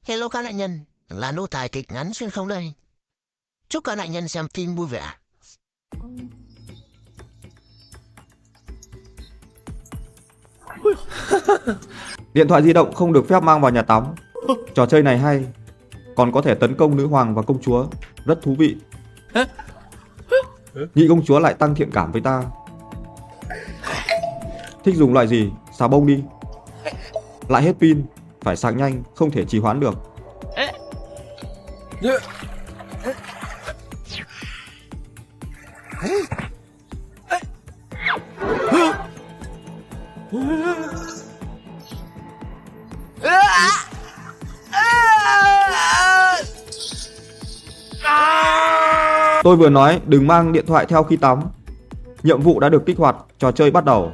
Hello các nạn nhân, là nô tài kịch ngắn xuyên không đây. Chúc các nạn nhân xem phim vui vẻ. Điện thoại di động không được phép mang vào nhà tắm. Trò chơi này hay, còn có thể tấn công nữ hoàng và công chúa, rất thú vị. Nhị công chúa lại tăng thiện cảm với ta. Thích dùng loại gì? Xà bông đi. Lại hết pin, phải sạc nhanh, không thể trì hoãn được. Tôi vừa nói đừng mang điện thoại theo khi tắm. Nhiệm vụ đã được kích hoạt, trò chơi bắt đầu.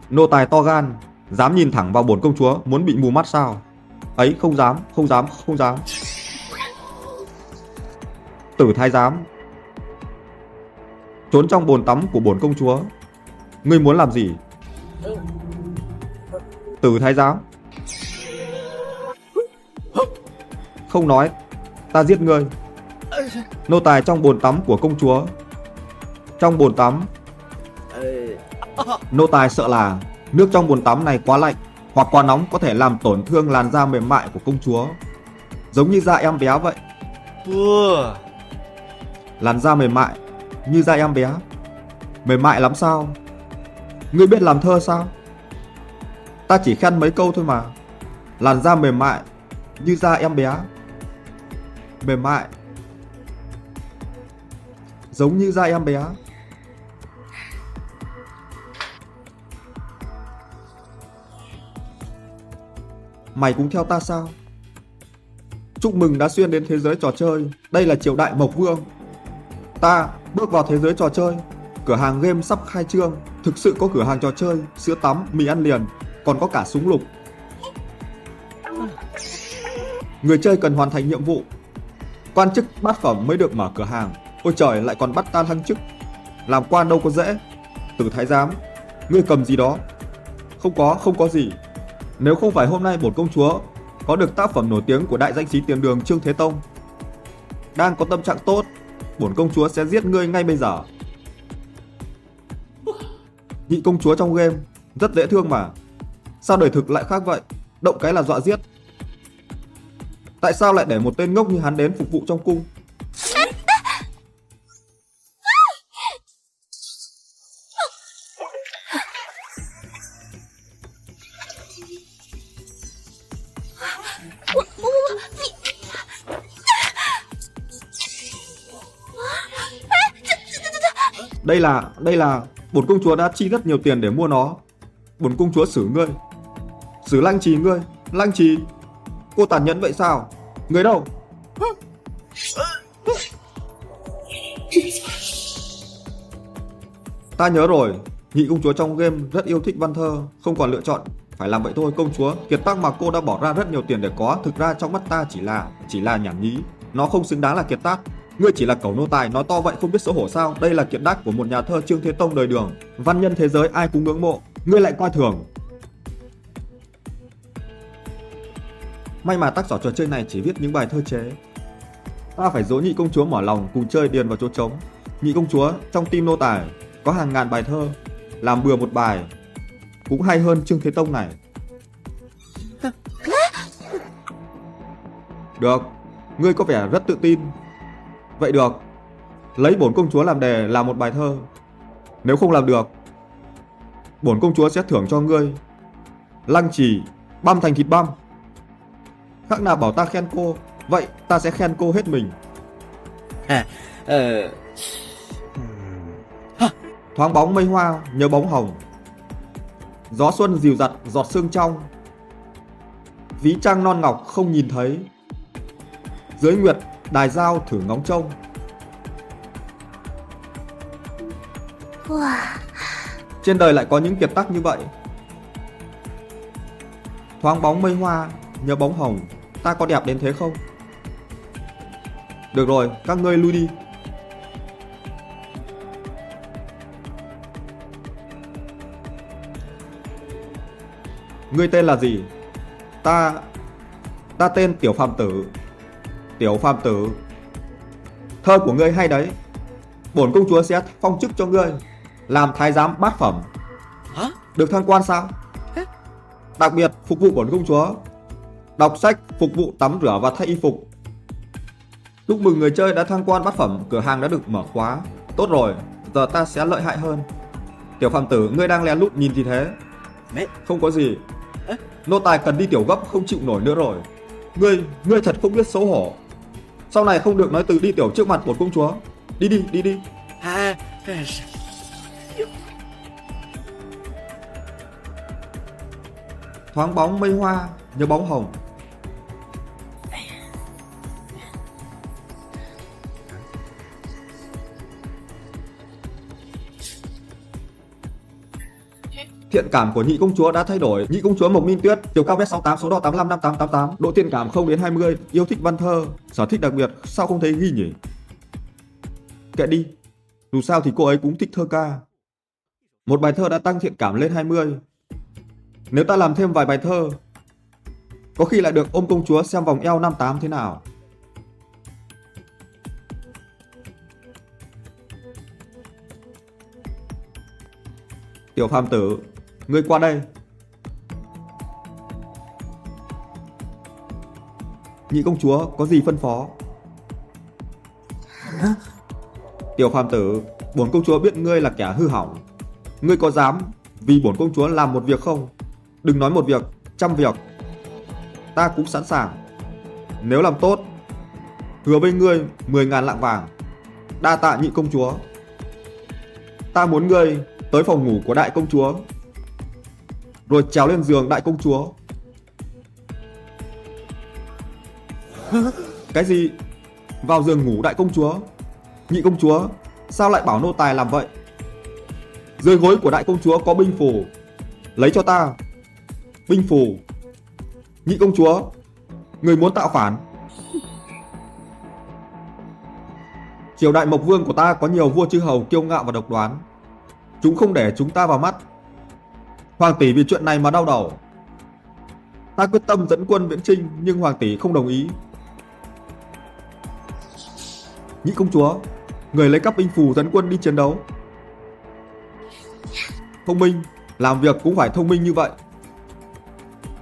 Nô tài to gan, dám nhìn thẳng vào bổn công chúa, muốn bị mù mắt sao? Ấy, không dám, không dám, không dám. Tử thái giám, trốn trong bồn tắm của bổn công chúa. Ngươi muốn làm gì? Tử thái giám, không nói, ta giết ngươi. Nô tài trong bồn tắm của công chúa. Trong bồn tắm. Nô tài sợ là nước trong bồn tắm này quá lạnh hoặc quá nóng có thể làm tổn thương làn da mềm mại của công chúa, giống như da em bé vậy. Làn da mềm mại như da em bé, mềm mại lắm sao? Ngươi biết làm thơ sao? Ta chỉ khen mấy câu thôi mà. Làn da mềm mại như da em bé, mềm mại giống như da em bé. Mày cũng theo ta sao? Chúc mừng đã xuyên đến thế giới trò chơi. Đây là triều đại Mộc Vương. Ta bước vào thế giới trò chơi. Cửa hàng game sắp khai trương. Thực sự có cửa hàng trò chơi, sữa tắm, mì ăn liền, còn có cả súng lục. Người chơi cần hoàn thành nhiệm vụ. Quan chức bát phẩm mới được mở cửa hàng. Ôi trời, lại còn bắt ta thăng chức. Làm quan đâu có dễ. Tử thái giám, ngươi cầm gì đó? Không có gì. Nếu không phải hôm nay bổn công chúa có được tác phẩm nổi tiếng của đại danh sĩ tiền đường Trương Thế Tông, đang có tâm trạng tốt, bổn công chúa sẽ giết ngươi ngay bây giờ. Nhị công chúa trong game rất dễ thương mà. Sao đời thực lại khác vậy? Động cái là dọa giết. Tại sao lại để một tên ngốc như hắn đến phục vụ trong cung? Đây là bổn công chúa đã chi rất nhiều tiền để mua nó. Bổn công chúa xử ngươi, xử Lăng Trì ngươi. Lăng Trì, cô tàn nhẫn vậy sao? Người đâu? Ta nhớ rồi, nhị công chúa trong game rất yêu thích văn thơ, không còn lựa chọn, phải làm vậy thôi. Công chúa, kiệt tác mà cô đã bỏ ra rất nhiều tiền để có, thực ra trong mắt ta chỉ là nhảm nhí. Nó không xứng đáng là kiệt tác. Ngươi chỉ là cẩu nô tài, nói to vậy không biết xấu hổ sao? Đây là kiệt tác của một nhà thơ Trương Thế Tông đời Đường, văn nhân thế giới ai cũng ngưỡng mộ, ngươi lại coi thường. May mà tác giả trò chơi này chỉ viết những bài thơ chế. Ta phải dỗ nhị công chúa mở lòng cùng chơi điền vào chỗ trống. Nhị công chúa trong team nô tài có hàng ngàn bài thơ, làm bừa một bài cũng hay hơn Trương Thế Tông này. Được, ngươi có vẻ rất tự tin. Vậy được, lấy bổn công chúa làm đề làm một bài thơ. Nếu không làm được, bổn công chúa sẽ thưởng cho ngươi Lăng Trì băm thành thịt băm. Khác nào bảo ta khen cô, vậy ta sẽ khen cô hết mình. Thoáng bóng mây hoa nhớ bóng hồng, gió xuân dịu dặt giọt sương trong. Ví trăng non ngọc không nhìn thấy, dưới nguyệt đài dao thử ngóng trông. Wow. Trên đời lại có những kiệt tác như vậy. Thoáng bóng mây hoa, nhớ bóng hồng, ta có đẹp đến thế không? Được rồi, các ngươi lui đi. Ngươi tên là gì? Ta tên Tiểu Phàm Tử. Tiểu Phàm Tử, thơ của ngươi hay đấy. Bổn công chúa sẽ phong chức cho ngươi làm thái giám bát phẩm. Hả? Được thăng quan sao? Đặc biệt phục vụ bổn công chúa, đọc sách, phục vụ tắm rửa và thay y phục. Chúc mừng người chơi đã thăng quan bát phẩm, cửa hàng đã được mở khóa. Tốt rồi, giờ ta sẽ lợi hại hơn. Tiểu Phàm Tử, ngươi đang lén lút nhìn gì thế? Mẹ. Không có gì. Nô tài cần đi tiểu gấp không chịu nổi nữa rồi. Ngươi thật không biết xấu hổ. Sau này không được nói từ đi tiểu trước mặt bổn công chúa. Đi đi. À, Thoáng bóng mây hoa, nhớ bóng hồng. Thiện cảm của nhị công chúa đã thay đổi. Nhị công chúa Mộc Minh Tuyết, chiều cao mét 68, số đo 855888, độ thiện cảm 0 đến 20, yêu thích văn thơ, sở thích đặc biệt sao không thấy ghi nhỉ? Kệ đi, dù sao thì cô ấy cũng thích thơ ca. Một bài thơ đã tăng thiện cảm lên 20. Nếu ta làm thêm vài bài thơ, có khi lại được ôm công chúa xem vòng eo 58 thế nào. Tiểu Phàm Tử, ngươi qua đây. Nhị công chúa có gì phân phó? Tiểu Phàm Tử, bổn công chúa biết ngươi là kẻ hư hỏng. Ngươi có dám vì bổn công chúa làm một việc không? Đừng nói một việc, 100 việc. Ta cũng sẵn sàng. Nếu làm tốt, hứa với ngươi 10.000 lạng vàng. Đa tạ nhị công chúa. Ta muốn ngươi tới phòng ngủ của đại công chúa, rồi trèo lên giường đại công chúa. Cái gì? Vào giường ngủ đại công chúa? Nhị công chúa, sao lại bảo nô tài làm vậy? Dưới gối của đại công chúa có binh phù, lấy cho ta. Binh phù. Nhị công chúa, người muốn tạo phản. Triều đại Mộc Vương của ta có nhiều vua chư hầu kiêu ngạo và độc đoán. Chúng không để chúng ta vào mắt. Hoàng tỷ vì chuyện này mà đau đầu. Ta quyết tâm dẫn quân viễn chinh, nhưng hoàng tỷ không đồng ý. Nhị công chúa, người lấy cắp binh phù dẫn quân đi chiến đấu. Thông minh, làm việc cũng phải thông minh như vậy.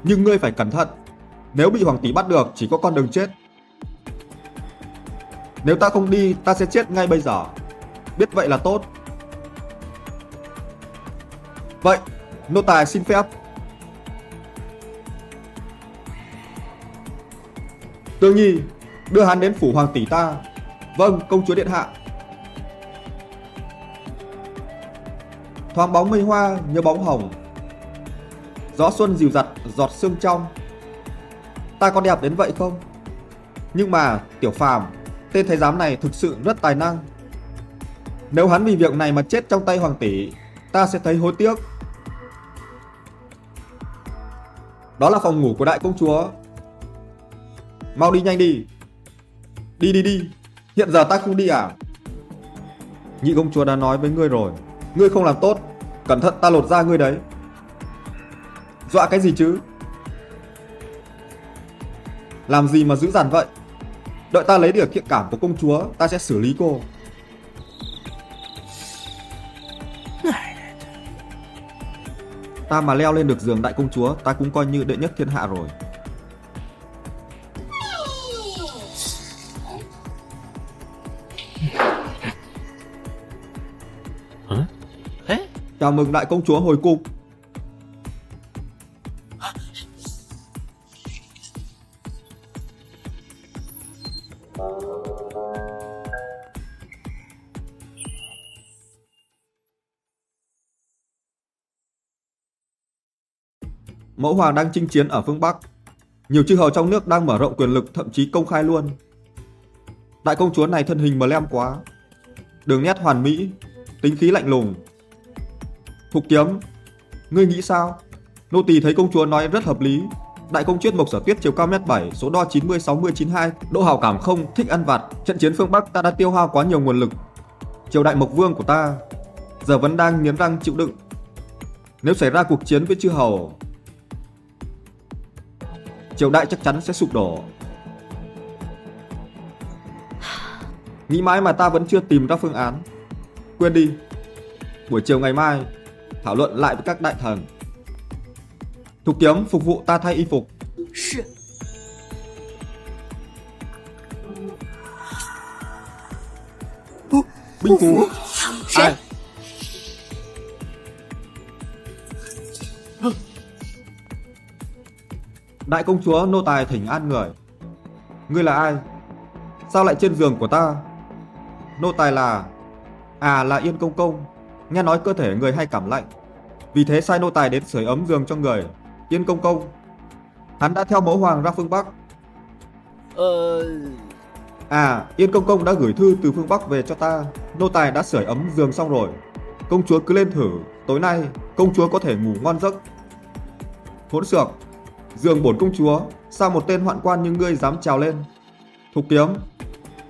Nhưng ngươi phải cẩn thận. Nếu bị hoàng tỷ bắt được, chỉ có con đường chết. Nếu ta không đi, ta sẽ chết ngay bây giờ. Biết vậy là tốt. Vậy, nô tài xin phép. Tương Nhi, đưa hắn đến phủ hoàng tỷ ta. Vâng, công chúa điện hạ. Thoáng bóng mây hoa, nhớ bóng hồng. Gió xuân dịu dặt, giọt sương trong. Ta có đẹp đến vậy không? Nhưng mà, Tiểu Phàm, tên thái giám này thực sự rất tài năng. Nếu hắn vì việc này mà chết trong tay hoàng tỷ, ta sẽ thấy hối tiếc. Đó là phòng ngủ của đại công chúa. Mau đi nhanh đi. Đi. Hiện giờ ta không đi à? Nhị công chúa đã nói với ngươi rồi. Ngươi không làm tốt, cẩn thận ta lột da ngươi đấy. Dọa cái gì chứ? Làm gì mà dữ dằn vậy? Đợi ta lấy được thiện cảm của công chúa, ta sẽ xử lý cô. Ta mà leo lên được giường đại công chúa, ta cũng coi như đệ nhất thiên hạ rồi. hả? Thế? Chào mừng đại công chúa hồi cung. Mẫu hoàng đang chinh chiến ở phương Bắc. Nhiều chư hầu trong nước đang mở rộng quyền lực, thậm chí công khai luôn. Đại công chúa này thân hình mờ lem quá, đường nét hoàn mỹ, tính khí lạnh lùng. Thục Kiếm, ngươi nghĩ sao? Nô tỳ thấy công chúa nói rất hợp lý. Đại công chúa Mộc Sở Tuyết chiều cao mét 7, số đo 90 60 92, độ hảo cảm không, thích ăn vặt. Trận chiến phương Bắc ta đã tiêu hao quá nhiều nguồn lực. Triều đại Mộc Vương của ta giờ vẫn đang nghiến răng chịu đựng. Nếu xảy ra cuộc chiến với chư hầu, triều đại chắc chắn sẽ sụp đổ. Nghĩ mãi mà ta vẫn chưa tìm ra phương án. Quên đi, buổi chiều ngày mai thảo luận lại với các đại thần. Thục Kiếm, phục vụ ta thay y phục.是 Binh phú. Ai? Đại công chúa, nô tài thỉnh an người. Ngươi là ai? Sao lại trên giường của ta? Nô tài là... là Yên Công Công. Nghe nói cơ thể người hay cảm lạnh, vì thế sai nô tài đến sưởi ấm giường cho người. Yên Công Công, hắn đã theo mẫu hoàng ra phương Bắc. Yên Công Công đã gửi thư từ phương Bắc về cho ta. Nô tài đã sưởi ấm giường xong rồi. Công chúa cứ lên thử. Tối nay công chúa có thể ngủ ngon giấc. Hỗn xược, giường bổn công chúa, sao một tên hoạn quan như ngươi dám trèo lên? Thục Kiếm,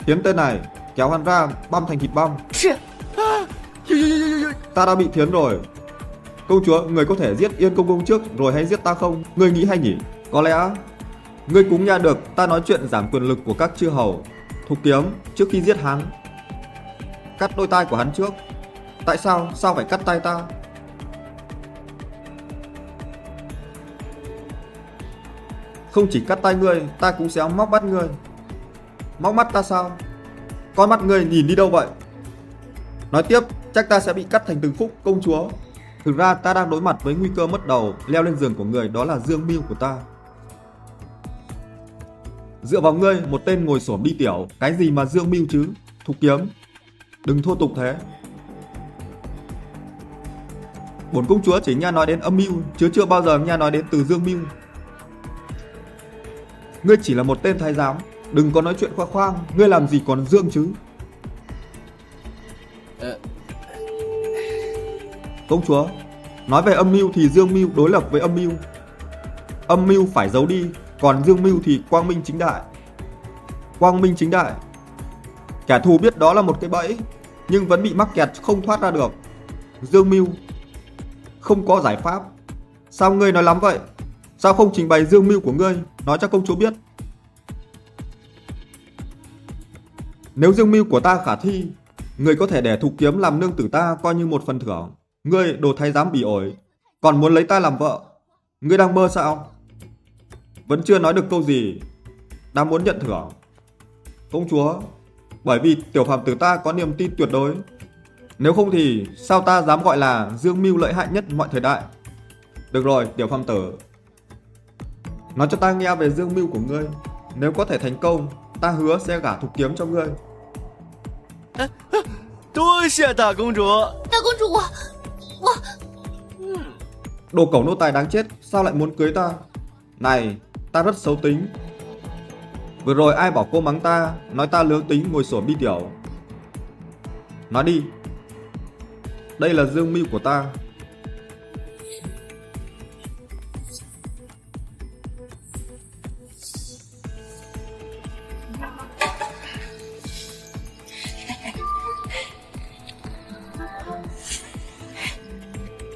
kiếm tên này, kéo hắn ra, băm thành thịt băm. Ta đã bị thiến rồi. Công chúa, người có thể giết Yên Công Công trước rồi hay giết ta không? Ngươi nghĩ hay nhỉ? Có lẽ ngươi cũng nghe được ta nói chuyện giảm quyền lực của các chư hầu. Thục Kiếm, trước khi giết hắn, cắt đôi tai của hắn trước. Tại sao? Sao phải cắt tay ta? Không chỉ cắt tay ngươi, ta cũng sẽ móc mắt ngươi. Móc mắt ta sao? Con mắt ngươi nhìn đi đâu vậy? Nói tiếp, chắc ta sẽ bị cắt thành từng khúc, công chúa. Thực ra ta đang đối mặt với nguy cơ mất đầu. Leo lên giường của người, đó là dương mưu của ta. Dựa vào ngươi, một tên ngồi xổm đi tiểu. Cái gì mà dương mưu chứ? Thục Kiếm, đừng thô tục thế. Bổn công chúa chỉ nghe nói đến âm mưu, chứ chưa bao giờ nghe nói đến từ dương mưu. Ngươi chỉ là một tên thái giám, đừng có nói chuyện khoe khoang. Ngươi làm gì còn dương chứ? Công chúa, nói về âm mưu thì dương mưu đối lập với âm mưu. Âm mưu phải giấu đi, còn dương mưu thì quang minh chính đại. Quang minh chính đại. Kẻ thù biết đó là một cái bẫy, nhưng vẫn bị mắc kẹt không thoát ra được. Dương mưu không có giải pháp. Sao ngươi nói lắm vậy? Sao không trình bày dương mưu của ngươi, nói cho công chúa biết? Nếu dương mưu của ta khả thi, người có thể để Thục Kiếm làm nương tử ta coi như một phần thưởng. Ngươi đồ thái giám bỉ ổi, còn muốn lấy ta làm vợ. Ngươi đang mơ sao? Vẫn chưa nói được câu gì đã muốn nhận thưởng. Công chúa, bởi vì tiểu phàm tử ta có niềm tin tuyệt đối. Nếu không thì sao ta dám gọi là dương mưu lợi hại nhất mọi thời đại? Được rồi, tiểu phàm tử, nói cho ta nghe về dương mưu của ngươi. Nếu có thể thành công, ta hứa sẽ gả Thục Kiếm cho ngươi. 多谢大公主。 大公主，我 Đồ cẩu nô tài đáng chết, sao lại muốn cưới ta? Này, ta rất xấu tính. Vừa rồi ai bảo cô mắng ta, nói ta lướng tính ngồi xổm đi tiểu. Nói đi, đây là dương mưu của ta.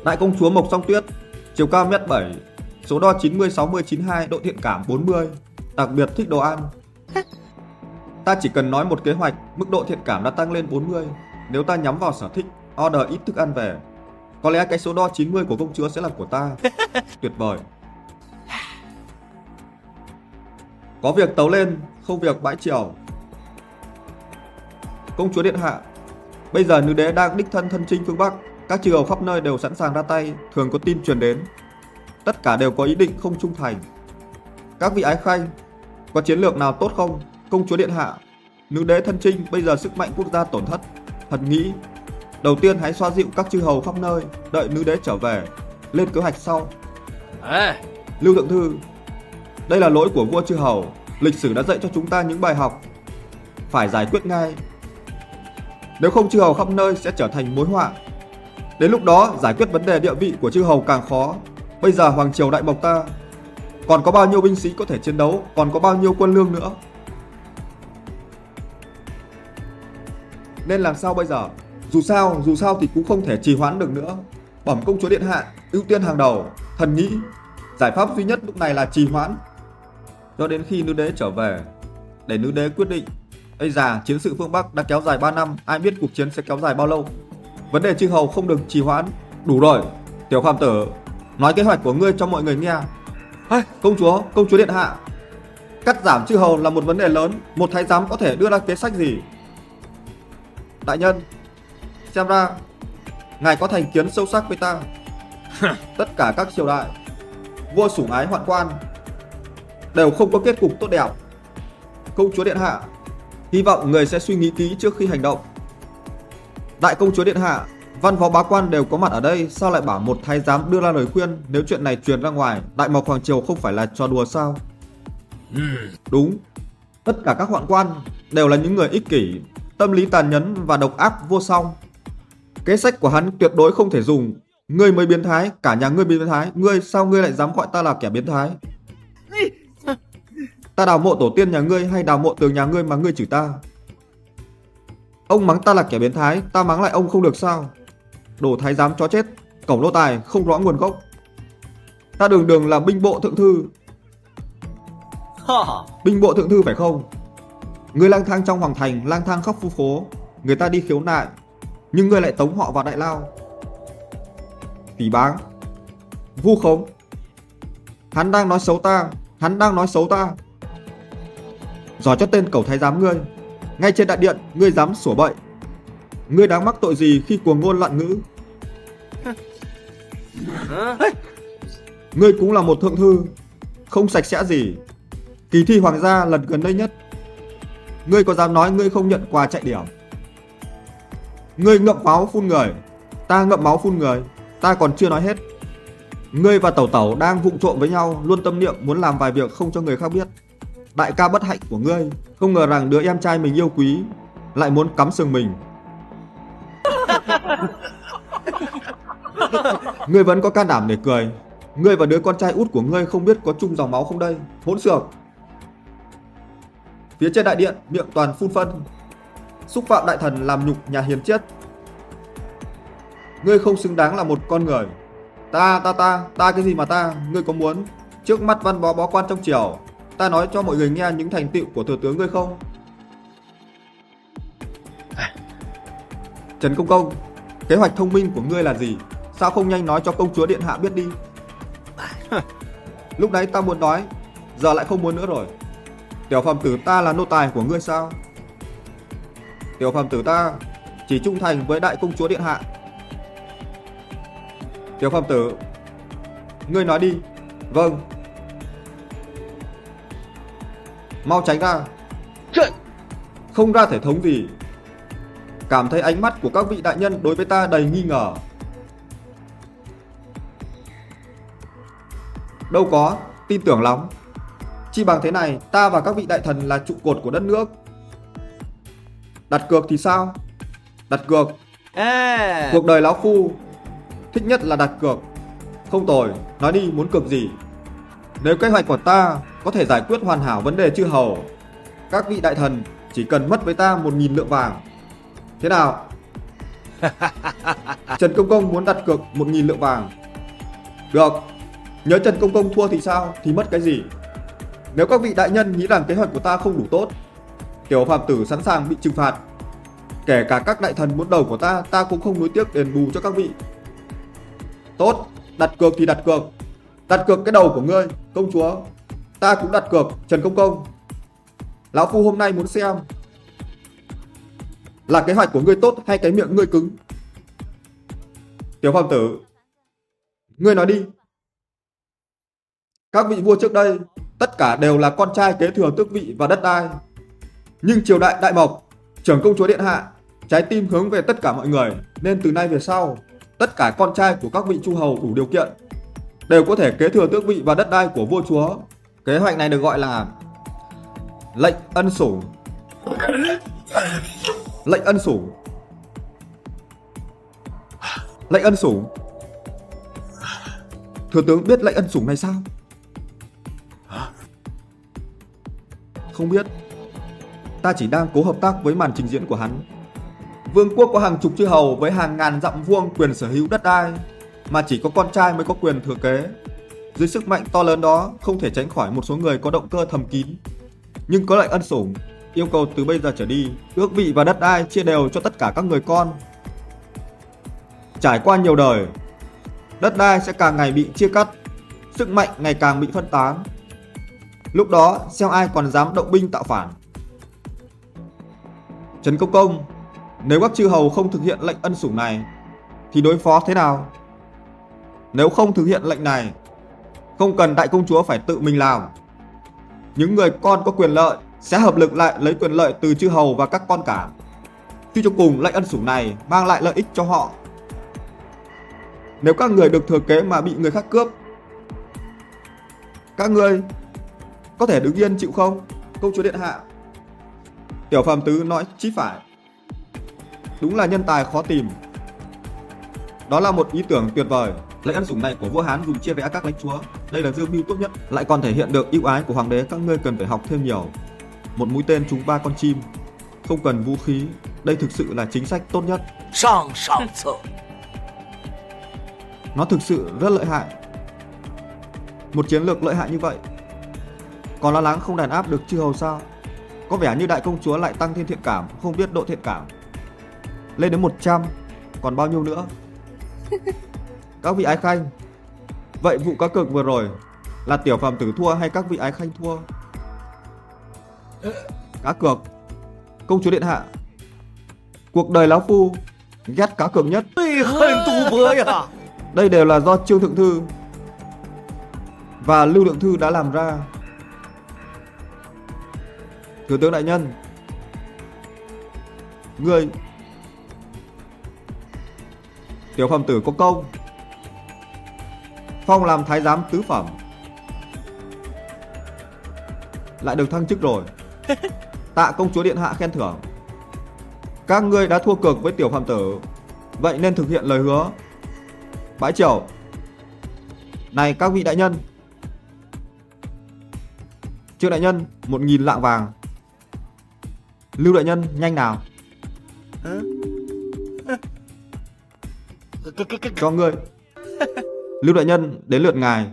Đại công chúa Mộc Song Tuyết, chiều cao mét 7, số đo 90 60 92, độ thiện cảm 40, đặc biệt thích đồ ăn. Ta chỉ cần nói một kế hoạch, mức độ thiện cảm đã tăng lên 40. Nếu ta nhắm vào sở thích, order ít thức ăn về, có lẽ cái số đo 90 của công chúa sẽ là của ta. Tuyệt vời. Có việc tấu lên, không việc bãi triều. Công chúa điện hạ, bây giờ nữ đế đang đích thân chinh phương Bắc. Các chư hầu khắp nơi đều sẵn sàng ra tay, thường có tin truyền đến. Tất cả đều có ý định không trung thành. Các vị ái khanh, có chiến lược nào tốt không? Công chúa điện hạ, nữ đế thân chinh, bây giờ sức mạnh quốc gia tổn thất. Thật nghĩ, đầu tiên hãy xoa dịu các chư hầu khắp nơi, đợi nữ đế trở về, lên kế hoạch sau. Lưu thượng thư, đây là lỗi của vua chư hầu. Lịch sử đã dạy cho chúng ta những bài học. phải giải quyết ngay. Nếu không chư hầu khắp nơi sẽ trở thành mối họa. Đến lúc đó giải quyết vấn đề địa vị của chư hầu càng khó. Bây giờ hoàng triều Đại Mộc ta còn có bao nhiêu binh sĩ có thể chiến đấu, còn có bao nhiêu quân lương nữa. Nên làm sao bây giờ? Dù sao thì cũng không thể trì hoãn được nữa. Bẩm công chúa điện hạ, ưu tiên hàng đầu, thần nghĩ giải pháp duy nhất lúc này là trì hoãn cho đến khi nữ đế trở về, để nữ đế quyết định. Bây giờ chiến sự phương Bắc đã kéo dài 3 năm, ai biết cuộc chiến sẽ kéo dài bao lâu. Vấn đề chư hầu không được trì hoãn. Đủ rồi, tiểu phàm tử, nói kế hoạch của ngươi cho mọi người nghe. Công chúa điện hạ, cắt giảm chư hầu là một vấn đề lớn. Một thái giám có thể đưa ra kế sách gì? Đại nhân, xem ra ngài có thành kiến sâu sắc với ta. Tất cả các triều đại, vua sủng ái hoạn quan đều không có kết cục tốt đẹp. Công chúa điện hạ, hy vọng người sẽ suy nghĩ kỹ trước khi hành động. Đại công chúa điện hạ, văn võ bá quan đều có mặt ở đây, sao lại bảo một thái giám đưa ra lời khuyên? Nếu chuyện này truyền ra ngoài, Đại Mộc hoàng triều không phải là trò đùa sao? Đúng, tất cả các hoạn quan đều là những người ích kỷ, tâm lý tàn nhẫn và độc ác vô song. Kế sách của hắn tuyệt đối không thể dùng. Ngươi mới biến thái, cả nhà ngươi biến thái. Sao ngươi lại dám gọi ta là kẻ biến thái? Ta đào mộ tổ tiên nhà ngươi hay đào mộ tường nhà ngươi mà ngươi chửi ta? Ông mắng ta là kẻ biến thái, ta mắng lại ông không được sao? Đồ thái giám chó chết, cẩu nô tài không rõ nguồn gốc. Ta đường là binh bộ thượng thư. Binh bộ thượng thư phải không? Ngươi lang thang trong hoàng thành, lang thang khắp khu phố, người ta đi khiếu nại, nhưng ngươi lại tống họ vào đại lao. Phỉ báng, vu khống. Hắn đang nói xấu ta. Giỏi cho tên cẩu thái giám ngươi. Ngay trên đại điện ngươi dám sủa bậy. Ngươi đáng mắc tội gì khi cuồng ngôn loạn ngữ? Ngươi cũng là một thượng thư, không sạch sẽ gì. Kỳ thi hoàng gia lần gần đây nhất, ngươi có dám nói ngươi không nhận quà chạy điểm? Ngươi ngậm máu phun người, ta ngậm máu phun người. Ta còn chưa nói hết. Ngươi và tẩu đang vụng trộm với nhau, luôn tâm niệm muốn làm vài việc không cho người khác biết. Đại ca bất hạnh của ngươi, không ngờ rằng đứa em trai mình yêu quý lại muốn cắm sừng mình. Ngươi vẫn có can đảm để cười. Ngươi và đứa con trai út của ngươi không biết có chung dòng máu không đây? Hỗn xược. Phía trên đại điện miệng toàn phun phân, xúc phạm đại thần, làm nhục nhà hiền triết. Ngươi không xứng đáng là một con người. Ta cái gì mà ta? Ngươi có muốn trước mắt văn võ bá quan trong triều ta nói cho mọi người nghe những thành tựu của thừa tướng ngươi không? Trần Công Công, kế hoạch thông minh của ngươi là gì? Sao không nhanh nói cho công chúa điện hạ biết đi? Lúc nãy ta muốn nói, giờ lại không muốn nữa rồi. Tiểu phàm tử ta là nô tài của ngươi sao? Tiểu phàm tử ta chỉ trung thành với đại công chúa điện hạ. Tiểu phàm tử, ngươi nói đi. Vâng. Mau tránh ra. Không ra thể thống gì. Cảm thấy ánh mắt của các vị đại nhân đối với ta đầy nghi ngờ. Đâu có, tin tưởng lắm. Chi bằng thế này, ta và các vị đại thần là trụ cột của đất nước. Đặt cược thì sao? Đặt cược. Cuộc đời lão phu thích nhất là đặt cược. Không tồi, nói đi, muốn cược gì? Nếu kế hoạch của ta có thể giải quyết hoàn hảo vấn đề chư hầu, các vị đại thần chỉ cần mất với ta 1.000 lượng vàng. Thế nào? Trần Công Công muốn đặt cược 1.000 lượng vàng. Được. Nhớ Trần Công Công thua thì sao? Thì mất cái gì? Nếu các vị đại nhân nghĩ rằng kế hoạch của ta không đủ tốt, tiểu phàm tử sẵn sàng bị trừng phạt. Kể cả các đại thần muốn đầu của ta cũng không nuối tiếc đền bù cho các vị. Tốt, đặt cược thì đặt cược. Đặt cược cái đầu của ngươi, công chúa. Ta cũng đặt cược, Trần Công Công. Lão phu hôm nay muốn xem là kế hoạch của ngươi tốt hay cái miệng ngươi cứng. Tiểu phàm tử, ngươi nói đi. Các vị vua trước đây tất cả đều là con trai kế thừa tước vị và đất đai. Nhưng triều đại Đại Mộc, trưởng công chúa điện hạ, trái tim hướng về tất cả mọi người, nên từ nay về sau, tất cả con trai của các vị chư hầu đủ điều kiện đều có thể kế thừa tước vị và đất đai của vua chúa. Kế hoạch này được gọi là lệnh ân sủng. Lệnh ân sủng. Lệnh ân sủng. Thừa tướng biết lệnh ân sủng này sao? Không biết. Ta chỉ đang cố hợp tác với màn trình diễn của hắn. Vương quốc có hàng chục chư hầu với hàng ngàn dặm vuông quyền sở hữu đất đai, mà chỉ có con trai mới có quyền thừa kế. Dưới sức mạnh to lớn đó, không thể tránh khỏi một số người có động cơ thầm kín. Nhưng có lệnh ân sủng, yêu cầu từ bây giờ trở đi, tước vị và đất đai chia đều cho tất cả các người con. Trải qua nhiều đời, đất đai sẽ càng ngày bị chia cắt, sức mạnh ngày càng bị phân tán. Lúc đó xem ai còn dám động binh tạo phản. Trần Công Công, nếu các chư hầu không thực hiện lệnh ân sủng này thì đối phó thế nào? Nếu không thực hiện lệnh này, không cần đại công chúa phải tự mình làm. Những người con có quyền lợi sẽ hợp lực lại lấy quyền lợi từ chư hầu và các con cả. Suy cho cùng, lệnh ân sủng này mang lại lợi ích cho họ. Nếu các người được thừa kế mà bị người khác cướp, các ngươi có thể đứng yên chịu không? Công chúa điện hạ. Tiểu phàm tứ nói chí phải. Đúng là nhân tài khó tìm. Đó là một ý tưởng tuyệt vời. Lệnh ân sủng này của vua Hán dùng chia rẽ các lãnh chúa. Đây là dương mưu tốt nhất, lại còn thể hiện được ưu ái của hoàng đế. Các ngươi cần phải học thêm nhiều. Một mũi tên trúng 3 con chim, không cần vũ khí. Đây thực sự là chính sách tốt nhất. Sàng sàng策. Nó thực sự rất lợi hại. Một chiến lược lợi hại như vậy, còn lo lắng không đàn áp được chư hầu sao? Có vẻ như đại công chúa lại tăng thêm thiện cảm, không biết độ thiện cảm. Lên đến 100, còn bao nhiêu nữa? Các vị ái khanh, vậy vụ cá cược vừa rồi là tiểu phàm tử thua hay các vị ái khanh thua? Cá cược. Công chúa điện hạ, cuộc đời lão phu ghét cá cược nhất. Đây đều là do Trương Thượng Thư và Lưu Lượng Thư đã làm ra. Thừa tướng đại nhân, ngươi, tiểu phàm tử có công, phong làm thái giám tứ phẩm, lại được thăng chức rồi. Tạ công chúa điện hạ khen thưởng. Các ngươi đã thua cược với tiểu phàm tử, vậy nên thực hiện lời hứa. Bãi triều. Này các vị đại nhân. Trương đại nhân, 1000 lạng vàng. Lưu đại nhân, nhanh nào. Cho ngươi. Lưu đại nhân, đến lượt ngài.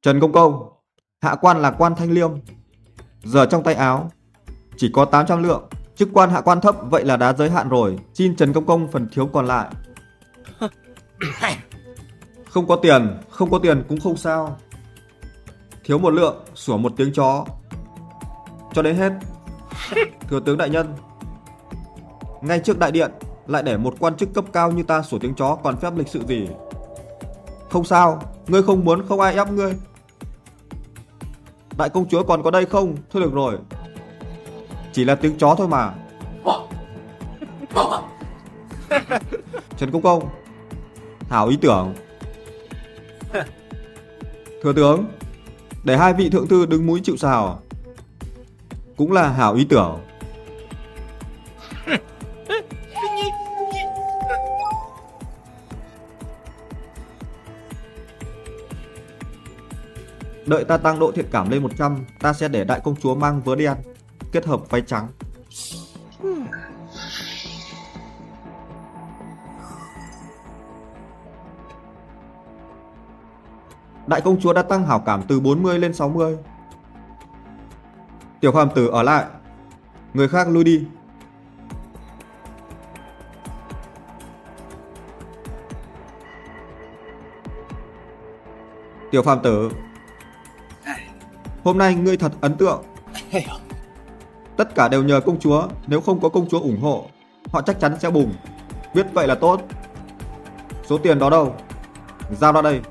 Trần Công Công, hạ quan là quan Thanh Liêm, giờ trong tay áo chỉ có 800 lượng. Chức quan hạ quan thấp, vậy là đã giới hạn rồi. Xin Trần Công Công phần thiếu còn lại. Không có tiền cũng không sao. Thiếu 1 lượng, sủa 1 tiếng chó, cho đến hết. Thừa tướng đại nhân, ngay trước đại điện lại để một quan chức cấp cao như ta sủa tiếng chó, còn phép lịch sự gì? Không sao, ngươi không muốn không ai ép ngươi. Đại công chúa còn có đây không? Thôi được rồi, chỉ là tiếng chó thôi mà. Trần Công Công, hảo ý tưởng. Thừa tướng, để 2 vị thượng thư đứng mũi chịu sào cũng là hảo ý tưởng. Đợi ta tăng độ thiện cảm lên 100, ta sẽ để đại công chúa mang vớ đen kết hợp váy trắng. Đại công chúa đã tăng hảo cảm từ 40 lên 60. Tiểu phàm tử ở lại, người khác lui đi. Tiểu phàm tử, hôm nay ngươi thật ấn tượng. Tất cả đều nhờ công chúa, nếu không có công chúa ủng hộ, họ chắc chắn sẽ bùng. Biết vậy là tốt. Số tiền đó đâu? Giao ra đây.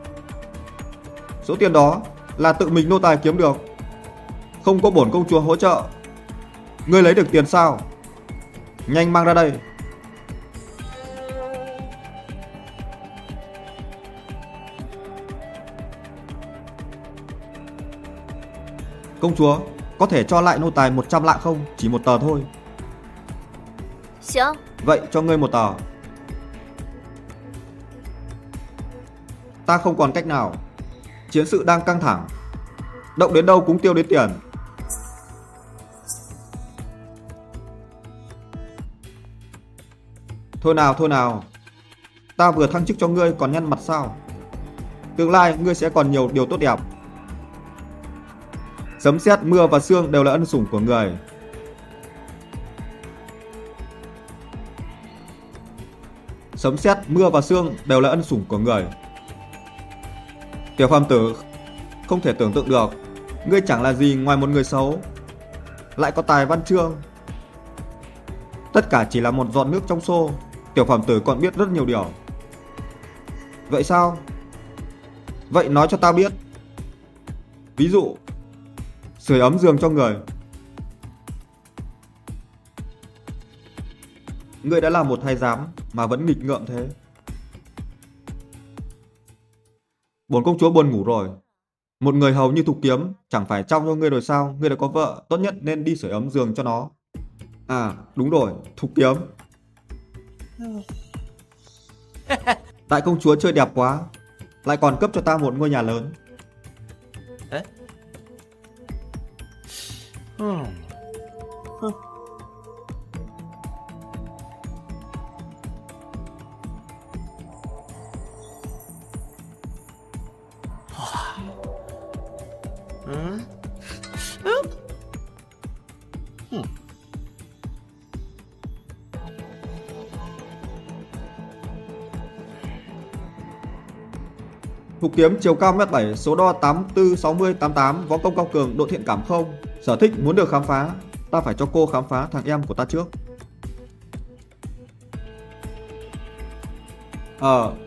Số tiền đó là tự mình nô tài kiếm được, không có bổn công chúa hỗ trợ. Ngươi lấy được tiền sao? Nhanh mang ra đây. Công chúa, có thể cho lại nô tài 100 lạng không? Chỉ 1 tờ thôi. 行， Vậy cho ngươi một tờ. Ta không còn cách nào. Chiến sự đang căng thẳng. Động đến đâu cũng tiêu đến tiền. Thôi nào. Ta vừa thăng chức cho ngươi còn nhăn mặt sao? Tương lai ngươi sẽ còn nhiều điều tốt đẹp. Sấm sét, mưa và sương đều là ân sủng của người. Sấm sét, mưa và sương đều là ân sủng của người. Tiểu phàm tử, không thể tưởng tượng được, ngươi chẳng là gì ngoài một người xấu, lại có tài văn chương. Tất cả chỉ là một giọt nước trong xô. Tiểu phàm tử còn biết rất nhiều điều. Vậy sao? Vậy nói cho ta biết. Ví dụ, sưởi ấm giường cho người. Ngươi đã là một thái giám mà vẫn nghịch ngợm thế. Bổn công chúa buồn ngủ rồi. Một người hầu như Thục Kiếm chẳng phải trao cho ngươi rồi sao? Ngươi đã có vợ, tốt nhất nên đi sưởi ấm giường cho nó. À, đúng rồi, Thục Kiếm. Đại công chúa chơi đẹp quá, lại còn cấp cho ta một ngôi nhà lớn. Thục Kiếm chiều cao 1m7, số đo 84, 60, 88, võ công cao cường, độ thiện cảm không. Sở thích muốn được khám phá. Ta phải cho cô khám phá thằng em của ta trước.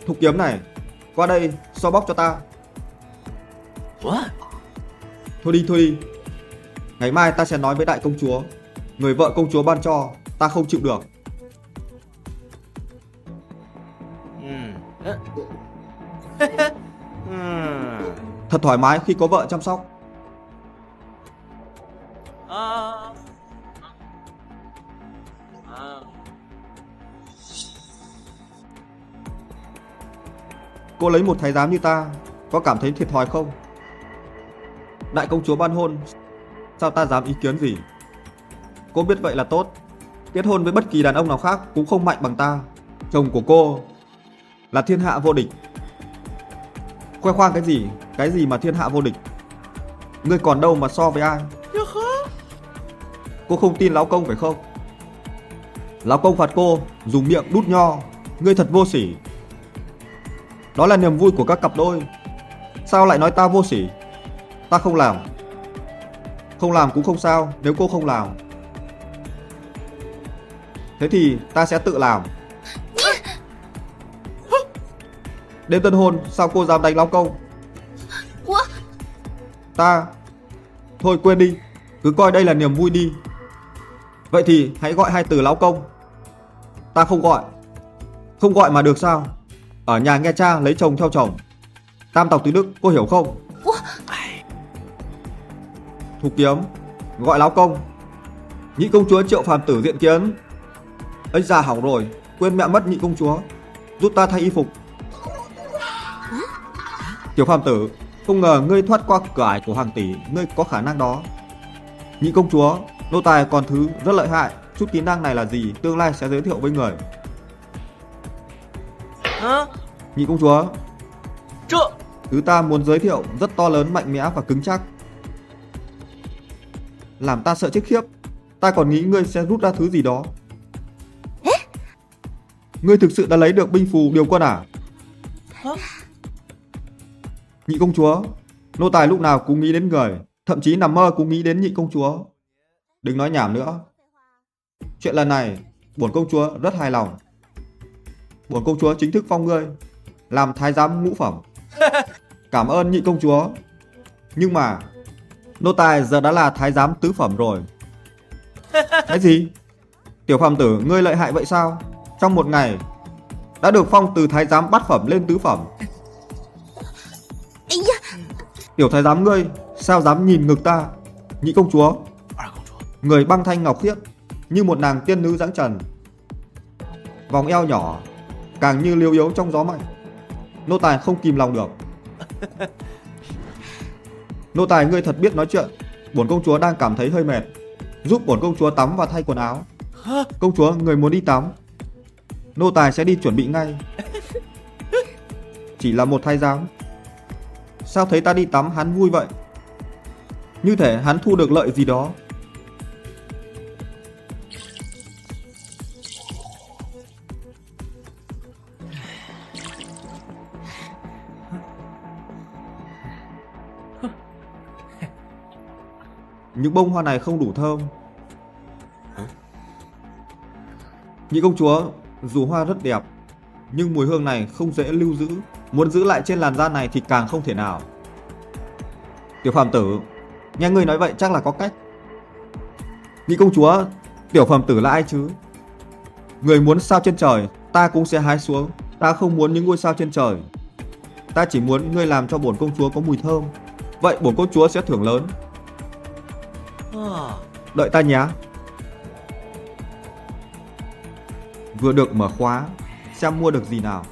Thục Kiếm này, qua đây xoa bóp cho ta. What? Thôi đi. Ngày mai ta sẽ nói với đại công chúa. Người vợ công chúa ban cho, ta không chịu được. Thật thoải mái khi có vợ chăm sóc. Cô lấy một thái giám như ta, có cảm thấy thiệt thòi không? Đại công chúa ban hôn, sao ta dám ý kiến gì? Cô biết vậy là tốt. Kết hôn với bất kỳ đàn ông nào khác cũng không mạnh bằng ta. Chồng của cô là thiên hạ vô địch. Khoe khoang cái gì mà thiên hạ vô địch? Ngươi còn đâu mà so với ai? Cô không tin lão công phải không? Lão công phạt cô dùng miệng đút nho. Ngươi thật vô sỉ. Đó là niềm vui của các cặp đôi. Sao lại nói ta vô sỉ? Ta không làm. Không làm cũng không sao nếu cô không làm. Thế thì ta sẽ tự làm. Đêm tân hôn sao cô dám đánh lão công? Ta... Thôi quên đi. Cứ coi đây là niềm vui đi. Vậy thì hãy gọi hai từ lão công. Ta không gọi. Không gọi mà được sao? Ở nhà nghe cha lấy chồng theo chồng. Tam tộc tứ đức, cô hiểu không? Thục Kiếm, gọi lão công. Nhị công chúa Triệu phàm tử diện kiến. Ấy già hỏng rồi, quên mẹ mất nhị công chúa. Giúp ta thay y phục. Tiểu phàm tử, không ngờ ngươi thoát qua cửa ải của hàng tỷ. Ngươi có khả năng đó. Nhị công chúa, nô tài còn thứ rất lợi hại. Chút kỹ năng này là gì, tương lai sẽ giới thiệu với người. Nhị công chúa, thứ ta muốn giới thiệu rất to lớn, mạnh mẽ và cứng chắc, làm ta sợ chết khiếp. Ta còn nghĩ ngươi sẽ rút ra thứ gì đó. Ngươi thực sự đã lấy được binh phù điều quân à? Nhị công chúa, nô tài lúc nào cũng nghĩ đến người, thậm chí nằm mơ cũng nghĩ đến nhị công chúa. Đừng nói nhảm nữa. Chuyện lần này bổn công chúa rất hài lòng. Bổn công chúa chính thức phong ngươi làm thái giám ngũ phẩm. Cảm ơn nhị công chúa. Nhưng mà nô tài giờ đã là thái giám tứ phẩm rồi. Cái gì? Tiểu phàm tử, ngươi lợi hại vậy sao? Trong một ngày đã được phong từ thái giám bát phẩm lên tứ phẩm. Tiểu thái giám ngươi sao dám nhìn ngực ta? Nhị công chúa, người băng thanh ngọc khiết như một nàng tiên nữ dáng trần, vòng eo nhỏ càng như liếu yếu trong gió mạnh. Nô tài không kìm lòng được. Nô tài ngươi thật biết nói chuyện. Bổn công chúa đang cảm thấy hơi mệt, giúp bổn công chúa tắm và thay quần áo. Công chúa, người muốn đi tắm? Nô tài sẽ đi chuẩn bị ngay. Chỉ là một thái giám, sao thấy ta đi tắm hắn vui vậy? Như thể hắn thu được lợi gì đó. Những bông hoa này không đủ thơm. Nhị công chúa, dù hoa rất đẹp, nhưng mùi hương này không dễ lưu giữ. Muốn giữ lại trên làn da này thì càng không thể nào. Tiểu phàm tử, nghe ngươi nói vậy chắc là có cách. Nhị công chúa, tiểu phàm tử là ai chứ? Người muốn sao trên trời, ta cũng sẽ hái xuống. Ta không muốn những ngôi sao trên trời. Ta chỉ muốn ngươi làm cho bổn công chúa có mùi thơm. Vậy bổn công chúa sẽ thưởng lớn. Đợi ta nhé. Vừa được mở khóa, xem mua được gì nào.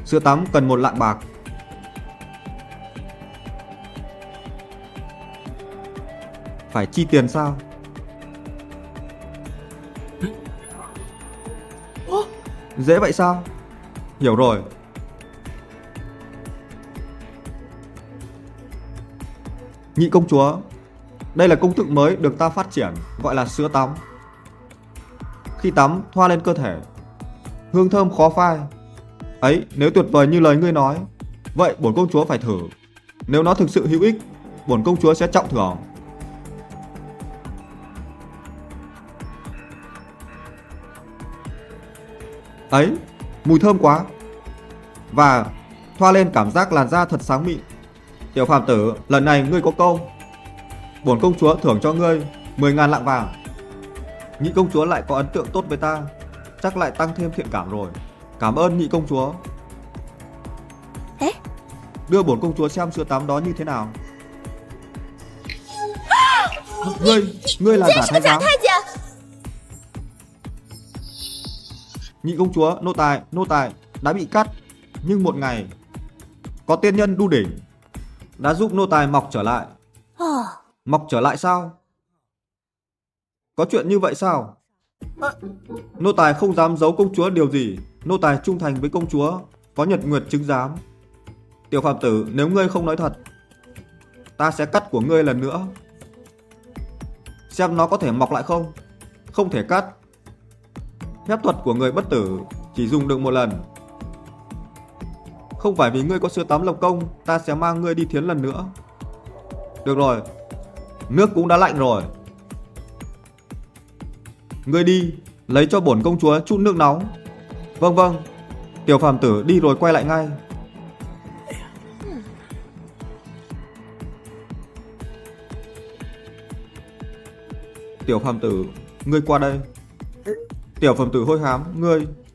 Sữa tắm cần 1 lạng bạc. Phải chi tiền sao? Dễ vậy sao? Hiểu rồi. Nhị công chúa, đây là công thức mới được ta phát triển, gọi là sữa tắm. Khi tắm, thoa lên cơ thể, hương thơm khó phai. Ấy, nếu tuyệt vời như lời ngươi nói, vậy bổn công chúa phải thử. Nếu nó thực sự hữu ích, bổn công chúa sẽ trọng thưởng. Ấy, mùi thơm quá. Và thoa lên cảm giác làn da thật sáng mịn. Tiểu phàm tử, lần này ngươi có công. Bổn công chúa thưởng cho ngươi 10.000 lạng vàng. Nhị công chúa lại có ấn tượng tốt với ta, chắc lại tăng thêm thiện cảm rồi. Cảm ơn nhị công chúa. Ê? Đưa bổn công chúa xem sữa tắm đó như thế nào. Ngươi là giả thái giám. Nhị công chúa, nô tài đã bị cắt, nhưng một ngày có tiên nhân đu đỉnh đã giúp nô tài mọc trở lại. Mọc trở lại sao? Có chuyện như vậy sao? Nô tài không dám giấu công chúa điều gì. Nô tài trung thành với công chúa, có nhật nguyệt chứng giám. Tiểu phàm tử, nếu ngươi không nói thật, ta sẽ cắt của ngươi lần nữa. Xem nó có thể mọc lại không? Không thể cắt. Phép thuật của người bất tử chỉ dùng được một lần. Không phải vì ngươi có sữa tắm lộc công, ta sẽ mang ngươi đi thiến lần nữa. Được rồi, nước cũng đã lạnh rồi. Ngươi đi, lấy cho bổn công chúa chút nước nóng. Vâng, tiểu phàm tử đi rồi quay lại ngay. Tiểu phàm tử, ngươi qua đây. Tiểu phàm tử hôi hám,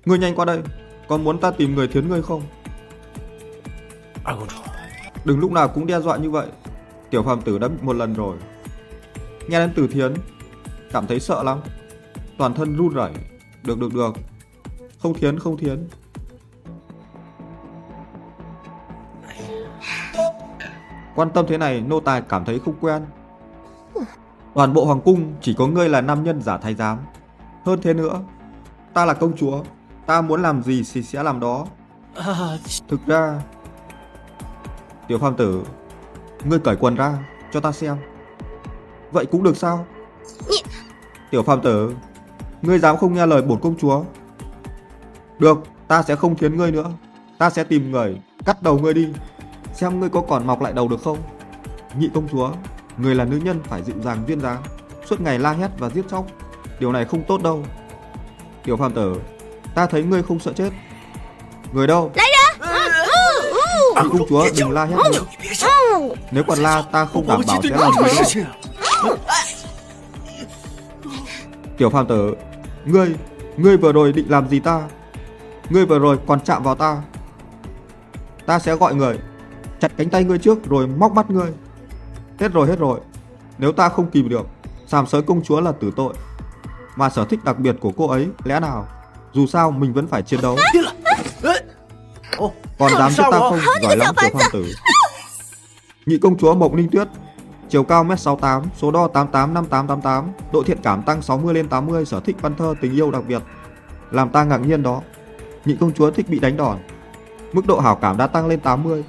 ngươi nhanh qua đây. Còn muốn ta tìm người thiến ngươi không? Đừng lúc nào cũng đe dọa như vậy. Tiểu phàm tử đã bị một lần rồi. Nghe đến từ thiến, cảm thấy sợ lắm. Toàn thân run rẩy. Được. Không thiến. Quan tâm thế này nô tài cảm thấy không quen. Toàn bộ hoàng cung chỉ có ngươi là nam nhân giả thái giám. Hơn thế nữa, ta là công chúa, ta muốn làm gì thì sẽ làm đó. Thực ra, tiểu phàm tử, ngươi cởi quần ra cho ta xem. Vậy cũng được sao? Tiểu phàm tử, ngươi dám không nghe lời bổn công chúa? Được, ta sẽ không thiến ngươi nữa. Ta sẽ tìm người cắt đầu ngươi đi, xem ngươi có còn mọc lại đầu được không. Nhị công chúa, người là nữ nhân phải dịu dàng duyên dáng, suốt ngày la hét và giết chóc. Điều này không tốt đâu. Tiểu phàm tử, ta thấy ngươi không sợ chết. Người đâu? Nhị công chúa, đừng la hét nữa. Nếu còn la, ta không đảm bảo sẽ làm gì đâu. Tiểu phàm tử, ngươi vừa rồi định làm gì ta? Ngươi vừa rồi còn chạm vào ta. Ta sẽ gọi người chặt cánh tay ngươi trước rồi móc mắt ngươi. Hết rồi. Nếu ta không kìm được, sàm sới công chúa là tử tội. Mà sở thích đặc biệt của cô ấy lẽ nào Dù sao mình vẫn phải chiến đấu. Ồ, Còn dám giết ta sao không? ạ? Giỏi lắm tiểu hoàng tử. Nhị công chúa Mộc Ninh Tuyết, chiều cao 1m68, số đo 885888, độ thiện cảm tăng 60 lên 80, sở thích văn thơ, tình yêu đặc biệt. Làm ta ngạc nhiên đó. Nhị công chúa thích bị đánh đòn. Mức độ hảo cảm đã tăng lên 80.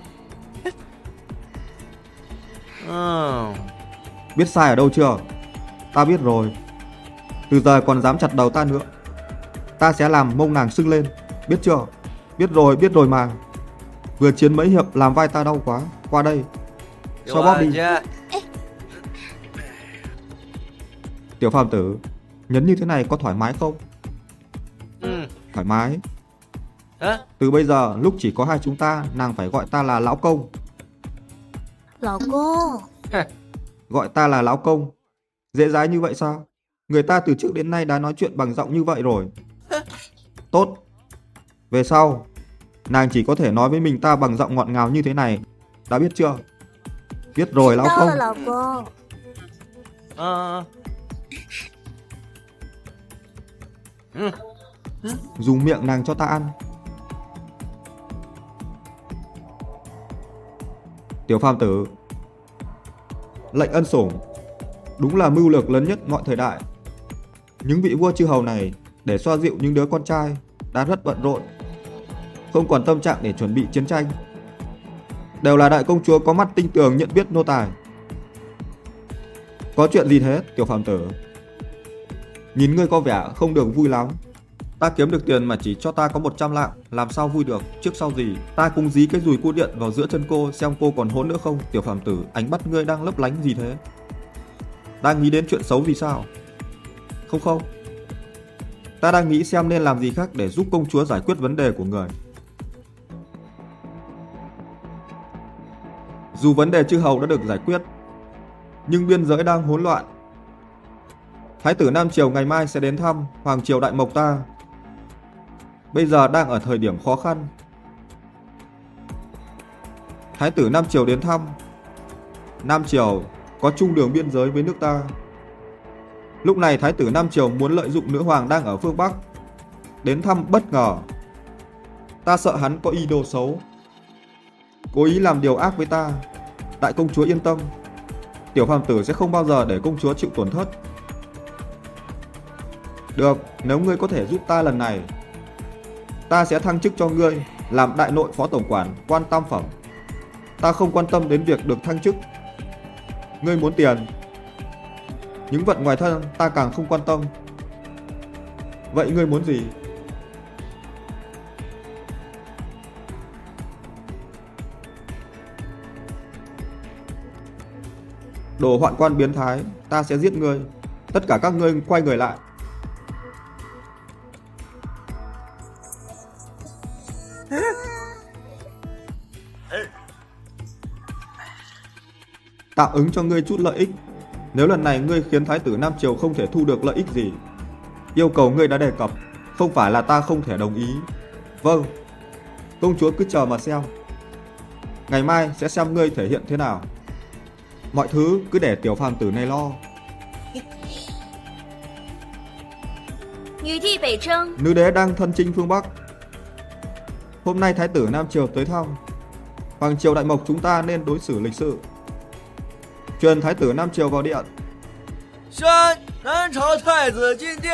Biết sai ở đâu chưa? Ta biết rồi. Từ giờ còn dám chặt đầu ta nữa, ta sẽ làm mông nàng sưng lên. Biết chưa? Biết rồi mà. Vừa chiến mấy hiệp làm vai ta đau quá. Qua đây. Sao bóp đi. Tiểu phàm tử, nhấn như thế này có thoải mái không? Thoải mái. Từ bây giờ lúc chỉ có hai chúng ta, nàng phải gọi ta là lão công. 老公， Gọi ta là lão công. Dễ dãi như vậy sao? Người ta từ trước đến nay đã nói chuyện bằng giọng như vậy rồi. Tốt. Về sau, nàng chỉ có thể nói với mình ta bằng giọng ngọt ngào như thế này. Đã biết chưa? Biết rồi lão 知道 công. 了，老公。 Dùng miệng nàng cho ta ăn. Tiểu phàm tử, lệnh ân sủng đúng là mưu lược lớn nhất mọi thời đại. Những vị vua chư hầu này để xoa dịu những đứa con trai đã rất bận rộn, không còn tâm trạng để chuẩn bị chiến tranh. Đều là đại công chúa có mắt tinh tường nhận biết nô tài. Có chuyện gì thế tiểu phàm tử? Nhìn ngươi có vẻ không được vui lắm. Ta kiếm được tiền mà chỉ cho ta có 100 lạng, làm sao vui được? Trước sau gì ta cũng dí cái dùi cua điện vào giữa chân cô xem cô còn hỗn nữa không. Tiểu phàm tử, ánh mắt ngươi đang lấp lánh gì thế? Đang nghĩ đến chuyện xấu gì sao? Không, ta đang nghĩ xem nên làm gì khác để giúp công chúa giải quyết vấn đề của người. Dù vấn đề chư hầu đã được giải quyết, nhưng biên giới đang hỗn loạn. Thái tử Nam Triều ngày mai sẽ đến thăm Hoàng Triều Đại Mộc ta. Bây giờ đang ở thời điểm khó khăn. Thái tử Nam Triều đến thăm. Nam Triều có chung đường biên giới với nước ta. Lúc này Thái tử Nam Triều muốn lợi dụng nữ hoàng đang ở phương Bắc đến thăm bất ngờ. Ta sợ hắn có ý đồ xấu, cố ý làm điều ác với ta. Đại công chúa yên tâm, tiểu phàm tử sẽ không bao giờ để công chúa chịu tổn thất. Được, nếu ngươi có thể giúp ta lần này, ta sẽ thăng chức cho ngươi làm đại nội phó tổng quản quan tam phẩm. Ta không quan tâm đến việc được thăng chức. Ngươi muốn tiền, những vận ngoài thân ta càng không quan tâm. Vậy ngươi muốn gì? Đồ hoạn quan biến thái, ta sẽ giết ngươi. Tất cả các ngươi quay người lại. Tạm ứng cho ngươi chút lợi ích. Nếu lần này ngươi khiến Thái tử Nam Triều không thể thu được lợi ích gì, yêu cầu ngươi đã đề cập không phải là ta không thể đồng ý. Vâng, công chúa cứ chờ mà xem. Ngày mai sẽ xem ngươi thể hiện thế nào. Mọi thứ cứ để tiểu phàm tử này lo. 女帝北征， Nữ đế đang thân chinh phương Bắc. Hôm nay Thái tử Nam Triều tới thăm Hoàng Triều Đại Mộc, chúng ta nên đối xử lịch sự. Truyền Thái tử Nam Triều vào điện. 宣南朝太子进殿。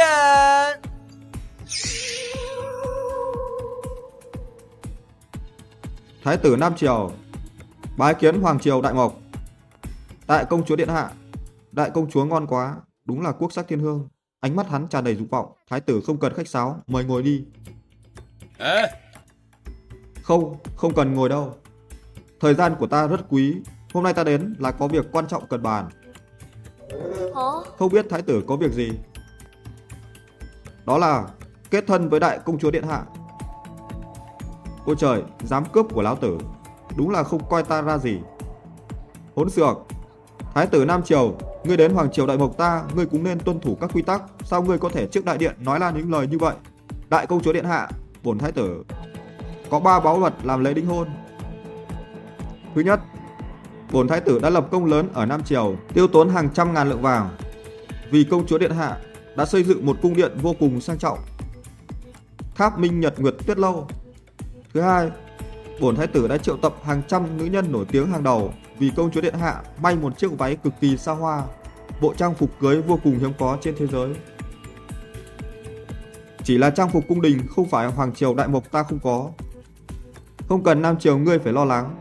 Thái tử Nam Triều bái kiến Hoàng Triều Đại Mộc. Đại công chúa điện hạ. Đại công chúa ngon quá, đúng là quốc sắc thiên hương. Ánh mắt hắn tràn đầy dục vọng. Thái tử không cần khách sáo, mời ngồi đi. Không cần ngồi đâu. Thời gian của ta rất quý. Hôm nay ta đến là có việc quan trọng cần bàn. Không biết thái tử có việc gì? Đó là kết thân với đại công chúa điện hạ. Ôi trời, dám cướp của lão tử, đúng là không coi ta ra gì. Hỗn xược. Thái tử Nam Triều, ngươi đến Hoàng Triều Đại Mộc ta, ngươi cũng nên tuân thủ các quy tắc. Sao ngươi có thể trước đại điện nói ra những lời như vậy? Đại công chúa điện hạ, bổn thái tử có 3 báu vật làm lễ đính hôn. Thứ nhất, bổn thái tử đã lập công lớn ở Nam Triều, tiêu tốn hàng trăm ngàn lượng vàng, vì công chúa điện hạ đã xây dựng một cung điện vô cùng sang trọng. Tháp Minh Nhật Nguyệt Tuyết Lâu. Thứ hai, bổn thái tử đã triệu tập hàng trăm nữ nhân nổi tiếng hàng đầu vì công chúa điện hạ may một chiếc váy cực kỳ xa hoa, bộ trang phục cưới vô cùng hiếm có trên thế giới. Chỉ là trang phục cung đình, không phải hoàng triều đại mộc ta không có. Không cần nam triều ngươi phải lo lắng.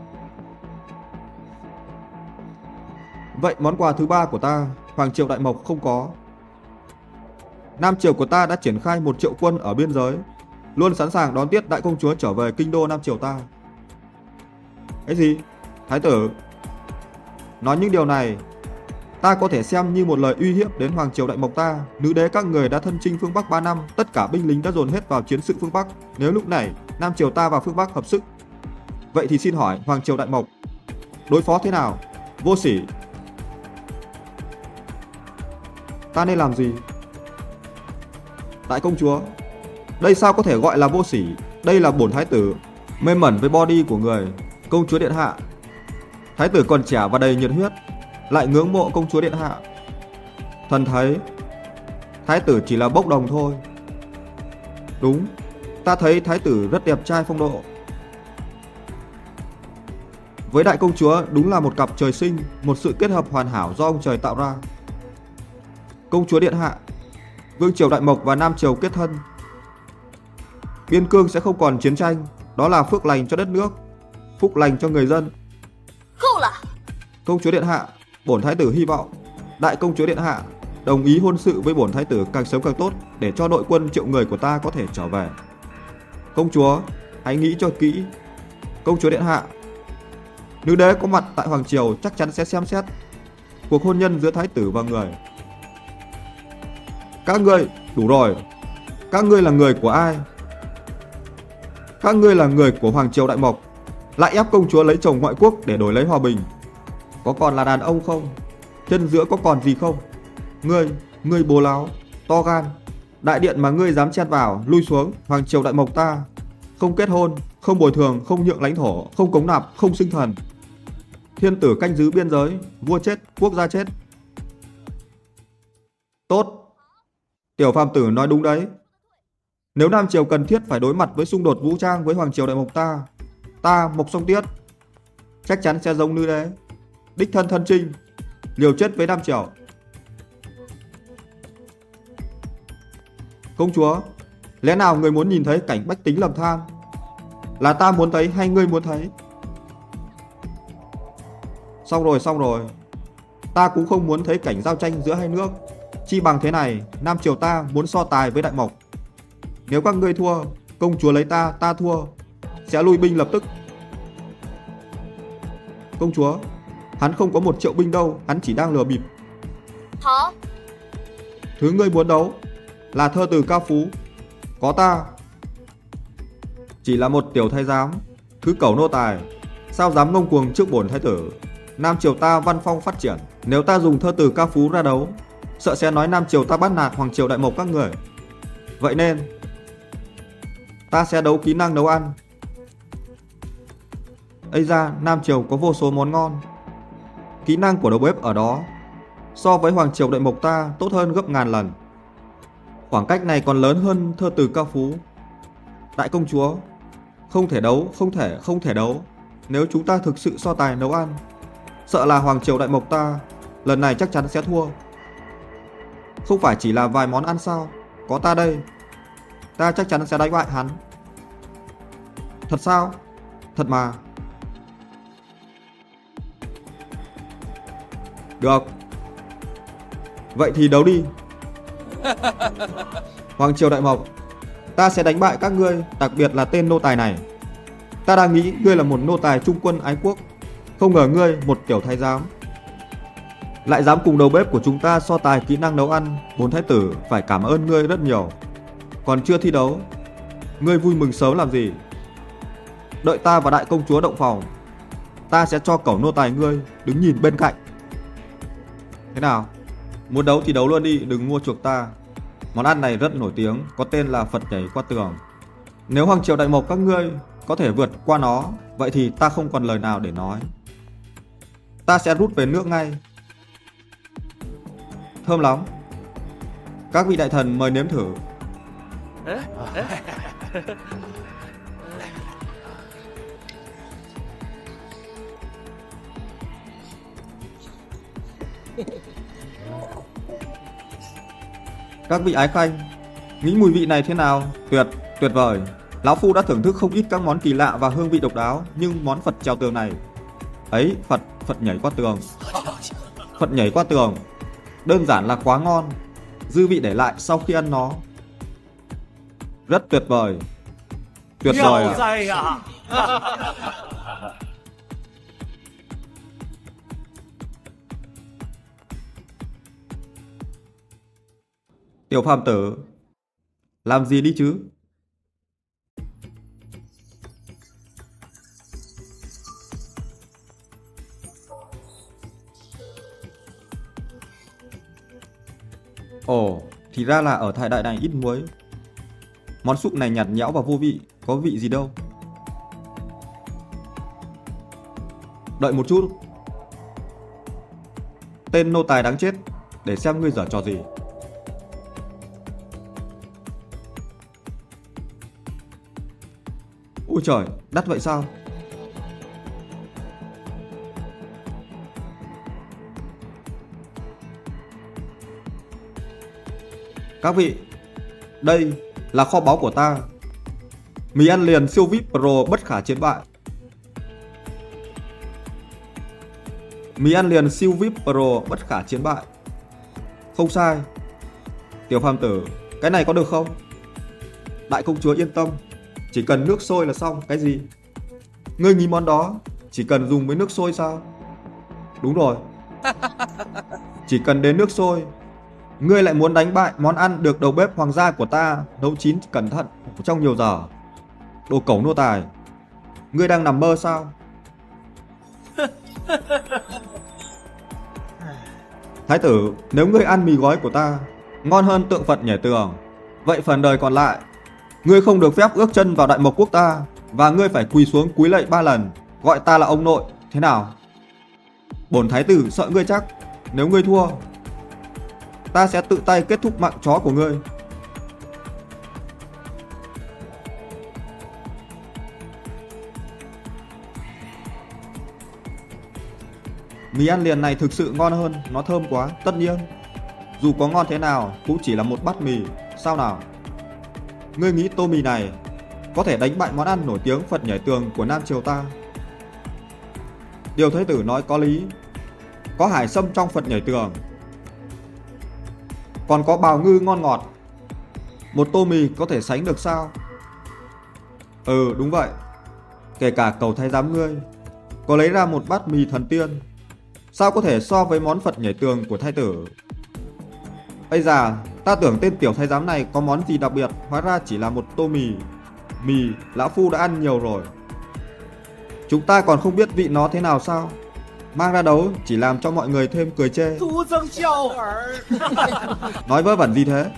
Vậy món quà thứ ba của ta, hoàng triều đại mộc không có. Nam triều của ta đã triển khai 1 triệu quân ở biên giới, luôn sẵn sàng đón tiếp đại công chúa trở về kinh đô nam triều ta. Cái gì? Thái tử? Nói những điều này, ta có thể xem như một lời uy hiếp đến hoàng triều đại mộc ta. Nữ đế các người đã thân chinh phương Bắc 3 năm, tất cả binh lính đã dồn hết vào chiến sự phương Bắc. Nếu lúc này nam triều ta và phương Bắc hợp sức, vậy thì xin hỏi hoàng triều đại mộc đối phó thế nào? Vô sỉ. Ta nên làm gì? Đại công chúa, đây sao có thể gọi là vô sỉ? Đây là bổn thái tử mê mẩn với body của người. Công chúa điện hạ, thái tử còn trẻ và đầy nhiệt huyết, lại ngưỡng mộ công chúa điện hạ. Thần thấy thái tử chỉ là bốc đồng thôi. Đúng, ta thấy thái tử rất đẹp trai phong độ. Với đại công chúa đúng là một cặp trời sinh, một sự kết hợp hoàn hảo do ông trời tạo ra. Công chúa điện hạ, vương triều đại mộc và nam triều kết thân, biên cương sẽ không còn chiến tranh. Đó là phước lành cho đất nước, phúc lành cho người dân. Công chúa điện hạ, bổn thái tử hy vọng đại công chúa điện hạ đồng ý hôn sự với bổn thái tử càng sớm càng tốt, để cho đội quân triệu người của ta có thể trở về. Công chúa, hãy nghĩ cho kỹ. Công chúa điện hạ, nữ đế có mặt tại hoàng triều chắc chắn sẽ xem xét cuộc hôn nhân giữa thái tử và người. Các ngươi, đủ rồi. Các ngươi là người của ai? Các ngươi là người của hoàng triều đại mộc, lại ép công chúa lấy chồng ngoại quốc để đổi lấy hòa bình. Có còn là đàn ông không? Chân giữa có còn gì không? Ngươi bố láo, to gan. Đại điện mà ngươi dám chen vào, lui xuống. Hoàng triều đại mộc ta không kết hôn, không bồi thường, không nhượng lãnh thổ, không cống nạp, không sinh thần. Thiên tử canh giữ biên giới, vua chết, quốc gia chết. Tốt, tiểu phàm tử nói đúng đấy. Nếu nam triều cần thiết phải đối mặt với xung đột vũ trang với hoàng triều đại mộc ta Mộc Song Tiết chắc chắn sẽ giống nữ đế, đích thân thân chinh, liều chết với nam triều. Công chúa, lẽ nào người muốn nhìn thấy cảnh bách tính lầm than? Là ta muốn thấy hay ngươi muốn thấy? Xong rồi. Ta cũng không muốn thấy cảnh giao tranh giữa hai nước. Chi bằng thế này, nam triều ta muốn so tài với đại mộc. Nếu các ngươi thua, công chúa lấy ta thua, sẽ lui binh lập tức. Công chúa, hắn không có 1 triệu binh đâu, hắn chỉ đang lừa bịp. Hả? Thứ ngươi muốn đấu là thơ từ ca phú, có ta. Chỉ là một tiểu thái giám, thứ cẩu nô tài, sao dám ngông cuồng trước bổn thái tử? Nam triều ta văn phong phát triển, nếu ta dùng thơ từ ca phú ra đấu, sợ sẽ nói nam triều ta bắt nạt hoàng triều đại mộc các người. Vậy nên ta sẽ đấu kỹ năng nấu ăn. Ây ra, nam triều có vô số món ngon, kỹ năng của đầu bếp ở đó so với hoàng triều đại mộc ta tốt hơn gấp ngàn lần. Khoảng cách này còn lớn hơn thơ từ ca phú. Đại công chúa, không thể đấu. Nếu chúng ta thực sự so tài nấu ăn, sợ là hoàng triều đại mộc ta lần này chắc chắn sẽ thua. Không phải chỉ là vài món ăn sao? Có ta đây, ta chắc chắn sẽ đánh bại hắn. Thật sao? Thật mà. Được, vậy thì đấu đi. Hoàng triều đại mộc, ta sẽ đánh bại các ngươi, đặc biệt là tên nô tài này. Ta đang nghĩ ngươi là một nô tài trung quân ái quốc, không ngờ ngươi một tiểu thái giám lại dám cùng đầu bếp của chúng ta so tài kỹ năng nấu ăn. Bốn thái tử phải cảm ơn ngươi rất nhiều. Còn chưa thi đấu, ngươi vui mừng sớm làm gì? Đợi ta và đại công chúa động phòng, ta sẽ cho cẩu nô tài ngươi đứng nhìn bên cạnh. Thế nào? Muốn đấu thì đấu luôn đi, đừng mua chuộc ta. Món ăn này rất nổi tiếng, có tên là Phật nhảy qua tường. Nếu hoàng triều đại mộc các ngươi có thể vượt qua nó, vậy thì ta không còn lời nào để nói. Ta sẽ rút về nước ngay. Thơm lắm. Các vị đại thần mời nếm thử. Các vị ái khanh, nghĩ mùi vị này thế nào? Tuyệt vời. Lão Phu đã thưởng thức không ít các món kỳ lạ và hương vị độc đáo, nhưng món Phật trèo tường này, ấy, Phật nhảy qua tường. Phật nhảy qua tường, đơn giản là quá ngon. Dư vị để lại sau khi ăn nó. Rất tuyệt vời. Tuyệt vời ạ. 哉呀！ Tiểu phàm tử, làm gì đi chứ? Ồ, thì ra là ở thời đại này ít muối. Món súp này nhạt nhẽo và vô vị, có vị gì đâu. Đợi một chút. Tên nô tài đáng chết, để xem ngươi giở trò gì. Ôi trời, đắt vậy sao? Các vị, đây là kho báu của ta. Mì ăn liền siêu VIP Pro bất khả chiến bại. Mì ăn liền siêu VIP Pro bất khả chiến bại. Không sai. Tiểu phàm tử, cái này có được không? Đại công chúa yên tâm, chỉ cần nước sôi là xong. Cái gì? Ngươi nghĩ món đó chỉ cần dùng với nước sôi sao? Đúng rồi. Chỉ cần đến nước sôi. Ngươi lại muốn đánh bại món ăn được đầu bếp hoàng gia của ta nấu chín cẩn thận trong nhiều giờ. Đồ cẩu nô tài, ngươi đang nằm mơ sao? Thái tử, nếu ngươi ăn mì gói của ta ngon hơn tượng Phật nhảy tường, vậy phần đời còn lại ngươi không được phép ước chân vào Đại Mộc quốc ta, và ngươi phải quỳ xuống cúi lạy 3 lần, gọi ta là ông nội. Thế nào? Bổn thái tử sợ ngươi chắc. Nếu ngươi thua, ta sẽ tự tay kết thúc mạng chó của ngươi. Mì ăn liền này thực sự ngon hơn, nó thơm quá. Tất nhiên, dù có ngon thế nào cũng chỉ là một bát mì. Sao nào? Ngươi nghĩ tô mì này có thể đánh bại món ăn nổi tiếng Phật nhảy tường của Nam Triều ta? Điều thái tử nói có lý. Có hải sâm trong Phật nhảy tường, còn có bào ngư ngon ngọt. Một tô mì có thể sánh được sao? Ừ, đúng vậy. Kể cả cầu thái giám ngươi có lấy ra một bát mì thần tiên, sao có thể so với món Phật nhảy tường của thái tử? Bây giờ ta tưởng tên tiểu thái giám này có món gì đặc biệt, hóa ra chỉ là một tô mì. Mì lão phu đã ăn nhiều rồi. Chúng ta còn không biết vị nó thế nào sao? Mang ra đấu chỉ làm cho mọi người thêm cười chê. Nói vớ vẩn gì thế?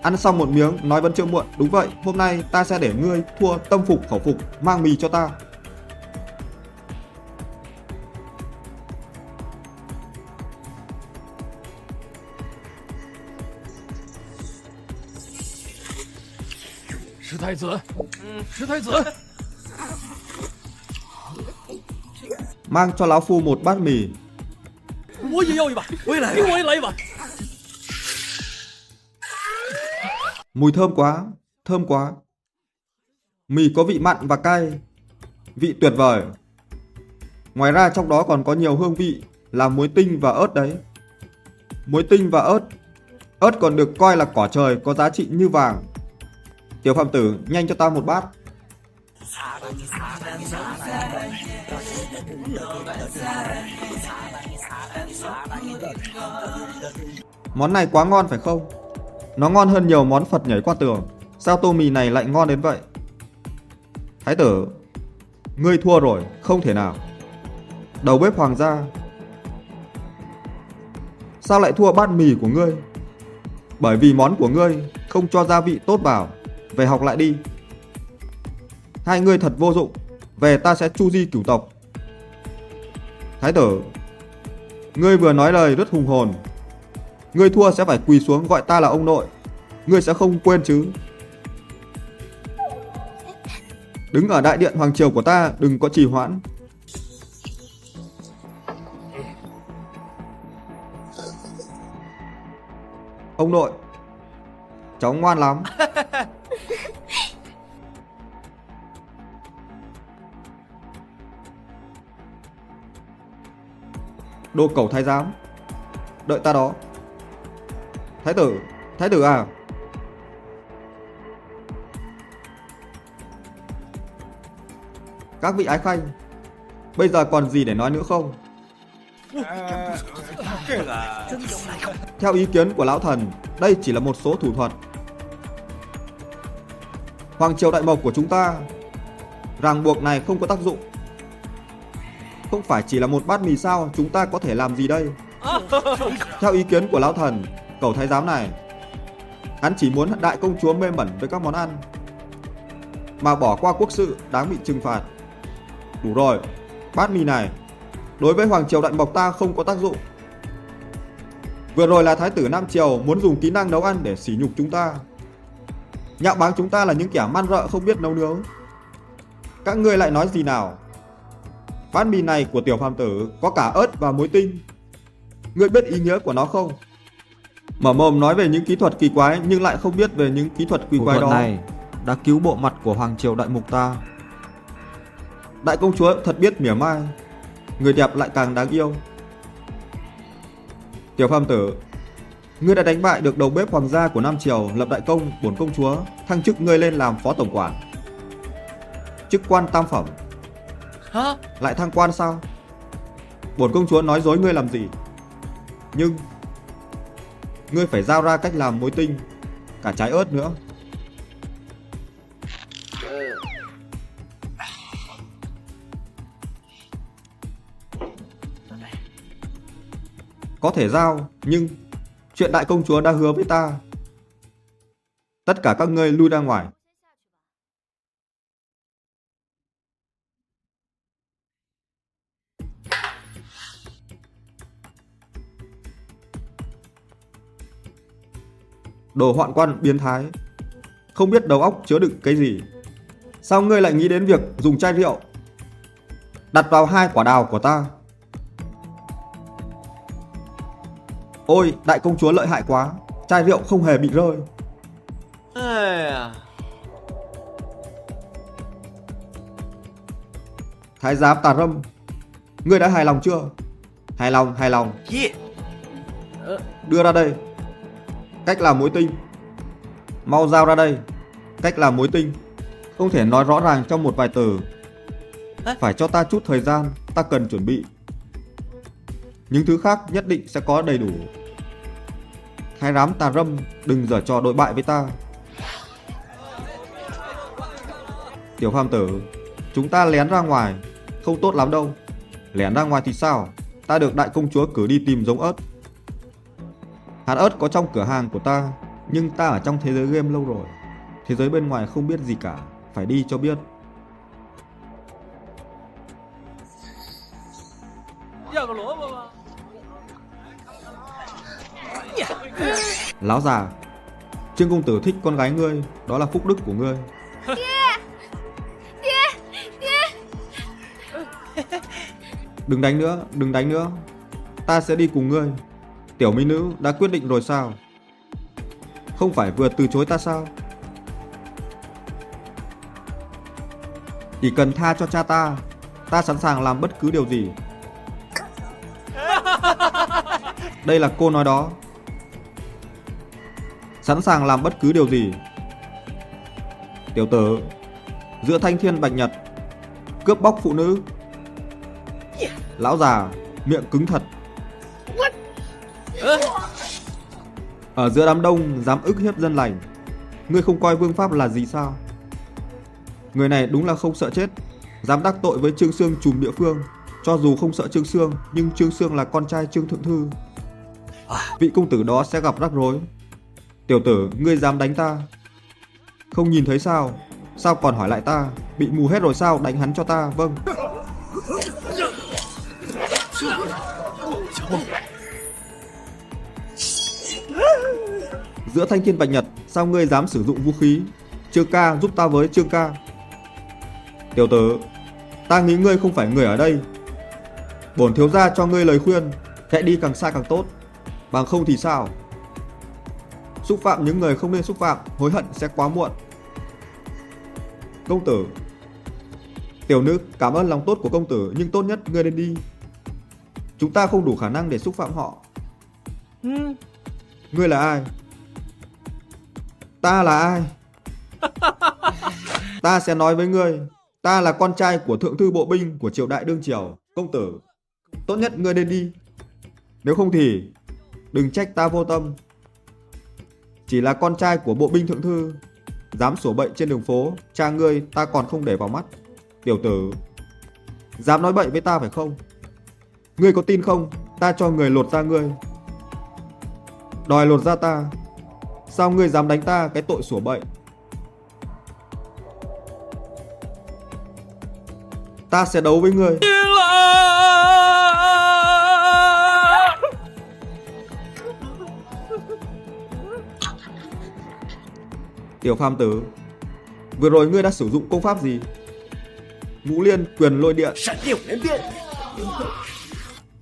Ăn xong một miếng nói vẫn chưa muộn. Đúng vậy, hôm nay ta sẽ để ngươi thua tâm phục khẩu phục, mang mì cho ta.石太子，石太子， Mang cho lão phu một bát mì. 我也要一把，我也来，给我也来一把。 Mùi thơm quá, thơm quá. Mì có vị mặn và cay, vị tuyệt vời. Ngoài ra trong đó còn có nhiều hương vị là muối tinh và ớt đấy. Muối tinh và ớt. Ớt còn được coi là cỏ trời có giá trị như vàng. Tiểu phạm tử, nhanh cho ta một bát. Món này quá ngon phải không? Nó ngon hơn nhiều món Phật nhảy qua tường. Sao tô mì này lại ngon đến vậy? Thái tử, ngươi thua rồi, không thể nào. Đầu bếp hoàng gia, sao lại thua bát mì của ngươi? Bởi vì món của ngươi không cho gia vị tốt vào. Về học lại đi. Hai ngươi thật vô dụng. Về ta sẽ chu di cửu tộc. Thái tử, ngươi vừa nói lời rất hùng hồn. Ngươi thua sẽ phải quỳ xuống gọi ta là ông nội. Ngươi sẽ không quên chứ? Đứng ở đại điện hoàng triều của ta, đừng có trì hoãn. Ông nội, cháu ngoan lắm. Đồ cẩu thái giám, đợi ta đó. Thái tử à? Các vị ái khanh, bây giờ còn gì để nói nữa không? Theo ý kiến của lão thần, đây chỉ là một số thủ thuật. Hoàng triều đại mộc của chúng ta, ràng buộc này không có tác dụng. Không phải chỉ là một bát mì sao, chúng ta có thể làm gì đây? Theo ý kiến của lão thần, cẩu thái giám này, hắn chỉ muốn đại công chúa mê mẩn với các món ăn, mà bỏ qua quốc sự đáng bị trừng phạt. Đủ rồi, bát mì này đối với hoàng triều đại mộc ta không có tác dụng. Vừa rồi là thái tử Nam Triều muốn dùng kỹ năng nấu ăn để sỉ nhục chúng ta, nhạo báng chúng ta là những kẻ man rợ không biết nấu nướng. Các ngươi lại nói gì nào? Bát mì này của tiểu phàm tử có cả ớt và muối tinh. Ngươi biết ý nghĩa của nó không? Mở mồm nói về những kỹ thuật kỳ quái nhưng lại không biết về những kỹ thuật kỳ quái đó này đã cứu bộ mặt của hoàng triều đại mục ta. Đại công chúa thật biết mỉa mai, người đẹp lại càng đáng yêu. Tiểu phàm tử, ngươi đã đánh bại được đầu bếp hoàng gia của Nam Triều, lập đại công, bổn công chúa thăng chức ngươi lên làm phó tổng quản, chức quan tam phẩm. Hả? Lại thăng quan sao? Bổn công chúa nói dối ngươi làm gì? Nhưng ngươi phải giao ra cách làm muối tinh, cả trái ớt nữa. Có thể giao, nhưng chuyện đại công chúa đã hứa với ta. Tất cả các ngươi lui ra ngoài. Đồ hoạn quan biến thái, không biết đầu óc chứa đựng cái gì. Sao ngươi lại nghĩ đến việc dùng chai rượu đặt vào 2 quả đào của ta? Ôi, đại công chúa lợi hại quá, chai rượu không hề bị rơi. Thái giám Tà Râm, ngươi đã hài lòng chưa? Hài lòng. Đưa ra đây cách làm muối tinh. Mau giao ra đây cách làm muối tinh. Không thể nói rõ ràng trong một vài từ. Phải cho ta chút thời gian, ta cần chuẩn bị. Những thứ khác nhất định sẽ có đầy đủ. Thái giám Tà Râm, đừng giở trò đội bại với ta. Tiểu phàm tử, chúng ta lén ra ngoài không tốt lắm đâu. Lén ra ngoài thì sao? Ta được đại công chúa cử đi tìm giống ớt. Hạt ớt có trong cửa hàng của ta, nhưng ta ở trong thế giới game lâu rồi. Thế giới bên ngoài không biết gì cả, phải đi cho biết. Láo già, Trương công tử thích con gái ngươi, đó là phúc đức của ngươi. Đừng đánh nữa. Ta sẽ đi cùng ngươi. Tiểu mỹ nữ đã quyết định rồi sao? Không phải vừa từ chối ta sao? Chỉ cần tha cho cha ta sẵn sàng làm bất cứ điều gì. Đây là cô nói đó. Sẵn sàng làm bất cứ điều gì. Tiểu tử, giữa thanh thiên bạch nhật, cướp bóc phụ nữ. Lão già, miệng cứng thật. Ở giữa đám đông dám ức hiếp dân lành. Ngươi không coi vương pháp là gì sao? Người này đúng là không sợ chết, dám đắc tội với Trương Sương trùm địa phương. Cho dù không sợ Trương Sương, nhưng Trương Sương là con trai Trương Thượng Thư. Vị công tử đó sẽ gặp rắc rối. Tiểu tử, ngươi dám đánh ta? Không nhìn thấy sao? Sao còn hỏi lại ta? Bị mù hết rồi sao? Đánh hắn cho ta. Vâng. Giữa thanh thiên bạch nhật, sao ngươi dám sử dụng vũ khí? Trương ca, giúp ta với Trương ca. Tiểu tử, ta nghĩ ngươi không phải người ở đây. Bổn thiếu gia cho ngươi lời khuyên, chạy đi càng xa càng tốt, bằng không thì sao? Xúc phạm những người không nên xúc phạm, hối hận sẽ quá muộn. Công tử, tiểu nữ cảm ơn lòng tốt của công tử, nhưng tốt nhất ngươi nên đi. Chúng ta không đủ khả năng để xúc phạm họ. Ngươi là ai? Ta là ai? Ta sẽ nói với ngươi, ta là con trai của thượng thư bộ binh của triều đại đương triều. Công tử, tốt nhất ngươi nên đi. Nếu không thì đừng trách ta vô tâm. Chỉ là con trai của bộ binh thượng thư, dám sủa bậy trên đường phố, cha ngươi ta còn không để vào mắt. Tiểu tử, dám nói bậy với ta phải không? Ngươi có tin không? Ta cho người lột da ngươi. Đòi lột da ta. Sao ngươi dám đánh ta cái tội sủa bậy? Ta sẽ đấu với ngươi. Tiểu phàm tử, vừa rồi ngươi đã sử dụng công pháp gì? Ngũ Liên Quyền Lôi Điện.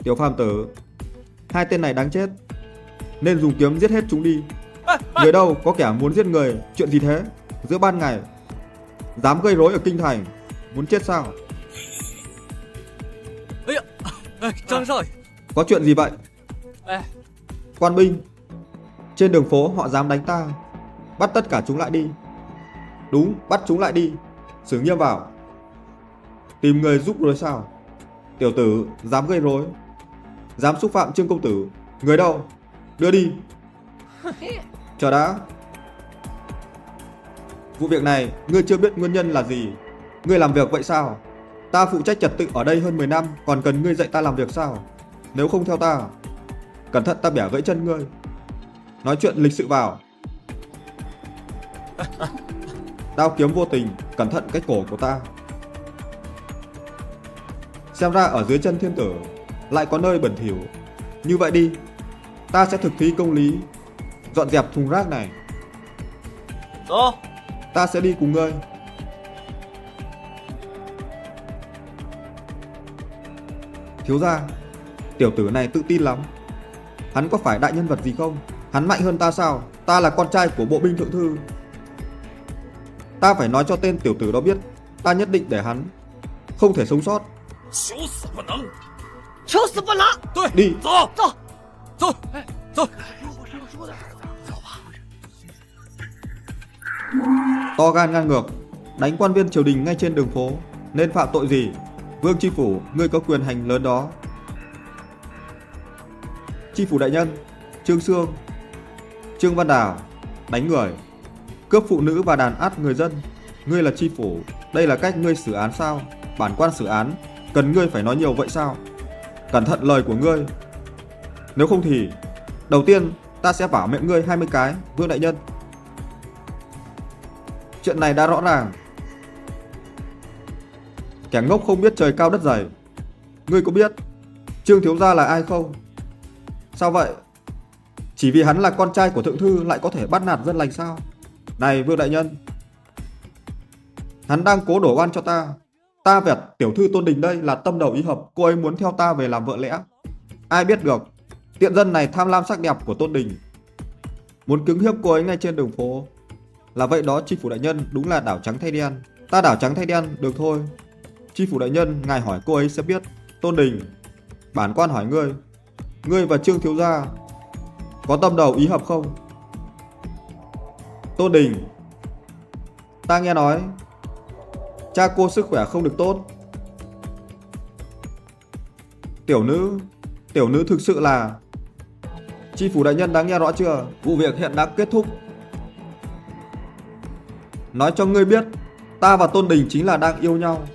Tiểu phàm tử, hai tên này đáng chết, nên dùng kiếm giết hết chúng đi. Người đâu có kẻ muốn giết người, chuyện gì thế? Giữa ban ngày dám gây rối ở kinh thành, muốn chết sao? Trang少爷， Có chuyện gì vậy? Quan binh, trên đường phố họ dám đánh ta, bắt tất cả chúng lại đi. Đúng, bắt chúng lại đi, xử nghiêm vào. Tìm người giúp rồi sao? Tiểu tử dám gây rối, dám xúc phạm Trương công tử, người đâu? Đưa đi. Chờ đã. Vụ việc này ngươi chưa biết nguyên nhân là gì. Ngươi làm việc vậy sao? Ta phụ trách trật tự ở đây hơn 10 năm, còn cần ngươi dạy ta làm việc sao? Nếu không theo ta, cẩn thận ta bẻ gãy chân ngươi. Nói chuyện lịch sự vào. Đao kiếm vô tình, cẩn thận cái cổ của ta. Xem ra ở dưới chân thiên tử lại có nơi bẩn thỉu. Như vậy đi, ta sẽ thực thi công lý, dọn dẹp thùng rác này. Ta sẽ đi cùng ngươi. Thiếu gia, tiểu tử này tự tin lắm. Hắn có phải đại nhân vật gì không? Hắn mạnh hơn ta sao? Ta là con trai của bộ binh thượng thư. Ta phải nói cho tên tiểu tử đó biết, ta nhất định để hắn không thể sống sót. Đi. To gan ngang ngược, đánh quan viên triều đình ngay trên đường phố, nên phạm tội gì? Vương tri phủ, ngươi có quyền hành lớn đó. Tri phủ đại nhân, Trương Sương, Trương Văn Đào, đánh người, cướp phụ nữ và đàn áp người dân. Ngươi là tri phủ, đây là cách ngươi xử án sao? Bản quan xử án, cần ngươi phải nói nhiều vậy sao? Cẩn thận lời của ngươi. Nếu không thì, đầu tiên ta sẽ vả miệng ngươi 20 cái, Vương đại nhân. Chuyện này đã rõ ràng. Kẻ ngốc không biết trời cao đất dày. Ngươi có biết Trương thiếu gia là ai không? Sao vậy? Chỉ vì hắn là con trai của thượng thư lại có thể bắt nạt dân lành sao? Này Vương đại nhân, hắn đang cố đổ oan cho ta. Ta vẹt tiểu thư Tôn Đình đây là tâm đầu ý hợp, cô ấy muốn theo ta về làm vợ lẽ. Ai biết được, tiện dân này tham lam sắc đẹp của Tôn Đình, muốn cưỡng hiếp cô ấy ngay trên đường phố. Là vậy đó tri phủ đại nhân, đúng là đảo trắng thay đen. Ta đảo trắng thay đen được thôi. Tri phủ đại nhân, ngài hỏi cô ấy sẽ biết. Tôn Đình, bản quan hỏi ngươi, ngươi và Trương thiếu gia có tâm đầu ý hợp không? Tôn Đình, ta nghe nói cha cô sức khỏe không được tốt. Tiểu nữ thực sự là... Tri phủ đại nhân đã nghe rõ chưa? Vụ việc hiện đã kết thúc. Nói cho ngươi biết, ta và Tôn Đình chính là đang yêu nhau.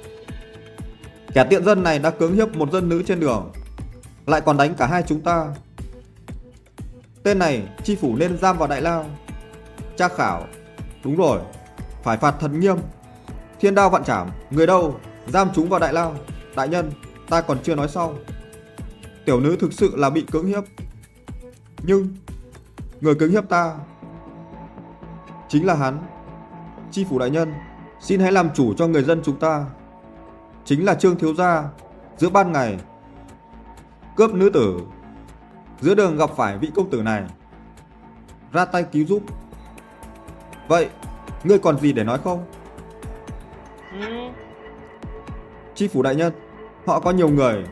Kẻ tiện dân này đã cưỡng hiếp một dân nữ trên đường, lại còn đánh cả hai chúng ta. Tên này tri phủ nên giam vào đại lao, tra khảo. Đúng rồi, phải phạt thật nghiêm, thiên đao vạn trảm. Người đâu, giam chúng vào đại lao. Đại nhân, ta còn chưa nói xong. Tiểu nữ thực sự là bị cưỡng hiếp, nhưng người cưỡng hiếp ta chính là hắn. Tri phủ đại nhân, xin hãy làm chủ cho người dân chúng ta. chính là Trương thiếu gia. Giữa ban ngày cướp nữ tử, giữa đường gặp phải vị công tử này, ra tay cứu giúp. Vậy ngươi còn gì để nói không? Chi phủ đại nhân, họ có nhiều người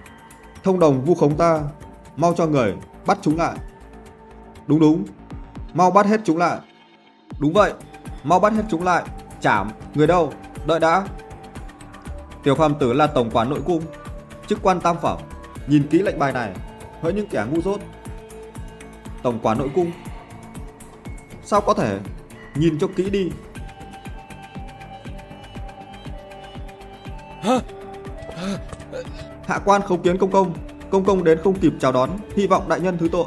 thông đồng vu khống ta, mau cho người bắt chúng lại. Đúng, mau bắt hết chúng lại. Đúng vậy, mau bắt hết chúng lại. Chảm, người đâu? Đợi đã. Tiểu phàm tử là tổng quản nội cung, chức quan tam phẩm. Nhìn kỹ lệnh bài này, hỡi những kẻ ngu dốt. Tổng quản nội cung? Sao có thể? Nhìn cho kỹ đi. Hạ quan khấu kiến công công. Công công đến không kịp chào đón, hy vọng đại nhân thứ tội.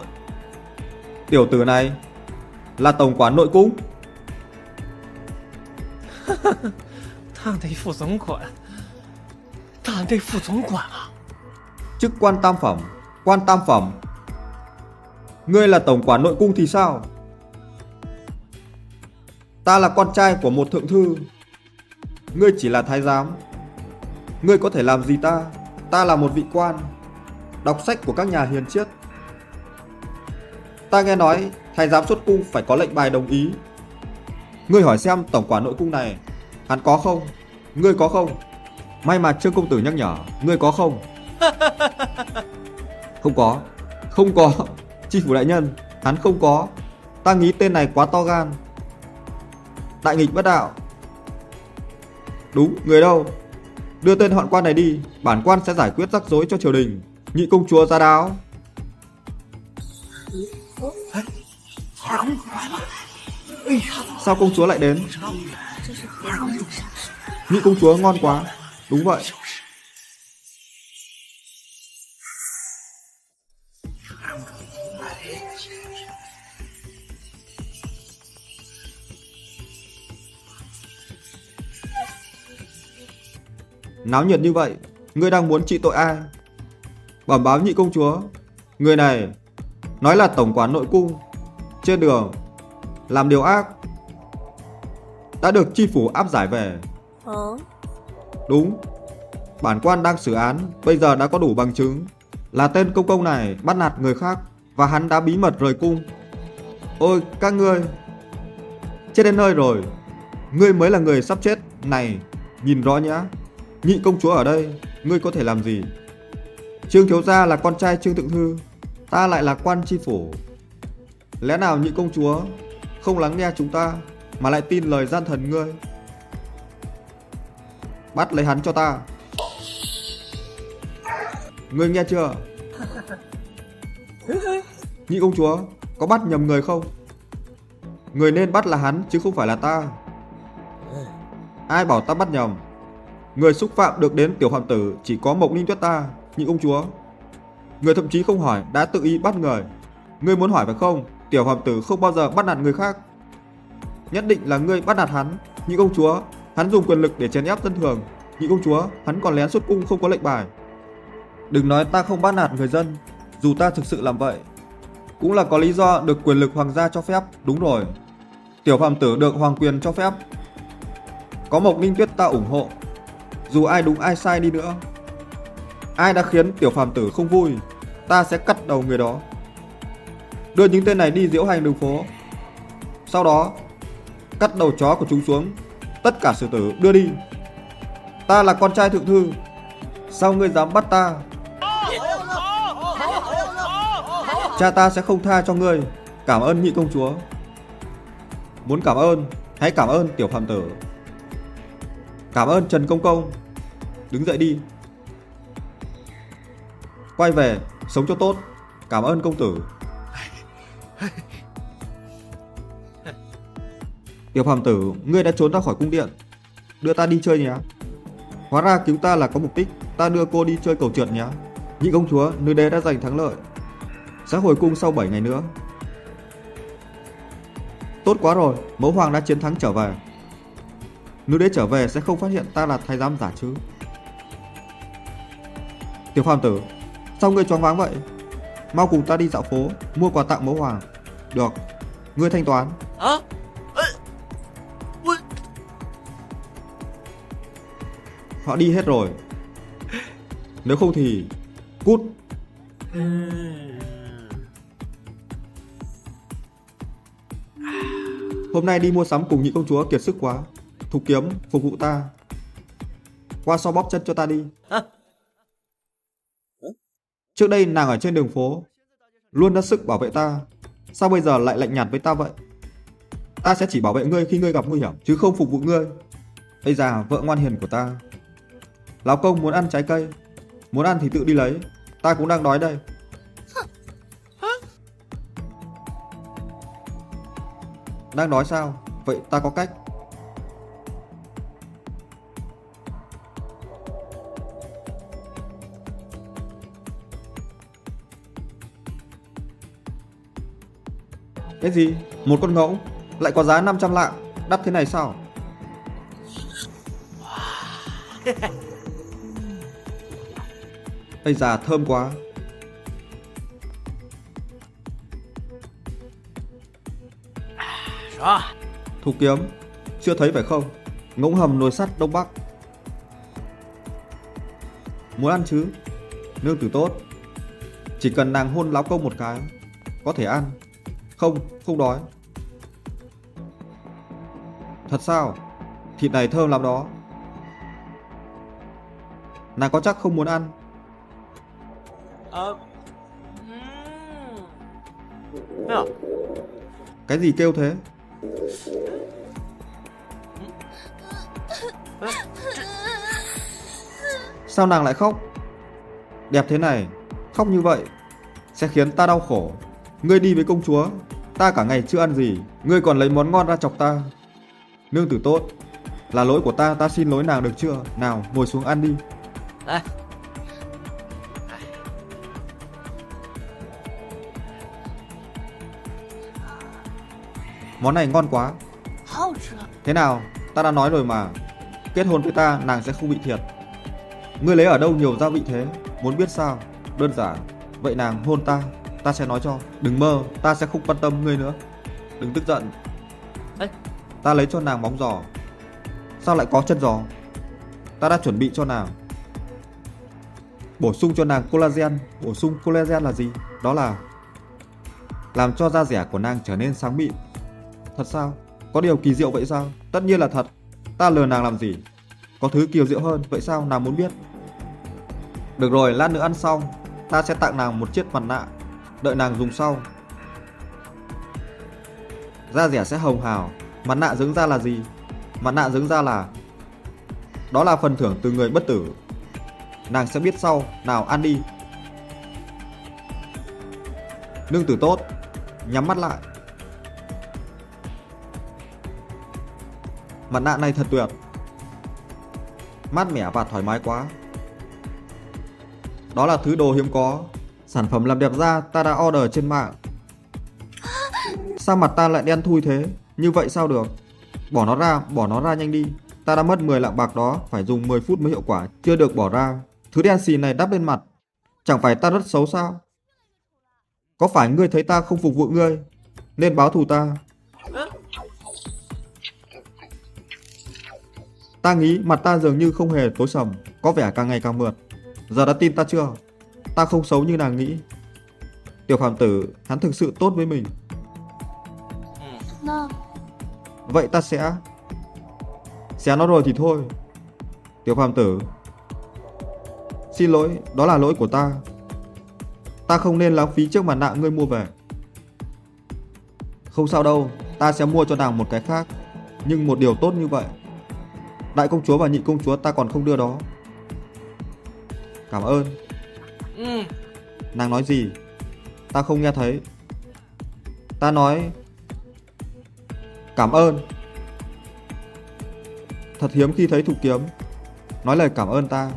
Tiểu tử này là tổng quản nội cung. 他得副总管，他得副总管啊！ Chức quan tam phẩm. Quan tam phẩm? Ngươi là tổng quản nội cung thì sao? Ta là con trai của một thượng thư, ngươi chỉ là thái giám. Ngươi có thể làm gì ta? Ta là một vị quan, đọc sách của các nhà hiền triết. Ta nghe nói thái giám xuất cung phải có lệnh bài đồng ý. Ngươi hỏi xem tổng quản nội cung này, hắn có không? Ngươi có không? May mà Trương công tử nhắc nhở. Ngươi có không? Không có. Chi phủ đại nhân, hắn không có. Ta nghĩ tên này quá to gan. Đại nghịch bất đạo. Đúng, người đâu? Đưa tên hoạn quan này đi, bản quan sẽ giải quyết rắc rối cho triều đình. Nhị công chúa ra đáo. Sao công chúa lại đến? Nhị công chúa ngon quá. Đúng vậy. Náo nhiệt như vậy, ngươi đang muốn trị tội ai? Bẩm báo nhị công chúa, người này nói là tổng quản nội cung trên đường làm điều ác, đã được chi phủ áp giải về. Đúng, bản quan đang xử án, bây giờ đã có đủ bằng chứng là tên công công này bắt nạt người khác và hắn đã bí mật rời cung. Ôi các ngươi, chết đến nơi rồi. Ngươi mới là người sắp chết. Này, nhìn rõ nhá, nhị công chúa ở đây, ngươi có thể làm gì? Trương thiếu gia là con trai Trương thượng thư, ta lại là quan chi phủ. Lẽ nào nhị công chúa không lắng nghe chúng ta mà lại tin lời gian thần ngươi? Bắt lấy hắn cho ta. Ngươi nghe chưa? Nhị công chúa, có bắt nhầm người không? Người nên bắt là hắn chứ không phải là ta. Ai bảo ta bắt nhầm? Người xúc phạm được đến tiểu phạm tử chỉ có Mộc Ninh Tuyết ta, nhị công chúa. Người thậm chí không hỏi đã tự ý bắt người. Ngươi muốn hỏi phải không? Tiểu phạm tử không bao giờ bắt nạt người khác. Nhất định là ngươi bắt nạt hắn, nhị công chúa. Hắn dùng quyền lực để chèn ép dân thường. Nhị công chúa, hắn còn lén xuất cung không có lệnh bài. Đừng nói ta không bắt nạt người dân. Dù ta thực sự làm vậy, cũng là có lý do được quyền lực hoàng gia cho phép. Đúng rồi, tiểu phạm tử được hoàng quyền cho phép. Có Mộc Ninh Tuyết ta ủng hộ. Dù ai đúng ai sai đi nữa, ai đã khiến tiểu phàm tử không vui, ta sẽ cắt đầu người đó. Đưa những tên này đi diễu hành đường phố, sau đó cắt đầu chó của chúng xuống. Tất cả xử tử, đưa đi. Ta là con trai thượng thư, sao ngươi dám bắt ta? Cha ta sẽ không tha cho ngươi. Cảm ơn nhị công chúa. Muốn cảm ơn, hãy cảm ơn tiểu phàm tử. Cảm ơn Trần công công. Đứng dậy đi, quay về sống cho tốt. Cảm ơn công tử. Tiểu phàm tử, ngươi đã trốn ra khỏi cung điện. Đưa ta đi chơi nhé. Hóa ra cứu ta là có mục đích. Ta đưa cô đi chơi cầu trượt nhé. Nhị công chúa, nữ đế đã giành thắng lợi, sẽ hồi cung sau 7 ngày nữa. Tốt quá rồi, mẫu hoàng đã chiến thắng trở về. Nữ đế trở về sẽ không phát hiện ta là thái giám giả chứ? Tiểu phàm tử, sao ngươi choáng váng vậy? Mau cùng ta đi dạo phố, mua quà tặng mẫu hoàng. Được, ngươi thanh toán. Họ đi hết rồi. Nếu không thì cút. Hôm nay đi mua sắm cùng nhị công chúa kiệt sức quá. Thục Kiếm phục vụ ta. Qua so bóp chân cho ta đi. Trước đây nàng ở trên đường phố luôn ra sức bảo vệ ta, sao bây giờ lại lạnh nhạt với ta vậy? Ta sẽ chỉ bảo vệ ngươi khi ngươi gặp nguy hiểm, chứ không phục vụ ngươi. Ây già, vợ ngoan hiền của ta. Lão công muốn ăn trái cây, muốn ăn thì tự đi lấy, ta cũng đang đói đây. Đang đói sao? Vậy ta có cách. Cái gì? Một con ngỗng lại có giá 500 lạng, đắt thế này sao? Ây da, thơm quá. Thục Kiếm, chưa thấy phải không? Ngỗng hầm nồi sắt Đông Bắc. Muốn ăn chứ? Nương tử tốt. Chỉ cần nàng hôn lão công một cái, có thể ăn. Không, không đói. Thật sao? Thịt này thơm lắm đó. Nàng có chắc không muốn ăn? Cái gì kêu thế? Sao nàng lại khóc? Đẹp thế này, khóc như vậy sẽ khiến ta đau khổ. Ngươi đi với công chúa, ta cả ngày chưa ăn gì, ngươi còn lấy món ngon ra chọc ta. Nương tử tốt, là lỗi của ta, ta xin lỗi nàng được chưa? Nào, ngồi xuống ăn đi. Món này ngon quá. Thế nào, ta đã nói rồi mà, kết hôn với ta nàng sẽ không bị thiệt. Ngươi lấy ở đâu nhiều gia vị thế? Muốn biết sao? Đơn giản. Vậy nàng hôn ta, ta sẽ nói cho. Đừng mơ, ta sẽ không quan tâm ngươi nữa. Đừng tức giận. Ta lấy cho nàng móng giò. Sao lại có chân giò? Ta đã chuẩn bị cho nàng. Bổ sung cho nàng collagen. Bổ sung collagen là gì? Đó là làm cho da dẻ của nàng trở nên sáng mịn. Thật sao? Có điều kỳ diệu vậy sao? Tất nhiên là thật. Ta lừa nàng làm gì? Có thứ kỳ diệu hơn, vậy sao? Nàng muốn biết. Được rồi, lát nữa ăn xong, ta sẽ tặng nàng một chiếc mặt nạ. Đợi nàng dùng sau, da dẻ sẽ hồng hào. Mặt nạ dưỡng da là gì? Mặt nạ dưỡng da là đó là phần thưởng từ người bất tử. Nàng sẽ biết sau. Nào, ăn đi. Nương tử tốt, nhắm mắt lại. Mặt nạ này thật tuyệt, mát mẻ và thoải mái quá. Đó là thứ đồ hiếm có, sản phẩm làm đẹp da ta đã order trên mạng. Sao mặt ta lại đen thui thế? Như vậy sao được? Bỏ nó ra nhanh đi. Ta đã mất 10 lạng bạc đó, phải dùng 10 phút mới hiệu quả, chưa được bỏ ra. Thứ đen xì này đắp lên mặt, chẳng phải ta rất xấu sao? Có phải ngươi thấy ta không phục vụ ngươi nên báo thù ta? Ta nghĩ mặt ta dường như không hề tối sầm, có vẻ càng ngày càng mượt. Giờ đã tin ta chưa? Ta không xấu như nàng nghĩ. Tiểu phàm tử, hắn thực sự tốt với mình. Vậy ta sẽ nó rồi thì thôi. Tiểu phàm tử, xin lỗi, đó là lỗi của ta. Ta không nên lãng phí chiếc mặt nạ ngươi mua về. Không sao đâu, ta sẽ mua cho nàng một cái khác. Nhưng một điều tốt như vậy, đại công chúa và nhị công chúa ta còn không đưa đó. Cảm ơn. Nàng nói gì? Ta không nghe thấy. Ta nói cảm ơn. Thật hiếm khi thấy Thục Kiếm nói lời cảm ơn ta.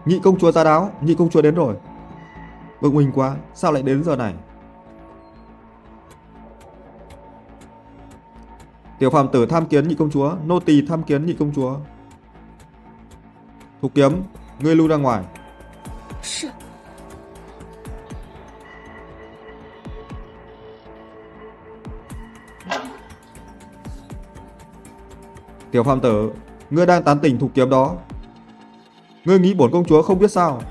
Nhị công chúa ra đáo, nhị công chúa đến rồi. Bực mình quá, sao lại đến giờ này? Tiểu phàm tử tham kiến nhị công chúa, nô tỳ tham kiến nhị công chúa. Thục Kiếm, ngươi lưu ra ngoài. Tiểu phàm tử, ngươi đang tán tỉnh Thục Kiếm đó. Ngươi nghĩ bổn công chúa không biết sao?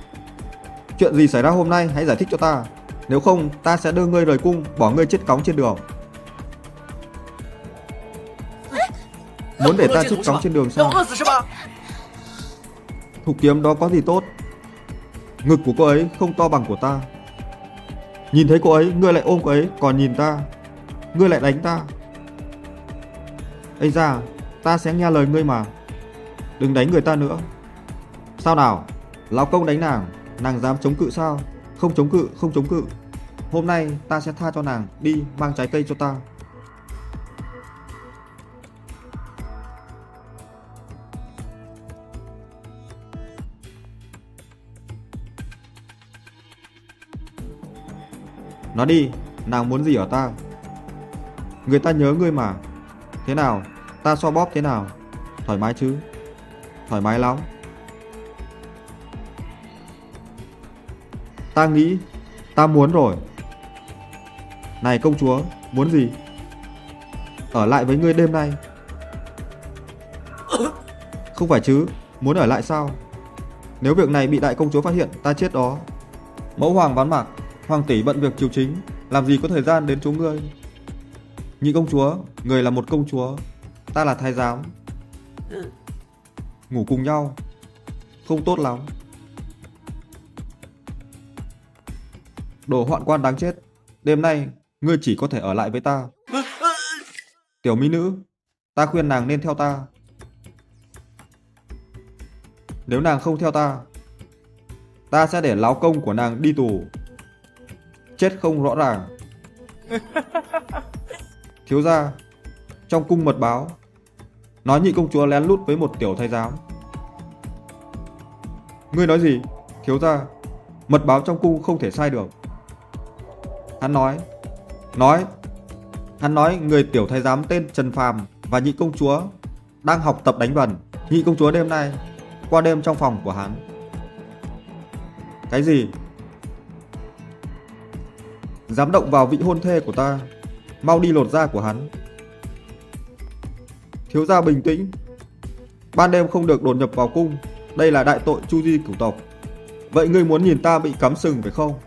Chuyện gì xảy ra hôm nay hãy giải thích cho ta. Nếu không ta sẽ đưa ngươi rời cung, bỏ ngươi chết cóng trên đường. Muốn để ta chết cóng trên đường 要 sao? 饿死是吧？ Thục Kiếm đó có gì tốt? Ngực của cô ấy không to bằng của ta. Nhìn thấy cô ấy, ngươi lại ôm cô ấy, còn nhìn ta, ngươi lại đánh ta. Ây da, ta sẽ nghe lời ngươi mà. Đừng đánh người ta nữa. Sao nào? Lão công đánh nàng, nàng dám chống cự sao? Không chống cự, không chống cự. Hôm nay ta sẽ tha cho nàng, đi mang trái cây cho ta. Nói đi, nàng muốn gì ở ta? Người ta nhớ ngươi mà. Thế nào, ta xoa bóp thế nào? Thoải mái chứ? Thoải mái lắm. Ta nghĩ, ta muốn rồi. Này công chúa, muốn gì? Ở lại với ngươi đêm nay. Không phải chứ, muốn ở lại sao? Nếu việc này bị đại công chúa phát hiện, ta chết đó. Mẫu hoàng ván mặt, hoàng tỷ bận việc triều chính, làm gì có thời gian đến chỗ ngươi. Nhị công chúa, người là một công chúa, ta là thái giám. Ngủ cùng nhau không tốt lắm. Đồ hoạn quan đáng chết, đêm nay ngươi chỉ có thể ở lại với ta. Tiểu mỹ nữ, ta khuyên nàng nên theo ta. Nếu nàng không theo ta, ta sẽ để láo công của nàng đi tù. Chết không rõ ràng. Thiếu gia, trong cung mật báo nói nhị công chúa lén lút với một tiểu thái giám. Ngươi nói gì? Thiếu gia, mật báo trong cung không thể sai được. Hắn nói người tiểu thái giám tên Trần Phàm và nhị công chúa đang học tập đánh vần. Nhị công chúa đêm nay qua đêm trong phòng của hắn. Cái gì? Dám động vào vị hôn thê của ta, mau đi lột da của hắn. Thiếu gia bình tĩnh. Ban đêm không được đột nhập vào cung, đây là đại tội chu di cửu tộc. Vậy ngươi muốn nhìn ta bị cắm sừng phải không?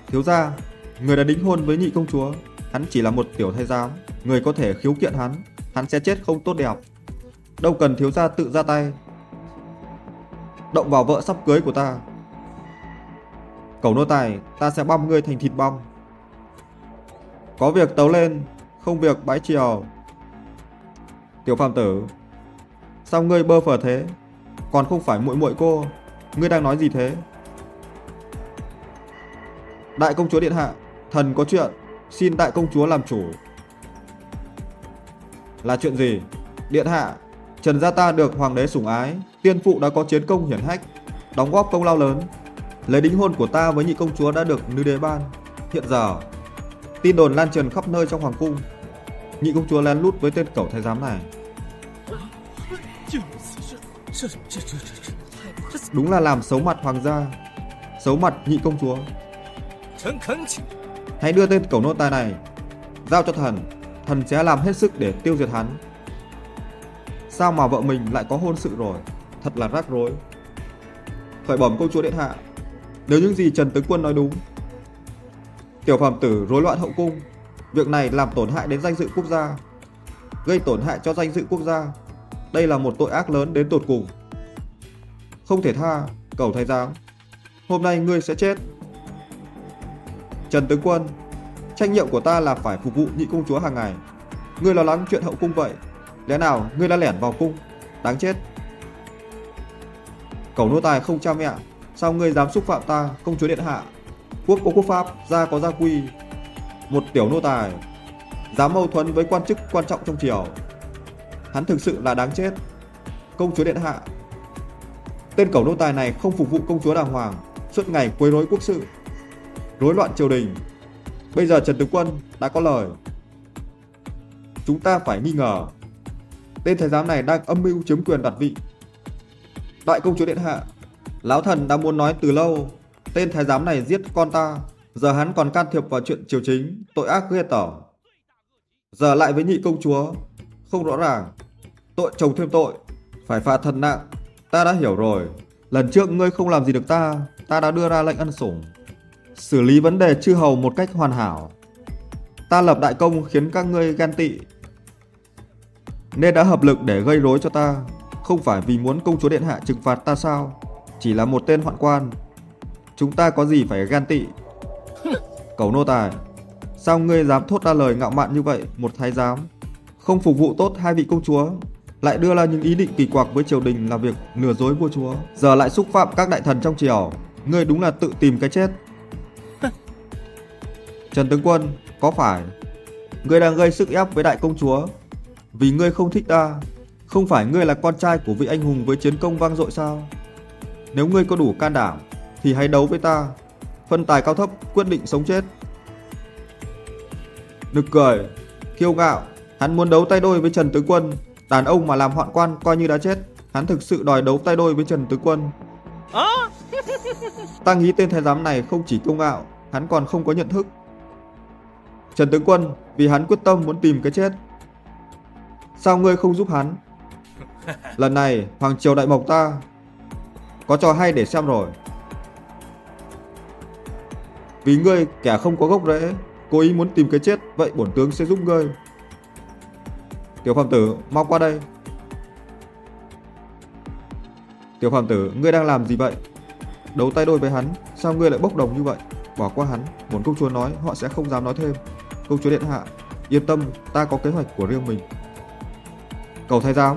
Thiếu gia, người đã đính hôn với nhị công chúa, hắn chỉ là một tiểu thái giám, người có thể khiếu kiện hắn sẽ chết không tốt đẹp. Đâu cần thiếu gia tự ra tay động vào vợ sắp cưới của ta. Cẩu nô tài, ta sẽ băm ngươi thành thịt băm. Có việc tấu lên, không việc bãi triều. Tiểu phàm tử, sao ngươi bơ phờ thế? Còn không phải muội muội cô, ngươi đang nói gì thế? Đại công chúa điện hạ, thần có chuyện, xin đại công chúa làm chủ. Là chuyện gì? Điện hạ, Trần gia ta được hoàng đế sủng ái, tiên phụ đã có chiến công hiển hách, đóng góp công lao lớn. Lấy đính hôn của ta với nhị công chúa đã được nữ đế ban. Hiện giờ tin đồn lan truyền khắp nơi trong hoàng cung, nhị công chúa lén lút với tên cẩu thái giám này. Đúng là làm xấu mặt hoàng gia, xấu mặt nhị công chúa. Hãy đưa tên cẩu nô tài này giao cho thần sẽ làm hết sức để tiêu diệt hắn. Sao mà vợ mình lại có hôn sự rồi, thật là rắc rối. Khởi bẩm công chúa điện hạ, nếu những gì Trần tướng quân nói đúng, tiểu phàm tử rối loạn hậu cung, việc này làm tổn hại đến danh dự quốc gia, gây tổn hại cho danh dự quốc gia. Đây là một tội ác lớn đến tột cùng, không thể tha. Cẩu thái giám, hôm nay ngươi sẽ chết. Trần tướng quân, trách nhiệm của ta là phải phục vụ nhị công chúa hàng ngày. Ngươi lo lắng chuyện hậu cung vậy, lẽ nào ngươi đã lẻn vào cung? Đáng chết. Cẩu nô tài không cha mẹ, sao ngươi dám xúc phạm ta, công chúa điện hạ? Quốc có quốc pháp, gia có gia quy. Một tiểu nô tài dám mâu thuẫn với quan chức quan trọng trong triều, hắn thực sự là đáng chết. Công chúa điện hạ, tên cẩu nô tài này không phục vụ công chúa đàng hoàng, suốt ngày quấy rối quốc sự, rối loạn triều đình. Bây giờ Trần tướng quân đã có lời, chúng ta phải nghi ngờ tên thái giám này đang âm mưu chiếm quyền đoạt vị. Đại công chúa điện hạ, lão thần đã muốn nói từ lâu, tên thái giám này giết con ta, giờ hắn còn can thiệp vào chuyện triều chính, tội ác ghê tởm. Giờ lại với nhị công chúa, không rõ ràng. Tội chồng thêm tội, phải phạt thật nặng. Ta đã hiểu rồi. Lần trước ngươi không làm gì được ta đã đưa ra lệnh ân sủng, xử lý vấn đề chư hầu một cách hoàn hảo. Ta lập đại công khiến các ngươi ghen tị, nên đã hợp lực để gây rối cho ta. Không phải vì muốn công chúa điện hạ trừng phạt ta sao? Chỉ là một tên hoạn quan, chúng ta có gì phải ghen tị. Cẩu nô tài, sao ngươi dám thốt ra lời ngạo mạn như vậy? Một thái giám không phục vụ tốt hai vị công chúa, lại đưa ra những ý định kỳ quặc với triều đình là việc lừa dối vua chúa, giờ lại xúc phạm các đại thần trong triều. Ngươi đúng là tự tìm cái chết. Trần tướng quân, có phải ngươi đang gây sức ép với đại công chúa vì ngươi không thích ta? Không phải ngươi là con trai của vị anh hùng với chiến công vang dội sao? Nếu ngươi có đủ can đảm thì hãy đấu với ta, phân tài cao thấp, quyết định sống chết. Nực cười, kiêu ngạo, hắn muốn đấu tay đôi với Trần tướng quân. Đàn ông mà làm hoạn quan coi như đã chết. Hắn thực sự đòi đấu tay đôi với Trần tướng quân. Ta nghĩ tên thái giám này không chỉ kiêu ngạo, hắn còn không có nhận thức. Trần tướng quân, vì hắn quyết tâm muốn tìm cái chết, sao ngươi không giúp hắn? Lần này hoàng triều đại mộc ta có trò hay để xem rồi. Vì ngươi kẻ không có gốc rễ, cố ý muốn tìm cái chết, vậy bổn tướng sẽ giúp ngươi. Tiểu phàm tử, mau qua đây. Tiểu phàm tử, ngươi đang làm gì vậy? Đấu tay đôi với hắn, sao ngươi lại bốc đồng như vậy? Bỏ qua hắn, bổn công chúa nói họ sẽ không dám nói thêm. Công chúa điện hạ, yên tâm, ta có kế hoạch của riêng mình. Cẩu thái giám,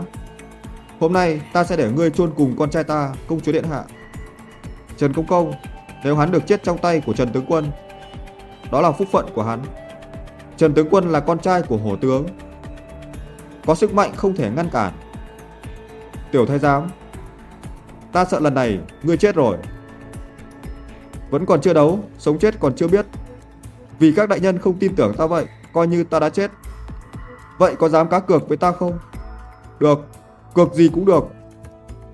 hôm nay ta sẽ để ngươi chôn cùng con trai ta, công chúa điện hạ. Trần công công, nếu hắn được chết trong tay của Trần tướng quân, đó là phúc phận của hắn. Trần tướng quân là con trai của hổ tướng, có sức mạnh không thể ngăn cản. Tiểu thái giám, ta sợ lần này ngươi chết rồi. Vẫn còn chưa đấu, sống chết còn chưa biết. Vì các đại nhân không tin tưởng ta vậy, coi như ta đã chết. Vậy có dám cá cược với ta không? Được, cược gì cũng được.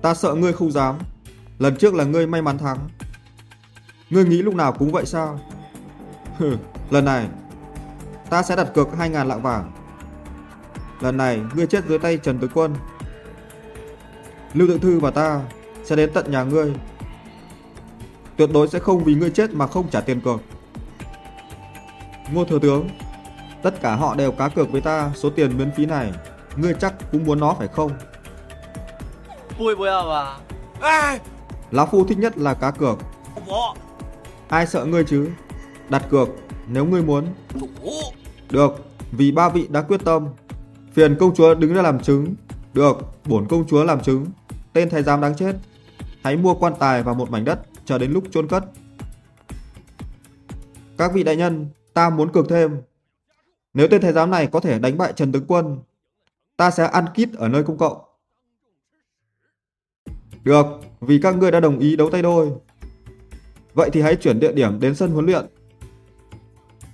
Ta sợ ngươi không dám. Lần trước là ngươi may mắn thắng. Ngươi nghĩ lúc nào cũng vậy sao? Lần này ta sẽ đặt cược 2.000 lạng vàng. Lần này ngươi chết dưới tay Trần tướng quân, Lưu Thượng Thư và ta sẽ đến tận nhà ngươi. Tuyệt đối sẽ không vì ngươi chết mà không trả tiền cược. Ngô thừa tướng, tất cả họ đều cá cược với ta số tiền miễn phí này. Ngươi chắc cũng muốn nó phải không? Lão phu thích nhất là cá cược. Ai sợ ngươi chứ? Đặt cược nếu ngươi muốn. Được, vì ba vị đã quyết tâm. Phiền công chúa đứng ra làm chứng. Được, bổn công chúa làm chứng. Tên thái giám đáng chết, hãy mua quan tài và một mảnh đất, chờ đến lúc chôn cất. Các vị đại nhân, ta muốn cược thêm. Nếu tên thái giám này có thể đánh bại Trần tướng quân, ta sẽ ăn kít ở nơi công cộng. Được, vì các ngươi đã đồng ý đấu tay đôi. Vậy thì hãy chuyển địa điểm đến sân huấn luyện.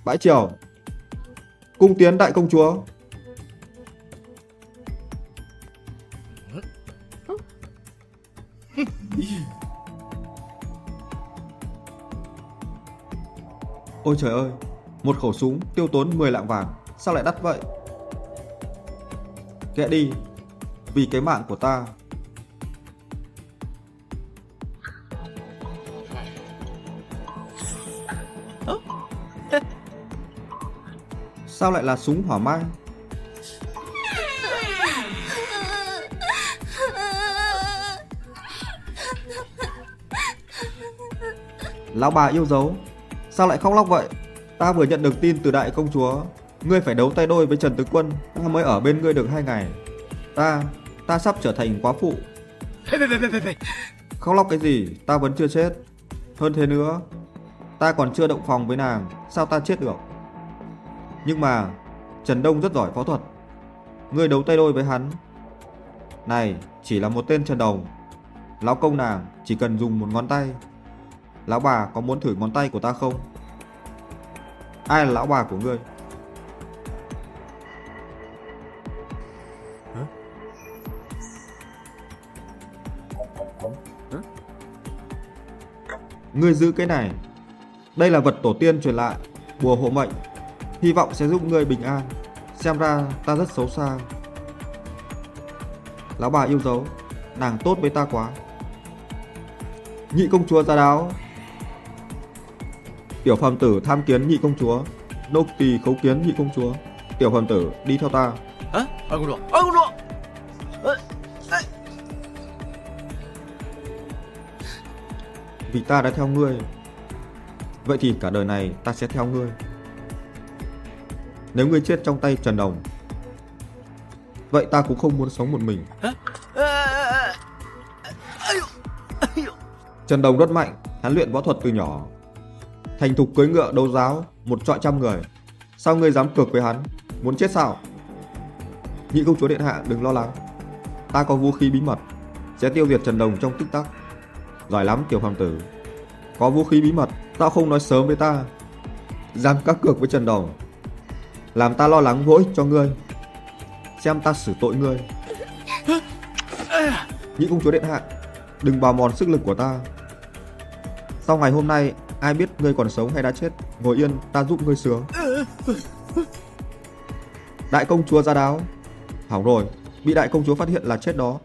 Bãi triều, cung tiến đại công chúa. Ôi trời ơi, một khẩu súng tiêu tốn 10 lạng vàng, sao lại đắt vậy? Kệ đi, vì cái mạng của ta. Sao lại là súng hỏa mai? Lão bà yêu dấu, sao lại khóc lóc vậy? Ta vừa nhận được tin từ đại công chúa, ngươi phải đấu tay đôi với Trần tướng quân, ta mới ở bên ngươi được 2 ngày. Ta sắp trở thành quá phụ. Khóc lóc cái gì, ta vẫn chưa chết. Hơn thế nữa, ta còn chưa động phòng với nàng, sao ta chết được? Nhưng mà Trần Đông rất giỏi phẫu thuật, ngươi đấu tay đôi với hắn. Này, chỉ là một tên Trần Đồng, lão công nàng chỉ cần dùng một ngón tay. Lão bà có muốn thử ngón tay của ta không? Ai là lão bà của ngươi? Ngươi giữ cái này. Đây là vật tổ tiên truyền lại, bùa hộ mệnh, hy vọng sẽ giúp ngươi bình an. Xem ra ta rất xấu xa. Lão bà yêu dấu, nàng tốt với ta quá. Nhị công chúa Gia Đáo. Tiểu phàm tử tham kiến nhị công chúa. Nô tỳ khấu kiến nhị công chúa. Tiểu phàm tử đi theo ta. 啊，二公主，二公主，Vì ta đã theo ngươi, vậy thì cả đời này ta sẽ theo ngươi. Nếu ngươi chết trong tay Trần Đồng, vậy ta cũng không muốn sống một mình. 哎呦，哎呦， Trần Đồng rất mạnh, hắn luyện võ thuật từ nhỏ, thành thục cưỡi ngựa đấu giáo một trọi trăm người. Sao ngươi dám cược với hắn? Muốn chết sao? Nhị công chúa điện hạ đừng lo lắng, ta có vũ khí bí mật, sẽ tiêu diệt Trần Đồng trong tích tắc. Giỏi lắm tiểu phàm tử, có vũ khí bí mật sao không nói sớm với ta? Dám cá cược với Trần Đồng, làm ta lo lắng vỗi cho ngươi, xem ta xử tội ngươi. Nhị công chúa điện hạ, đừng bào mòn sức lực của ta. Sau ngày hôm nay, ai biết ngươi còn sống hay đã chết, ngồi yên ta giúp ngươi sướng. Đại công chúa Gia Đáo. Hỏng rồi, bị đại công chúa phát hiện là chết đó.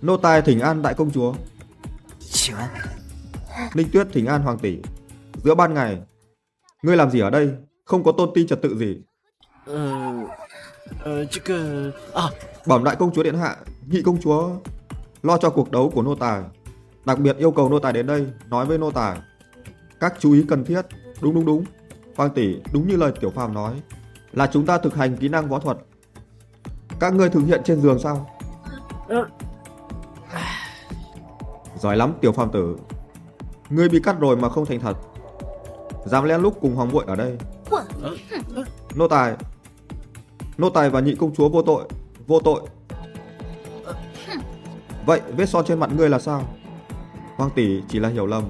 Nô tài thỉnh an đại công chúa. 请问 Ninh Tuyết thỉnh an hoàng tỷ. Giữa ban ngày, ngươi làm gì ở đây? Không có tôn ti trật tự gì. 这个啊， Bẩm đại công chúa điện hạ, nhị công chúa lo cho cuộc đấu của nô tài, đặc biệt yêu cầu nô tài đến đây nói với nô tài các chú ý cần thiết. Đúng, hoàng tỷ, đúng như lời tiểu phàm nói, là chúng ta thực hành kỹ năng võ thuật. Các ngươi thực hiện trên giường sao? Giỏi lắm tiểu phàm tử, ngươi bị cắt rồi mà không thành thật, dám lén lút cùng hoàng muội ở đây. Nô tài và nhị công chúa vô tội. Vậy vết son trên mặt ngươi là sao? Hoàng tỷ chỉ là hiểu lầm,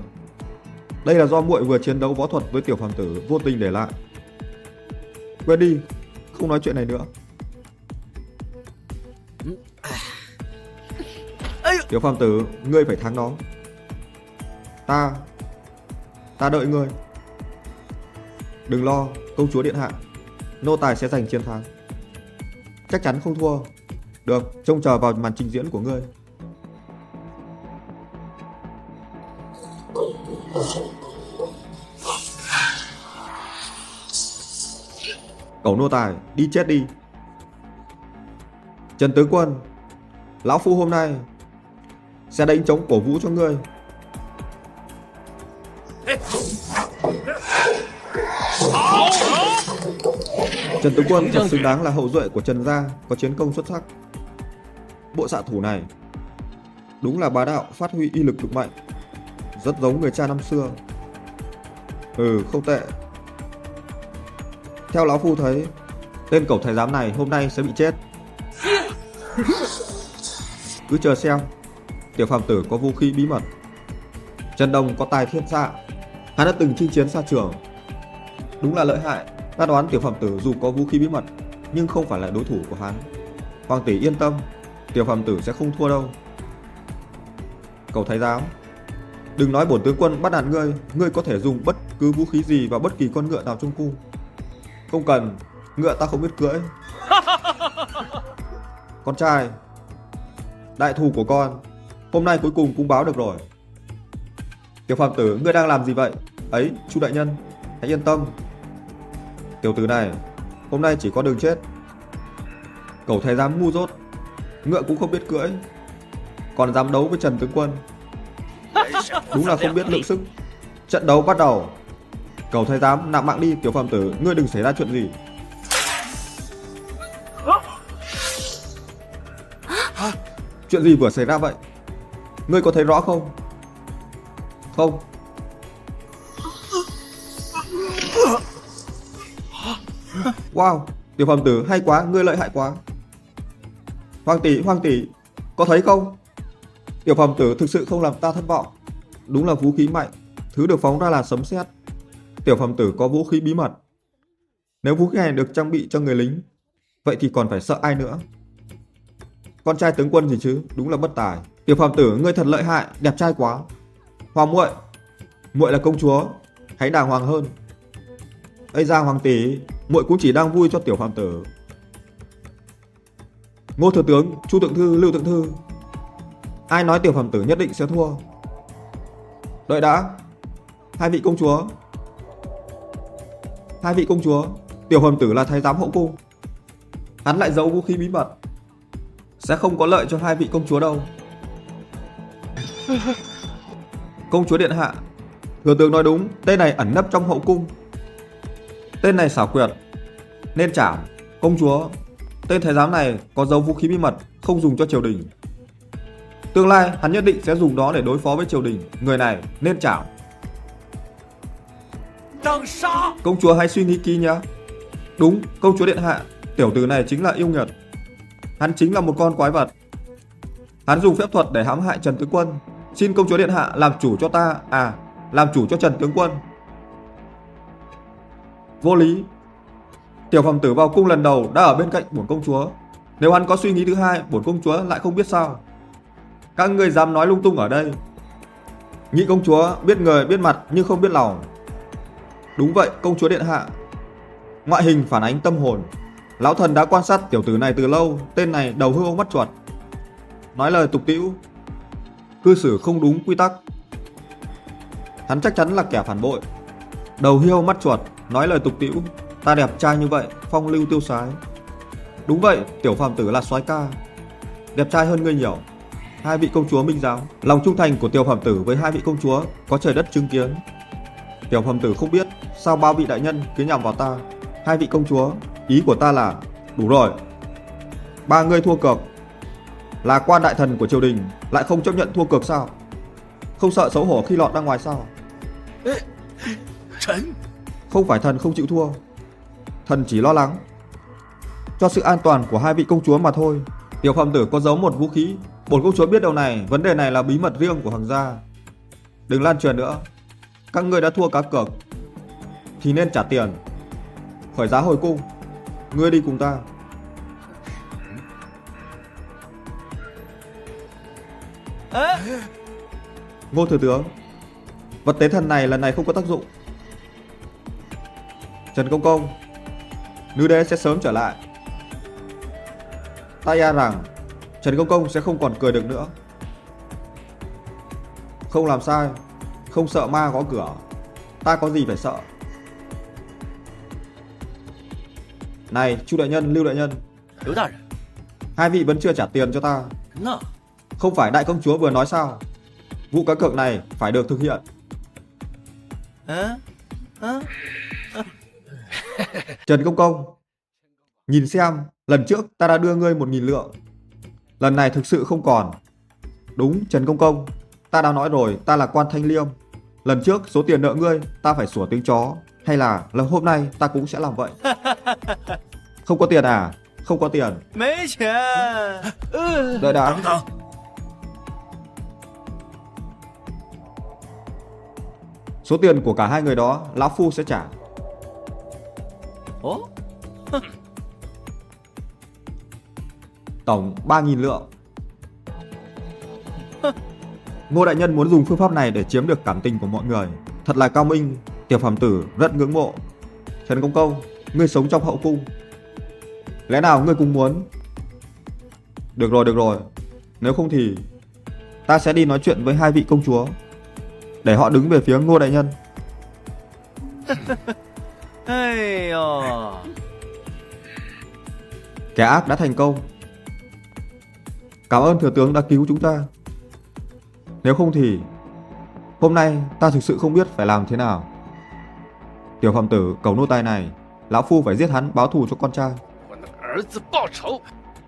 đây là do muội vừa chiến đấu võ thuật với tiểu phàm tử vô tình để lại. Quên đi, không nói chuyện này nữa. Tiểu phàm tử, ngươi phải thắng nó. Ta đợi ngươi. Đừng lo, công chúa điện hạ, nô tài sẽ giành chiến thắng. Chắc chắn không thua. Được, trông chờ vào màn trình diễn của ngươi. Cẩu nô tài, đi chết đi. Trần tướng quân, lão phu hôm nay sẽ đánh trống cổ vũ cho ngươi. Trần tướng quân thật xứng đáng là hậu duệ của Trần gia, có chiến công xuất sắc. Bộ xạ thủ này đúng là bá đạo, phát huy uy lực cực mạnh, rất giống người cha năm xưa. Không tệ. Theo lão phu thấy, tên cẩu thái giám này hôm nay sẽ bị chết. Cứ chờ xem, tiểu phàm tử có vũ khí bí mật. Trần Đồng có tài thiên xạ, hắn đã từng chinh chiến xa trường, đúng là lợi hại. Ta đoán tiểu phàm tử dù có vũ khí bí mật nhưng không phải là đối thủ của hắn. Hoàng tỷ yên tâm, tiểu phàm tử sẽ không thua đâu. Cẩu thái giám, đừng nói bổn tướng quân bắt nạt ngươi, ngươi có thể dùng bất cứ vũ khí gì vào bất kỳ con ngựa nào trong cung. Không cần, ngựa ta không biết cưỡi. Con trai, đại thù của con hôm nay cuối cùng cũng báo được rồi. Tiểu phàm tử, ngươi đang làm gì vậy? Ấy, chu đại nhân, hãy yên tâm. Tiểu tử này hôm nay chỉ có đường chết. Cẩu thái giám ngu dốt, ngựa cũng không biết cưỡi, còn dám đấu với Trần tướng quân, đúng là không biết lượng sức. Trận đấu bắt đầu. Cẩu thái giám, nạp mạng đi. Tiểu phàm tử, ngươi đừng xảy ra chuyện gì. Chuyện gì vừa xảy ra vậy? Ngươi có thấy rõ không? Không. Wow, tiểu phàm tử hay quá, ngươi lợi hại quá. Hoàng tỷ, có thấy không? Tiểu phàm tử thực sự không làm ta thất vọng. Đúng là vũ khí mạnh, thứ được phóng ra là sấm sét. Tiểu phàm tử có vũ khí bí mật. Nếu vũ khí này được trang bị cho người lính, vậy thì còn phải sợ ai nữa? Con trai tướng quân gì chứ, đúng là bất tài. Tiểu phàm tử, ngươi thật lợi hại, đẹp trai quá. Hoàng muội là công chúa, hãy đàng hoàng hơn. Ây da hoàng tỷ, muội cũng chỉ đang vui cho tiểu phàm tử. Ngô thừa tướng, Chu thượng thư, Lưu thượng thư, ai nói tiểu phàm tử nhất định sẽ thua? Đợi đã, hai vị công chúa, tiểu phàm tử là thái giám hậu cung, hắn lại giấu vũ khí bí mật, sẽ không có lợi cho hai vị công chúa đâu. Công chúa điện hạ, thừa tướng nói đúng, tên này ẩn nấp trong hậu cung, tên này xảo quyệt nên chảm. Công chúa, tên thái giám này có giấu vũ khí bí mật, không dùng cho triều đình, tương lai hắn nhất định sẽ dùng đó để đối phó với triều đình, người này nên chảm. Công chúa hãy suy nghĩ kỹ nhé. Đúng, công chúa điện hạ, tiểu tử này chính là yêu nghiệt, hắn chính là một con quái vật, hắn dùng phép thuật để hãm hại Trần tướng quân. Xin công chúa điện hạ làm chủ cho ta, làm chủ cho Trần tướng quân. Vô lý, tiểu phàm tử vào cung lần đầu đã ở bên cạnh bổn công chúa, nếu hắn có suy nghĩ thứ hai, bổn công chúa lại không biết sao. Các người dám nói lung tung ở đây. Nhị công chúa biết người biết mặt nhưng không biết lòng. Đúng vậy công chúa điện hạ, ngoại hình phản ánh tâm hồn. Lão thần đã quan sát tiểu tử này từ lâu, tên này đầu hươu mắt chuột, nói lời tục tĩu, cư xử không đúng quy tắc. Hắn chắc chắn là kẻ phản bội. Đầu hiêu mắt chuột, nói lời tục tĩu, ta đẹp trai như vậy, phong lưu tiêu sái. Đúng vậy, tiểu phàm tử là soái ca, đẹp trai hơn ngươi nhiều. Hai vị công chúa minh giám, lòng trung thành của tiểu phàm tử với hai vị công chúa có trời đất chứng kiến. Tiểu phàm tử không biết sao bao vị đại nhân cứ nhằm vào ta. Hai vị công chúa, ý của ta là đủ rồi. Ba người thua cược, là quan đại thần của triều đình lại không chấp nhận thua cược sao? Không sợ xấu hổ khi lọt ra ngoài sao? Không phải thần không chịu thua, thần chỉ lo lắng cho sự an toàn của hai vị công chúa mà thôi. Tiểu phàm tử có giấu một vũ khí, bổn công chúa biết điều này, vấn đề này là bí mật riêng của hoàng gia, đừng lan truyền nữa. Các ngươi đã thua cá cược thì nên trả tiền, khởi giá hồi cung. Ngươi đi cùng ta. Ngô thừa tướng, vật tế thần này lần này không có tác dụng. Trần công công, nữ đế sẽ sớm trở lại. Ta e rằng Trần công công sẽ không còn cười được nữa. Không làm sai, không sợ ma gõ cửa, ta có gì phải sợ. Này Chu đại nhân, Lưu đại nhân, hai vị vẫn chưa trả tiền cho ta. Không phải đại công chúa vừa nói sao, vụ cá cược này phải được thực hiện. Trần công công, nhìn xem, lần trước ta đã đưa ngươi 1.000 lượng, lần này thực sự không còn. Đúng Trần công công, ta đã nói rồi, ta là quan thanh liêm, lần trước số tiền nợ ngươi ta phải sủa tiếng chó, hay là lần hôm nay ta cũng sẽ làm vậy. Không có tiền à? Không có tiền. Đợi đã. Số tiền của cả hai người đó lão phu sẽ trả. Tổng 3.000 lượng. Ngô đại nhân muốn dùng phương pháp này để chiếm được cảm tình của mọi người, thật là cao minh, tiểu phàm tử rất ngưỡng mộ. Trần công công, ngươi sống trong hậu cung, lẽ nào ngươi cũng muốn? Được rồi, nếu không thì ta sẽ đi nói chuyện với hai vị công chúa, để họ đứng về phía Ngô đại nhân. Kẻ ác đã thành công. Cảm ơn thừa tướng đã cứu chúng ta. Nếu không thì hôm nay ta thực sự không biết phải làm thế nào. Tiểu phàm tử cầu nô tài này, lão phu phải giết hắn báo thù cho con trai.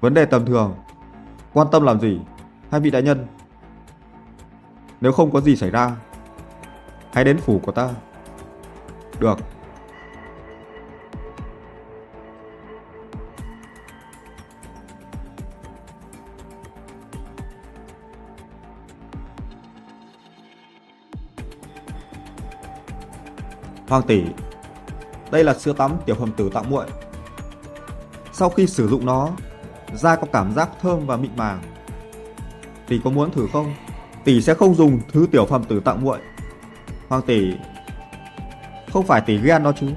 Vấn đề tầm thường, quan tâm làm gì? Hai vị đại nhân, nếu không có gì xảy ra, hãy đến phủ của ta. Được. Hoàng tỷ, đây là sữa tắm tiểu phàm tử tặng muội. Sau khi sử dụng nó, da có cảm giác thơm và mịn màng. Tỷ có muốn thử không? Tỷ sẽ không dùng thứ tiểu phàm tử tặng muội. Hoàng tỷ, không phải tỷ ghen đó chứ?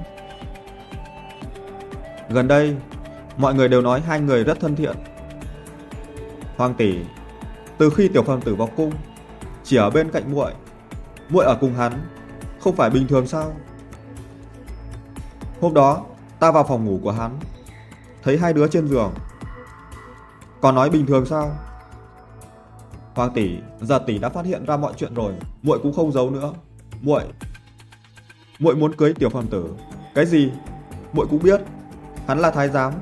Gần đây, mọi người đều nói hai người rất thân thiện. Hoàng tỷ, từ khi tiểu phàm tử vào cung, chỉ ở bên cạnh muội ở cùng hắn, không phải bình thường sao? Hôm đó, ta vào phòng ngủ của hắn, thấy hai đứa trên giường, còn nói bình thường sao? Hoàng tỷ, giờ tỷ đã phát hiện ra mọi chuyện rồi, muội cũng không giấu nữa. Muội muốn cưới tiểu phàm tử. Cái gì? Muội cũng biết, hắn là thái giám.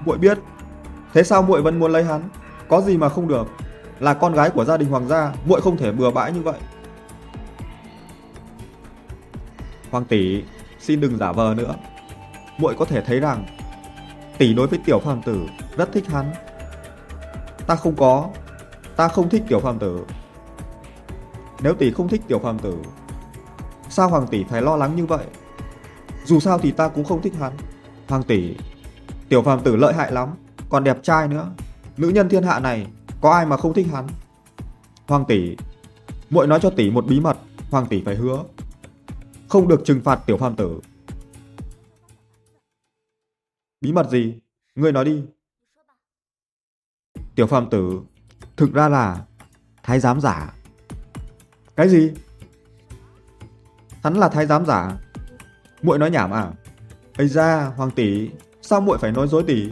Muội biết, thế sao muội vẫn muốn lấy hắn? Có gì mà không được? Là con gái của gia đình hoàng gia, muội không thể bừa bãi như vậy. Hoàng tỷ, xin đừng giả vờ nữa. Muội có thể thấy rằng tỷ đối với tiểu phàm tử rất thích hắn. Ta không thích tiểu phàm tử. Nếu tỷ không thích tiểu phàm tử, sao hoàng tỷ phải lo lắng như vậy? Dù sao thì ta cũng không thích hắn. Hoàng tỷ, tiểu phàm tử lợi hại lắm, còn đẹp trai nữa. Nữ nhân thiên hạ này có ai mà không thích hắn? Hoàng tỷ, muội nói cho tỷ một bí mật, hoàng tỷ phải hứa không được trừng phạt tiểu phàm tử. Bí mật gì? Ngươi nói đi. Tiểu phàm tử thực ra là thái giám giả. Cái gì? Hắn là thái giám giả? Muội nói nhảm à? Ây da, hoàng tỷ, sao muội phải nói dối tỷ?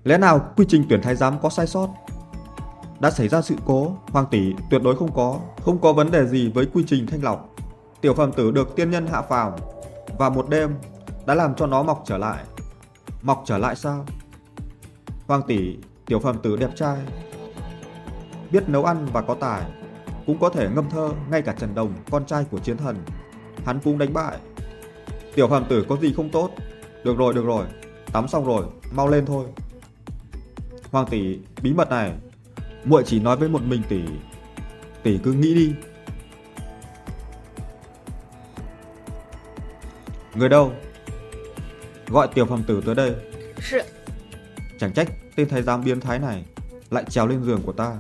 Lẽ nào quy trình tuyển thái giám có sai sót? Đã xảy ra sự cố, hoàng tỷ, tuyệt đối không có vấn đề gì với quy trình thanh lọc. Tiểu phàm tử được tiên nhân hạ phàm và một đêm đã làm cho nó mọc trở lại. Mọc trở lại sao? Hoàng tỷ, tiểu phàm tử đẹp trai, biết nấu ăn và có tài, cũng có thể ngâm thơ. Ngay cả Trần Đồng, con trai của chiến thần, hắn cũng đánh bại. Tiểu phàm tử có gì không tốt? Được rồi, tắm xong rồi, mau lên thôi. Hoàng tỷ, bí mật này muội chỉ nói với một mình tỷ. Tỷ cứ nghĩ đi. Người đâu? Gọi tiểu phàm tử tới đây.是 Chẳng trách tên thái giám biến thái này lại trèo lên giường của ta.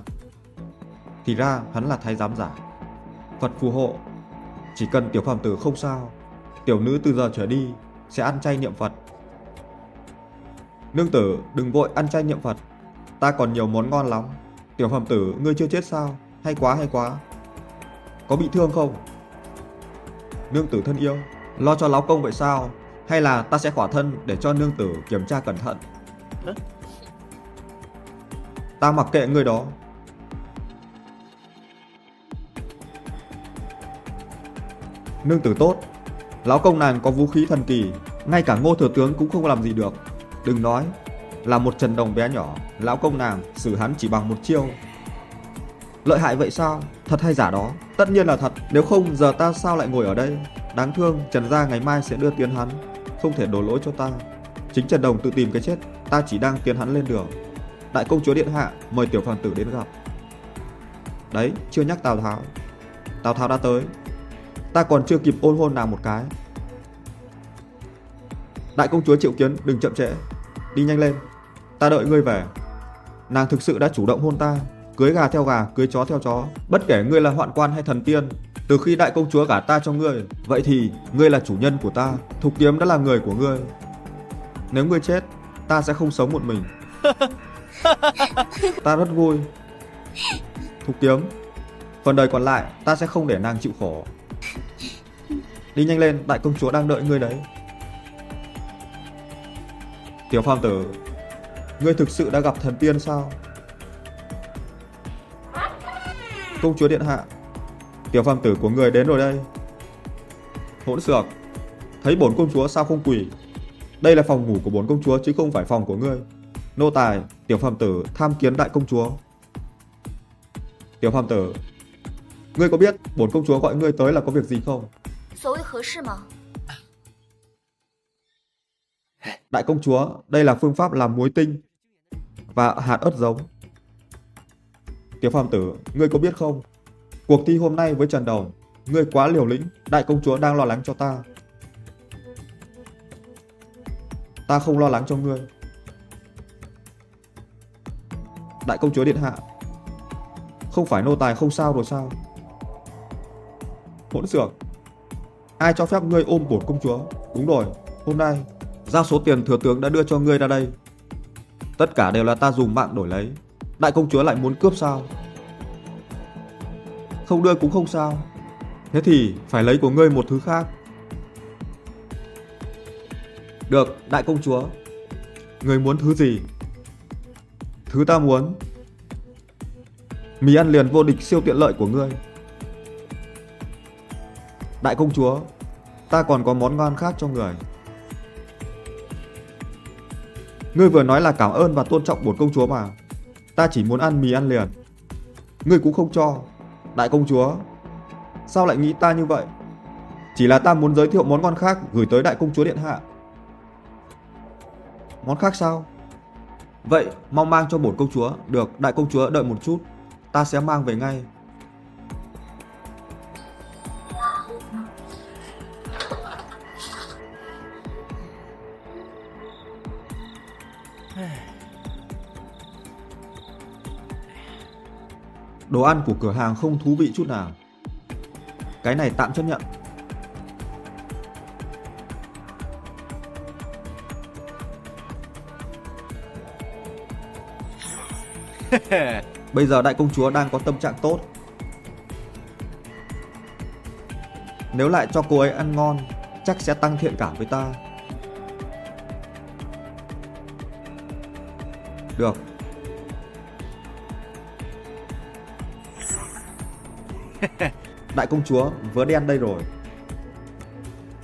Thì ra hắn là thái giám giả. Phật phù hộ, chỉ cần tiểu phàm tử không sao, tiểu nữ từ giờ trở đi sẽ ăn chay niệm Phật. Nương tử đừng vội ăn chay niệm Phật, ta còn nhiều món ngon lắm. Tiểu phàm tử, ngươi chưa chết sao? Hay quá. Có bị thương không? Nương tử thân yêu, lo cho láo công vậy sao? Hay là ta sẽ khỏa thân để cho nương tử kiểm tra cẩn thận? Ta mặc kệ ngươi đó. Nương tử tốt, lão công nàng có vũ khí thần kỳ, ngay cả Ngô thừa tướng cũng không làm gì được. Đừng nói là một Trần Đồng bé nhỏ, lão công nàng xử hắn chỉ bằng một chiêu. Lợi hại vậy sao? Thật hay giả đó? Tất nhiên là thật, nếu không giờ ta sao lại ngồi ở đây? Đáng thương, Trần gia ngày mai sẽ đưa tiến hắn, không thể đổ lỗi cho ta. Chính Trần Đồng tự tìm cái chết, ta chỉ đang tiến hắn lên đường. Đại công chúa điện hạ mời tiểu phàm tử đến gặp. Đấy, chưa nhắc Tào Tháo. Tào Tháo đã tới, ta còn chưa kịp ôn hôn nàng một cái. Đại công chúa triệu kiến, đừng chậm trễ, đi nhanh lên, ta đợi ngươi về. Nàng thực sự đã chủ động hôn ta, cưới gà theo gà, cưới chó theo chó. Bất kể ngươi là hoạn quan hay thần tiên, từ khi đại công chúa gả ta cho ngươi, vậy thì ngươi là chủ nhân của ta. Thục Kiếm đã là người của ngươi. Nếu ngươi chết, ta sẽ không sống một mình. Ta rất vui. Thục Kiếm, phần đời còn lại ta sẽ không để nàng chịu khổ. Đi nhanh lên, đại công chúa đang đợi ngươi đấy. Tiểu phàm tử, ngươi thực sự đã gặp thần tiên sao? Công chúa điện hạ, tiểu phàm tử của người đến rồi đây. Hỗn xược, thấy bổn công chúa sao không quỳ? Đây là phòng ngủ của bổn công chúa chứ không phải phòng của ngươi. Nô tài, tiểu phàm tử tham kiến đại công chúa. Tiểu phàm tử, ngươi có biết bổn công chúa gọi ngươi tới là có việc gì không? 所谓何事吗？ Đại công chúa, đây là phương pháp làm muối tinh và hạt ớt giống. Tiểu phàm tử, ngươi có biết không? Cuộc thi hôm nay với Trần Đồng, ngươi quá liều lĩnh. Đại công chúa đang lo lắng cho ta. Ta không lo lắng cho ngươi. Đại công chúa điện hạ, không phải nô tài không sao rồi sao? Hỗn xược, ai cho phép ngươi ôm bổn công chúa? Đúng rồi, Hôm nay, giao số tiền thừa tướng đã đưa cho ngươi ra đây. Tất cả đều là ta dùng mạng đổi lấy. Đại công chúa lại muốn cướp sao? Không đưa cũng không sao. Thế thì phải lấy của ngươi một thứ khác. Được, đại công chúa. Ngươi muốn thứ gì? Thứ ta muốn: mì ăn liền vô địch siêu tiện lợi của ngươi. Đại công chúa, ta còn có món ngon khác cho người. Ngươi vừa nói là cảm ơn và tôn trọng bổn công chúa mà. Ta chỉ muốn ăn mì ăn liền. Ngươi cũng không cho. Đại công chúa, sao lại nghĩ ta như vậy? Chỉ là ta muốn giới thiệu món ngon khác gửi tới đại công chúa điện hạ. Món khác sao? Vậy mau mang cho bổn công chúa. Được, đại công chúa đợi một chút, ta sẽ mang về ngay. Đồ ăn của cửa hàng không thú vị chút nào. Cái này tạm chấp nhận. Bây giờ đại công chúa đang có tâm trạng tốt. Nếu lại cho cô ấy ăn ngon, chắc sẽ tăng thiện cảm với ta. Được. Đại công chúa, vớ đen đây rồi.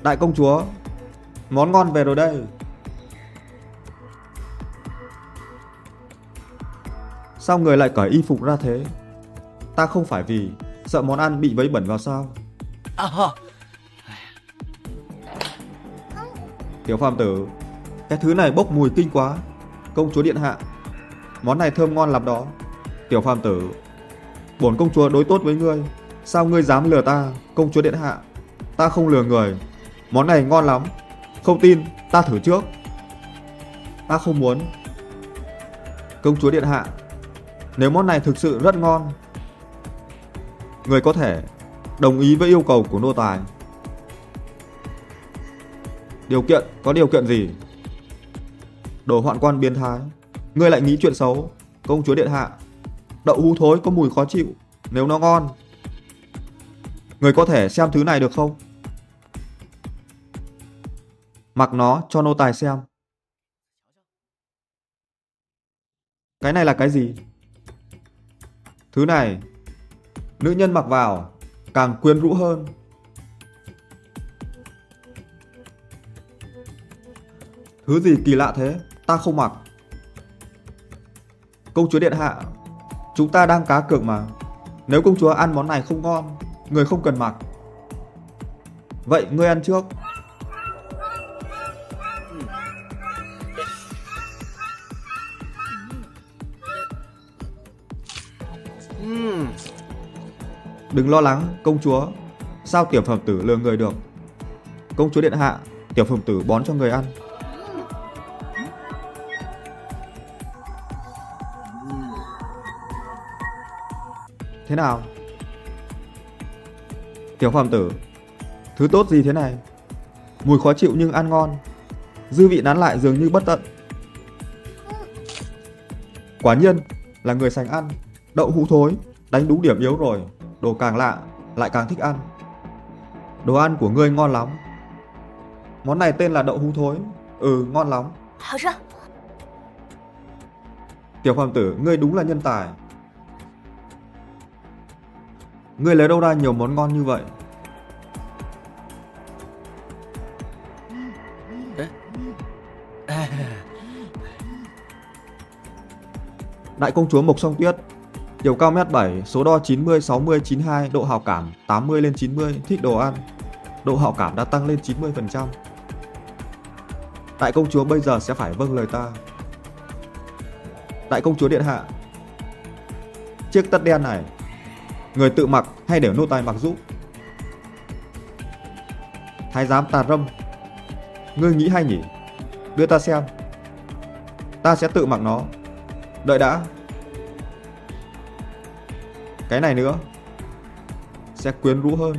Đại công chúa, món ngon về rồi đây. Sao người lại cởi y phục ra thế? Ta không phải vì sợ món ăn bị vấy bẩn vào sao? Tiểu phàm tử, cái thứ này bốc mùi kinh quá. Công chúa điện hạ, món này thơm ngon lắm đó. Tiểu phàm tử, bổn công chúa đối tốt với ngươi, sao ngươi dám lừa ta? Công chúa điện hạ, ta không lừa người. Món này ngon lắm. Không tin, ta thử trước. Ta không muốn. Công chúa điện hạ, nếu món này thực sự rất ngon, người có thể đồng ý với yêu cầu của nô tài. Điều kiện? Có điều kiện gì? Đồ hoạn quan biến thái, ngươi lại nghĩ chuyện xấu. Công chúa điện hạ, đậu hũ thối có mùi khó chịu. Nếu nó ngon, người có thể xem thứ này được không? Mặc nó cho nô tài xem. Cái này là cái gì? Thứ này, nữ nhân mặc vào càng quyến rũ hơn. Thứ gì kỳ lạ thế? Ta không mặc. Công chúa điện hạ, chúng ta đang cá cược mà. Nếu công chúa ăn món này không ngon, người không cần mặc. Vậy ngươi ăn trước. Đừng lo lắng, công chúa. Sao tiểu phẩm tử lừa người được? Công chúa điện hạ, tiểu phẩm tử bón cho người ăn. Thế nào? Tiểu phàm tử, thứ tốt gì thế này? Mùi khó chịu nhưng ăn ngon. Dư vị nán lại dường như bất tận. Quả nhiên là người sành ăn. Đậu hũ thối, đánh đúng điểm yếu rồi. Đồ càng lạ, lại càng thích ăn. Đồ ăn của ngươi ngon lắm. Món này tên là đậu hũ thối. Ừ, ngon lắm. Tiểu phàm tử, ngươi đúng là nhân tài. Ngươi lấy đâu ra nhiều món ngon như vậy? Đại công chúa Mộc Song Tuyết, chiều cao 1m7, số đo 90, 60, 92, độ hảo cảm 80 lên 90, thích đồ ăn. Độ hảo cảm đã tăng lên 90%. Đại công chúa bây giờ sẽ phải vâng lời ta. Đại công chúa điện hạ, chiếc tất đen này, người tự mặc hay để nô tài mặc giúp? Thái giám Tà Râm, ngươi nghĩ hay nhỉ? Đưa ta xem. Ta sẽ tự mặc nó. Đợi đã. Cái này nữa sẽ quyến rũ hơn.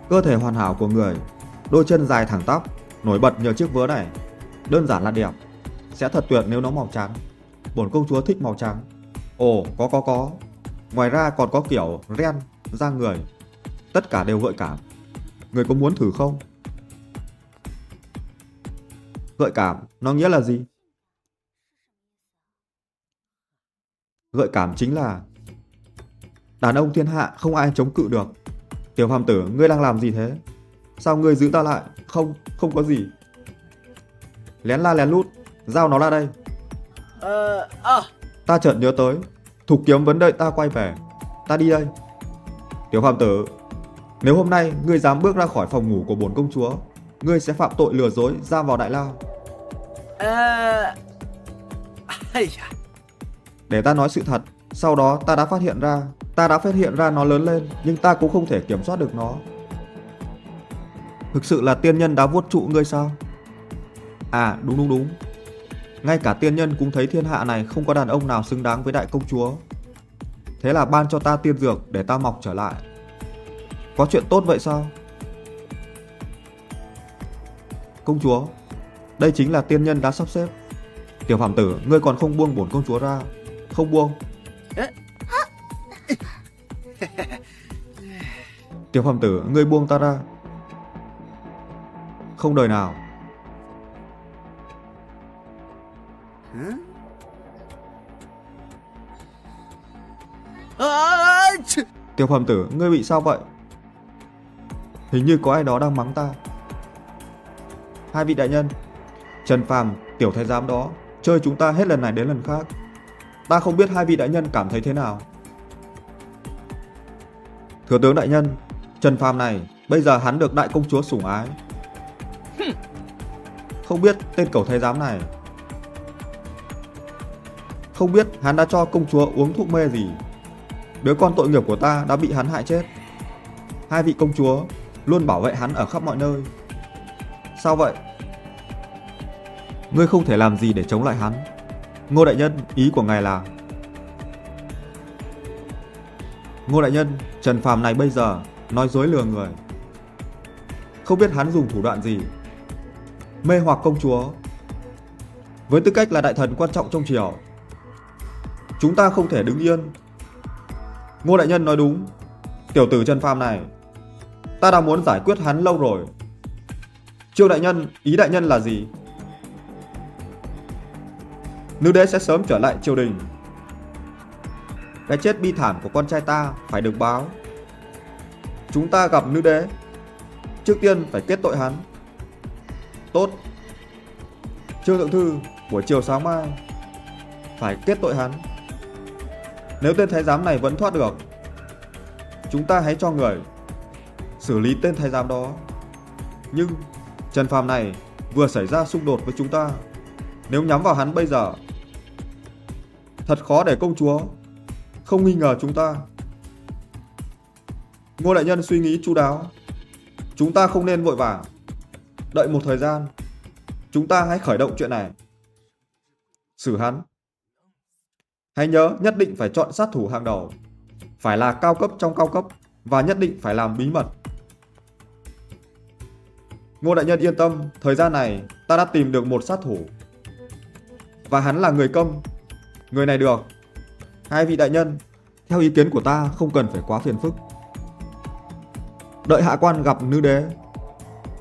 Cơ thể hoàn hảo của người, đôi chân dài thẳng tắp, nổi bật nhờ chiếc vớ này. Đơn giản là đẹp. Sẽ thật tuyệt nếu nó màu trắng. Bổn công chúa thích màu trắng. Ồ, có. Ngoài ra còn có kiểu ren, da người. Tất cả đều gợi cảm. Người có muốn thử không? Gợi cảm, nó nghĩa là gì? Gợi cảm chính là đàn ông thiên hạ không ai chống cự được. Tiểu phàm tử, ngươi đang làm gì thế? Sao ngươi giữ ta lại? Không có gì. Lén la lén lút, giao nó ra đây. Ta chợt nhớ tới, Thục Kiếm vẫn đợi ta quay về. Ta đi đây. Tiểu phàm tử, nếu hôm nay ngươi dám bước ra khỏi phòng ngủ của bổn công chúa, ngươi sẽ phạm tội lừa dối giam vào đại lao. Để ta nói sự thật. Sau đó ta đã phát hiện ra nó lớn lên, nhưng ta cũng không thể kiểm soát được nó. Thực sự là tiên nhân đã vuốt trụ ngươi sao? À đúng. Ngay cả tiên nhân cũng thấy thiên hạ này không có đàn ông nào xứng đáng với đại công chúa. Thế là ban cho ta tiên dược để ta mọc trở lại. Có chuyện tốt vậy sao? Công chúa, đây chính là tiên nhân đã sắp xếp. Tiểu phàm tử, ngươi còn không buông bổn công chúa ra. Không buông. Tiểu phàm tử, ngươi buông ta ra. Không đời nào. Tiểu phàm tử, ngươi bị sao vậy? Hình như có ai đó đang mắng ta. Hai vị đại nhân, Trần Phàm, tiểu thái giám đó chơi chúng ta hết lần này đến lần khác. Ta không biết hai vị đại nhân cảm thấy thế nào. Thừa tướng đại nhân, Trần Phàm này bây giờ hắn được đại công chúa sủng ái. Không biết tên cẩu thái giám này, không biết hắn đã cho công chúa uống thuốc mê gì. Đứa con tội nghiệp của ta đã bị hắn hại chết. Hai vị công chúa luôn bảo vệ hắn ở khắp mọi nơi. Sao vậy? Ngươi không thể làm gì để chống lại hắn. Ngô đại nhân, ý của ngài là? Ngô đại nhân, Trần Phàm này bây giờ nói dối lừa người. Không biết hắn dùng thủ đoạn gì mê hoặc công chúa. Với tư cách là đại thần quan trọng trong triều, chúng ta không thể đứng yên. Ngô đại nhân nói đúng. Tiểu tử Trần Phàm này, ta đã muốn giải quyết hắn lâu rồi. Triều đại nhân, ý đại nhân là gì? Nữ đế sẽ sớm trở lại triều đình. Cái chết bi thảm của con trai ta phải được báo. Chúng ta gặp nữ đế, trước tiên phải kết tội hắn. Tốt. Trương thượng thư, buổi chiều sáng mai phải kết tội hắn. Nếu tên thái giám này vẫn thoát được, chúng ta hãy cho người xử lý tên thái giám đó. Nhưng Trần Phàm này vừa xảy ra xung đột với chúng ta. Nếu nhắm vào hắn bây giờ, thật khó để công chúa không nghi ngờ chúng ta. Ngô đại nhân suy nghĩ chu đáo. Chúng ta không nên vội vàng. Đợi một thời gian, chúng ta hãy khởi động chuyện này. Xử hắn. Hãy nhớ nhất định phải chọn sát thủ hàng đầu, phải là cao cấp trong cao cấp, và nhất định phải làm bí mật. Ngô đại nhân yên tâm, thời gian này ta đã tìm được một sát thủ, và hắn là người câm. Người này được. Hai vị đại nhân, theo ý kiến của ta không cần phải quá phiền phức. Đợi hạ quan gặp nữ đế,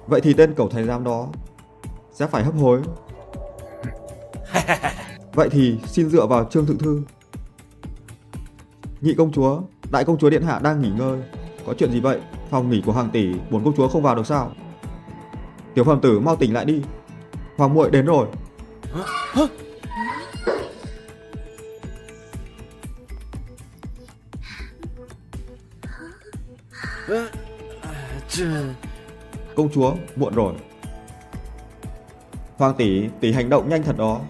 vậy thì tên cẩu thái giám đó sẽ phải hấp hối. Vậy thì xin dựa vào Trương thượng thư. Nhị công chúa, đại công chúa điện hạ đang nghỉ ngơi. Có chuyện gì vậy? Phòng nghỉ của hoàng tỷ, bổn công chúa không vào được sao? Tiểu phàm tử mau tỉnh lại đi. Hoàng muội đến rồi. Công chúa, muộn rồi. Hoàng tỷ, tỷ hành động nhanh thật đó.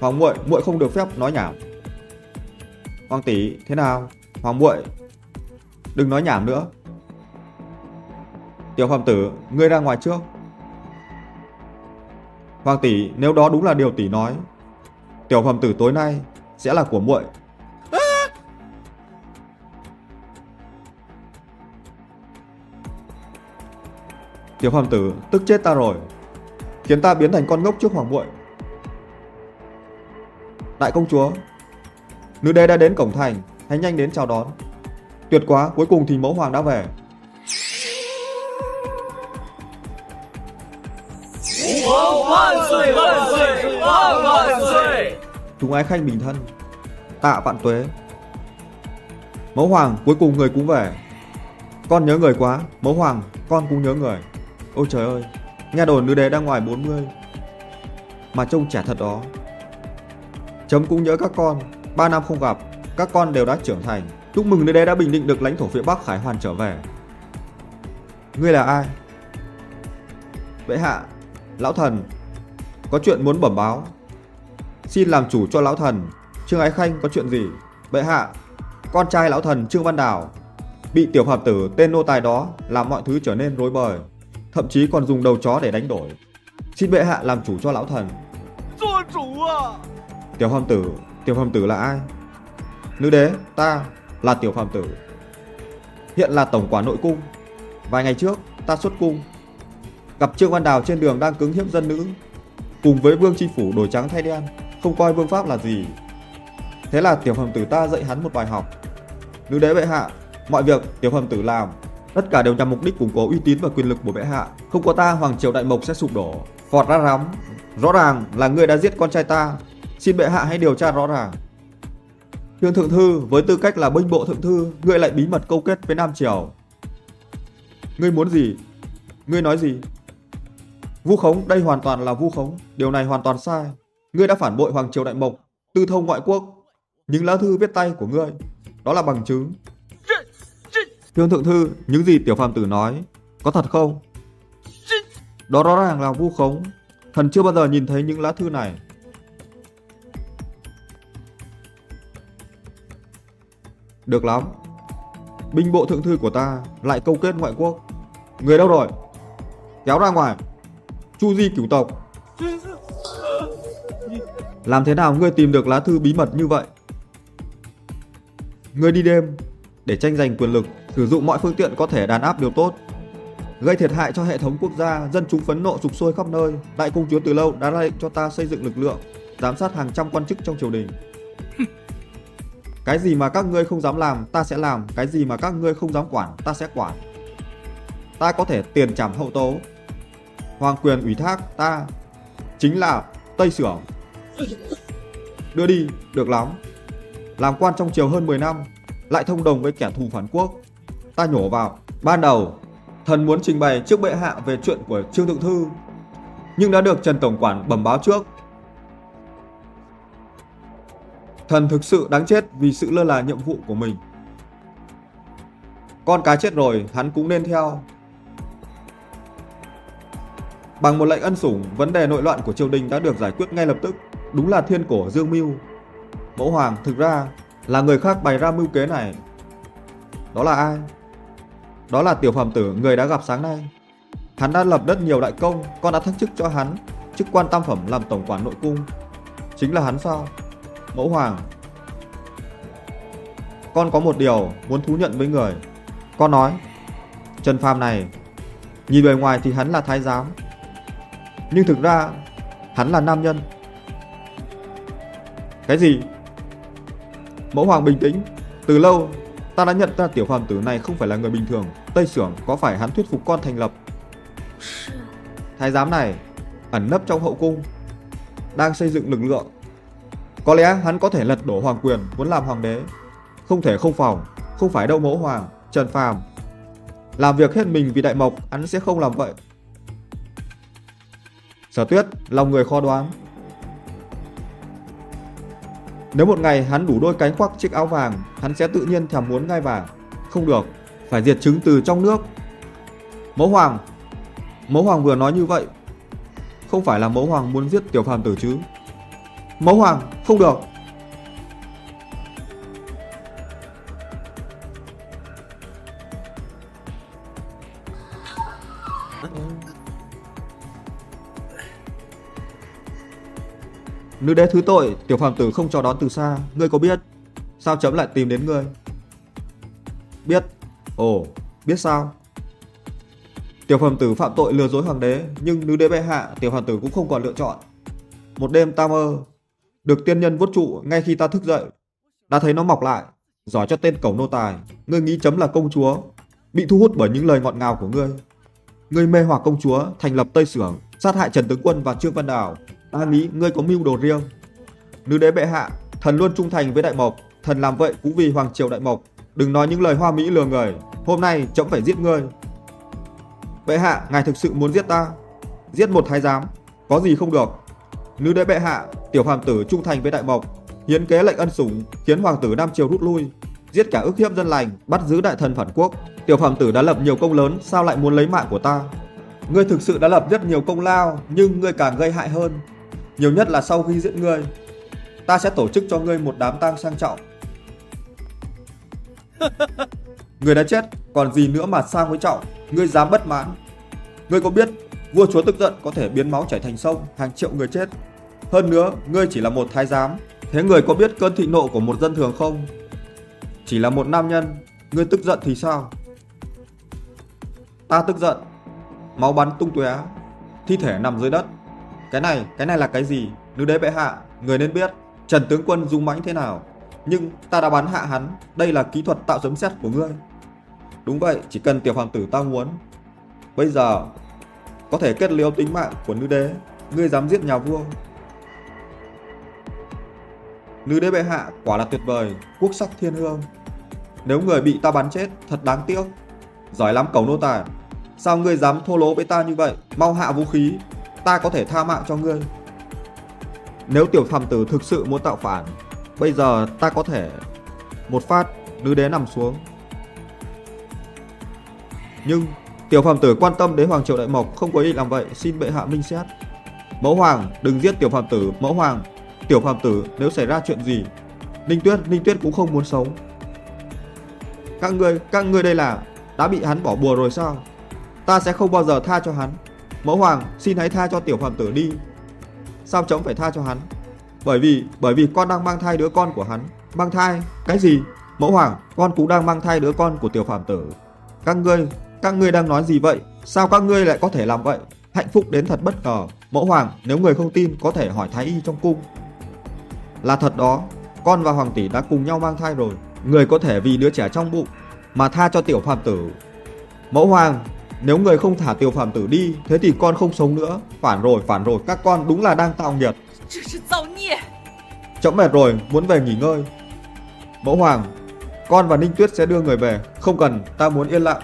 Hoàng muội, muội không được phép nói nhảm. Hoàng tỷ, thế nào? Hoàng muội, đừng nói nhảm nữa. Tiểu phàm tử, ngươi ra ngoài trước. Hoàng tỷ, nếu đó đúng là điều tỷ nói, tiểu phàm tử tối nay sẽ là của muội. Tiểu phàm tử tức chết ta rồi, khiến ta biến thành con ngốc trước hoàng muội. Đại công chúa, nữ đế đã đến cổng thành, hãy nhanh đến chào đón. Tuyệt quá, cuối cùng thì mẫu hoàng đã về. Chúng ái khanh bình thân, tạ vạn tuế. Mẫu hoàng, cuối cùng người cũng về. Con nhớ người quá, mẫu hoàng, con cũng nhớ người. Ôi trời ơi, nghe đồn nữ đế đang ngoài 40 mà trông trẻ thật đó. Chấm cũng nhớ các con, 3 năm không gặp, các con đều đã trưởng thành. Chúc mừng nữ đế đã bình định được lãnh thổ phía Bắc Khải hoàn trở về. Ngươi là ai? Bệ hạ, lão thần có chuyện muốn bẩm báo. Xin làm chủ cho lão thần. Trương ái khanh có chuyện gì? Bệ hạ, con trai lão thần Trương Văn Đào bị tiểu phàm tử tên nô tài đó làm mọi thứ trở nên rối bời, thậm chí còn dùng đầu chó để đánh đổi. Xin bệ hạ làm chủ cho lão thần. Tiểu phàm tử là ai? Nữ đế, ta là tiểu phàm tử, hiện là tổng quản nội cung. Vài ngày trước ta xuất cung, gặp Trương Văn Đào trên đường đang cứng hiếp dân nữ, cùng với vương tri phủ đổi trắng thay đen, không coi vương pháp là gì. Thế là tiểu phàm tử ta dạy hắn một bài học. Nữ đế bệ hạ, mọi việc tiểu phàm tử làm tất cả đều nhằm mục đích củng cố uy tín và quyền lực của bệ hạ. Không có ta, hoàng triều Đại Mộc sẽ sụp đổ. Phọt ra rắm, rõ ràng là ngươi đã giết con trai ta. Xin bệ hạ hãy điều tra rõ ràng. Trương thượng thư, với tư cách là binh bộ thượng thư, ngươi lại bí mật câu kết với Nam Triều. Ngươi muốn gì? Ngươi nói gì? Vu khống, đây hoàn toàn là vu khống. Điều này hoàn toàn sai. Ngươi đã phản bội hoàng triều Đại Mộc, tư thông ngoại quốc. Những lá thư viết tay của ngươi, đó là bằng chứng. Trương thượng thư, những gì tiểu phàm tử nói có thật không? Đó rõ ràng là vu khống. Thần chưa bao giờ nhìn thấy những lá thư này. Được lắm, binh bộ thượng thư của ta lại câu kết ngoại quốc. Người đâu rồi? Kéo ra ngoài. Chu di cửu tộc. Làm thế nào ngươi tìm được lá thư bí mật như vậy? Ngươi đi đêm để tranh giành quyền lực, sử dụng mọi phương tiện có thể đàn áp điều tốt, gây thiệt hại cho hệ thống quốc gia. Dân chúng phẫn nộ sục sôi khắp nơi. Đại công chúa từ lâu đã ra lệnh cho ta xây dựng lực lượng giám sát hàng trăm quan chức trong triều đình. Cái gì mà các ngươi không dám làm, ta sẽ làm. Cái gì mà các ngươi không dám quản, ta sẽ quản. Ta có thể tiền trảm hậu tấu. Hoàng quyền ủy thác ta chính là Tây Sưởng. Đưa đi, được lắm. Làm quan trong triều hơn 10 năm, lại thông đồng với kẻ thù phản quốc. Ta nhổ vào. Ban đầu, thần muốn trình bày trước bệ hạ về chuyện của Trương thượng thư, nhưng đã được Trần tổng quản bẩm báo trước. Thần thực sự đáng chết vì sự lơ là nhiệm vụ của mình. Con cái chết rồi, hắn cũng nên theo. Bằng một lệnh ân sủng, vấn đề nội loạn của triều đình đã được giải quyết ngay lập tức. Đúng là thiên cổ dương mưu. Mẫu hoàng, thực ra là người khác bày ra mưu kế này. Đó là ai? Đó là tiểu phàm tử người đã gặp sáng nay. Hắn đã lập rất nhiều đại công, con đã thăng chức cho hắn chức quan tam phẩm làm tổng quản nội cung. Chính là hắn sao? Mẫu hoàng, con có một điều muốn thú nhận với người. Con nói, Trần Phàm này, nhìn bề ngoài thì hắn là thái giám, nhưng thực ra hắn là nam nhân. Cái gì? Mẫu hoàng bình tĩnh. Từ lâu ta đã nhận ra tiểu phàm tử này không phải là người bình thường. Tây Sưởng có phải hắn thuyết phục con thành lập. Thái giám này ẩn nấp trong hậu cung, đang xây dựng lực lượng. Có lẽ hắn có thể lật đổ hoàng quyền, muốn làm hoàng đế. Không thể không phòng. Không phải đâu mẫu hoàng. Trần Phàm làm việc hết mình vì Đại Mộc, hắn sẽ không làm vậy. Sở Tuyết, lòng người khó đoán. Nếu một ngày hắn đủ đôi cánh khoác chiếc áo vàng, hắn sẽ tự nhiên thèm muốn ngai vàng. Không được, phải diệt trứng từ trong nước. Mẫu hoàng vừa nói như vậy, không phải là mẫu hoàng muốn giết tiểu phàm tử chứ? Mẫu hoàng, không được. Nữ đế thứ tội, tiểu phàm tử không chào đón từ xa. Ngươi có biết sao chấm lại tìm đến ngươi? Biết. Ồ, biết sao? Tiểu Phàm Tử phạm tội lừa dối hoàng đế, nhưng nữ đế bệ hạ, Tiểu Phàm Tử cũng không còn lựa chọn. Một đêm ta mơ được tiên nhân vuốt trụ, ngay khi ta thức dậy đã thấy nó mọc lại. Giỏi cho tên cẩu nô tài, ngươi nghĩ chấm là công chúa, bị thu hút bởi những lời ngọt ngào của ngươi. Ngươi mê hoặc công chúa, thành lập Tây Xưởng, sát hại Trần Tướng Quân và Trương Văn Đào. Ta nghĩ ngươi có mưu đồ riêng. Nữ đế bệ hạ, thần luôn trung thành với Đại Mộc, thần làm vậy cũng vì hoàng triều Đại Mộc. Đừng nói những lời hoa mỹ lừa người, hôm nay trẫm phải giết ngươi. Bệ hạ, ngài thực sự muốn giết ta? Giết một thái giám có gì không được. Nữ đế bệ hạ, Tiểu Phàm Tử trung thành với Đại Mộc, hiến kế lệnh ân sủng, khiến hoàng tử Nam Triều rút lui, giết cả ức hiếp dân lành, bắt giữ đại thần phản quốc. Tiểu Phàm Tử đã lập nhiều công lớn, sao lại muốn lấy mạng của ta? Ngươi thực sự đã lập rất nhiều công lao, nhưng ngươi càng gây hại hơn. Nhiều nhất là sau khi giết ngươi, ta sẽ tổ chức cho ngươi một đám tang sang trọng. Ngươi đã chết, còn gì nữa mà sang với trọng? Ngươi dám bất mãn? Ngươi có biết vua chúa tức giận có thể biến máu chảy thành sông, hàng triệu người chết. Hơn nữa, ngươi chỉ là một thái giám. Thế người có biết cơn thịnh nộ của một dân thường không? Chỉ là một nam nhân, ngươi tức giận thì sao? Ta tức giận, máu bắn tung tóe, thi thể nằm dưới đất. Cái này là cái gì? Nữ đế bệ hạ, người nên biết Trần Tướng Quân dũng mãnh thế nào, nhưng ta đã bắn hạ hắn. Đây là kỹ thuật tạo sấm sét của ngươi. Đúng vậy, chỉ cần Tiểu Phàm Tử ta muốn, bây giờ có thể kết liễu tính mạng của nữ đế. Ngươi dám giết nhà vua? Nữ đế bệ hạ, quả là tuyệt vời, quốc sắc thiên hương. Nếu người bị ta bắn chết, thật đáng tiếc. Giỏi lắm cẩu nô tài, sao ngươi dám thô lỗ với ta như vậy? Mau hạ vũ khí, ta có thể tha mạng cho ngươi. Nếu Tiểu Phàm Tử thực sự muốn tạo phản, bây giờ ta có thể một phát nữ đế nằm xuống. Nhưng Tiểu Phàm Tử quan tâm đến hoàng triều Đại Mộc, không có ý làm vậy, xin bệ hạ minh xét. Mẫu hoàng, đừng giết Tiểu Phàm Tử. Mẫu hoàng, Tiểu Phàm Tử nếu xảy ra chuyện gì, Ninh Tuyết cũng không muốn sống. Các ngươi đây là đã bị hắn bỏ bùa rồi sao? Ta sẽ không bao giờ tha cho hắn. Mẫu hoàng, xin hãy tha cho Tiểu Phàm Tử đi. Sao trẫm phải tha cho hắn? Bởi vì con đang mang thai đứa con của hắn. Mang thai? Cái gì? Mẫu hoàng, con cũng đang mang thai đứa con của Tiểu Phàm Tử. Các ngươi đang nói gì vậy? Sao các ngươi lại có thể làm vậy? Hạnh phúc đến thật bất ngờ. Mẫu hoàng, nếu người không tin có thể hỏi thái y trong cung. Là thật đó, con và hoàng tỷ đã cùng nhau mang thai rồi. Người có thể vì đứa trẻ trong bụng mà tha cho Tiểu Phàm Tử. Mẫu hoàng, nếu người không thả Tiểu Phàm Tử đi, thế thì con không sống nữa. Phản rồi, các con đúng là đang tạo nghiệp. Trẫm mệt rồi, muốn về nghỉ ngơi. Mẫu hoàng, con và Ninh Tuyết sẽ đưa người về. Không cần, ta muốn yên lặng.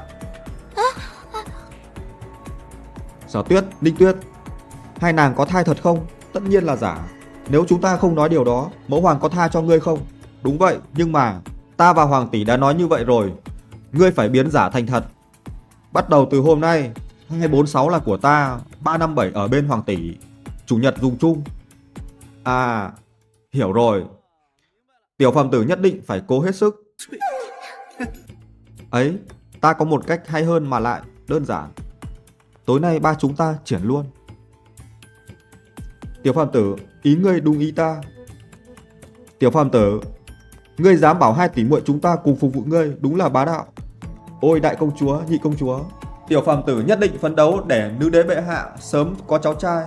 Sở Tuyết, Ninh Tuyết, hai nàng có thai thật không? Tất nhiên là giả. Nếu chúng ta không nói điều đó, mẫu hoàng có tha cho ngươi không? Đúng vậy, nhưng mà ta và hoàng tỷ đã nói như vậy rồi. Ngươi phải biến giả thành thật. Bắt đầu từ hôm nay, 246 là của ta, 357 ở bên hoàng tỷ. Chủ nhật dùng chung. À, hiểu rồi. Tiểu Phàm Tử nhất định phải cố hết sức. Ấy, ta có một cách hay hơn mà lại đơn giản. Tối nay ba chúng ta triển luôn. Tiểu Phàm Tử, ý ngươi đúng ý ta. Tiểu Phàm Tử, ngươi dám bảo 2 tỷ muội chúng ta cùng phục vụ ngươi, đúng là bá đạo. Ôi đại công chúa, nhị công chúa, Tiểu Phàm Tử nhất định phấn đấu để nữ đế bệ hạ sớm có cháu trai.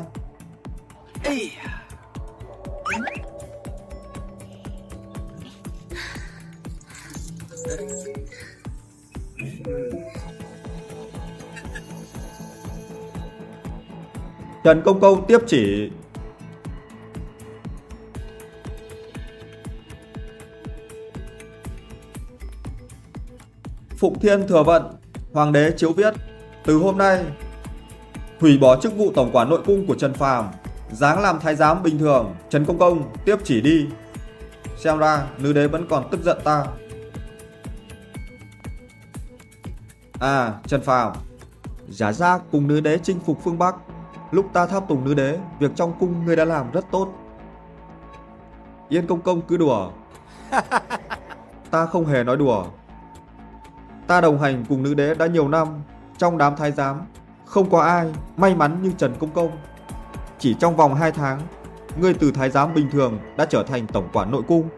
Trần Công Công tiếp chỉ. Phụng Thiên thừa vận, hoàng đế chiếu viết: từ hôm nay hủy bỏ chức vụ tổng quản nội cung của Trần Phàm, giáng làm thái giám bình thường. Trần Công Công tiếp chỉ đi. Xem ra nữ đế vẫn còn tức giận ta. À, Trần Phàm, giả ra cùng nữ đế chinh phục phương Bắc. Lúc ta tháp tùng nữ đế, việc trong cung ngươi đã làm rất tốt. Yên Công Công cứ đùa. Ta không hề nói đùa. Ta đồng hành cùng nữ đế đã nhiều năm. Trong đám thái giám không có ai may mắn như Trần Công Công. Chỉ trong vòng 2 tháng, ngươi từ thái giám bình thường đã trở thành tổng quản nội cung.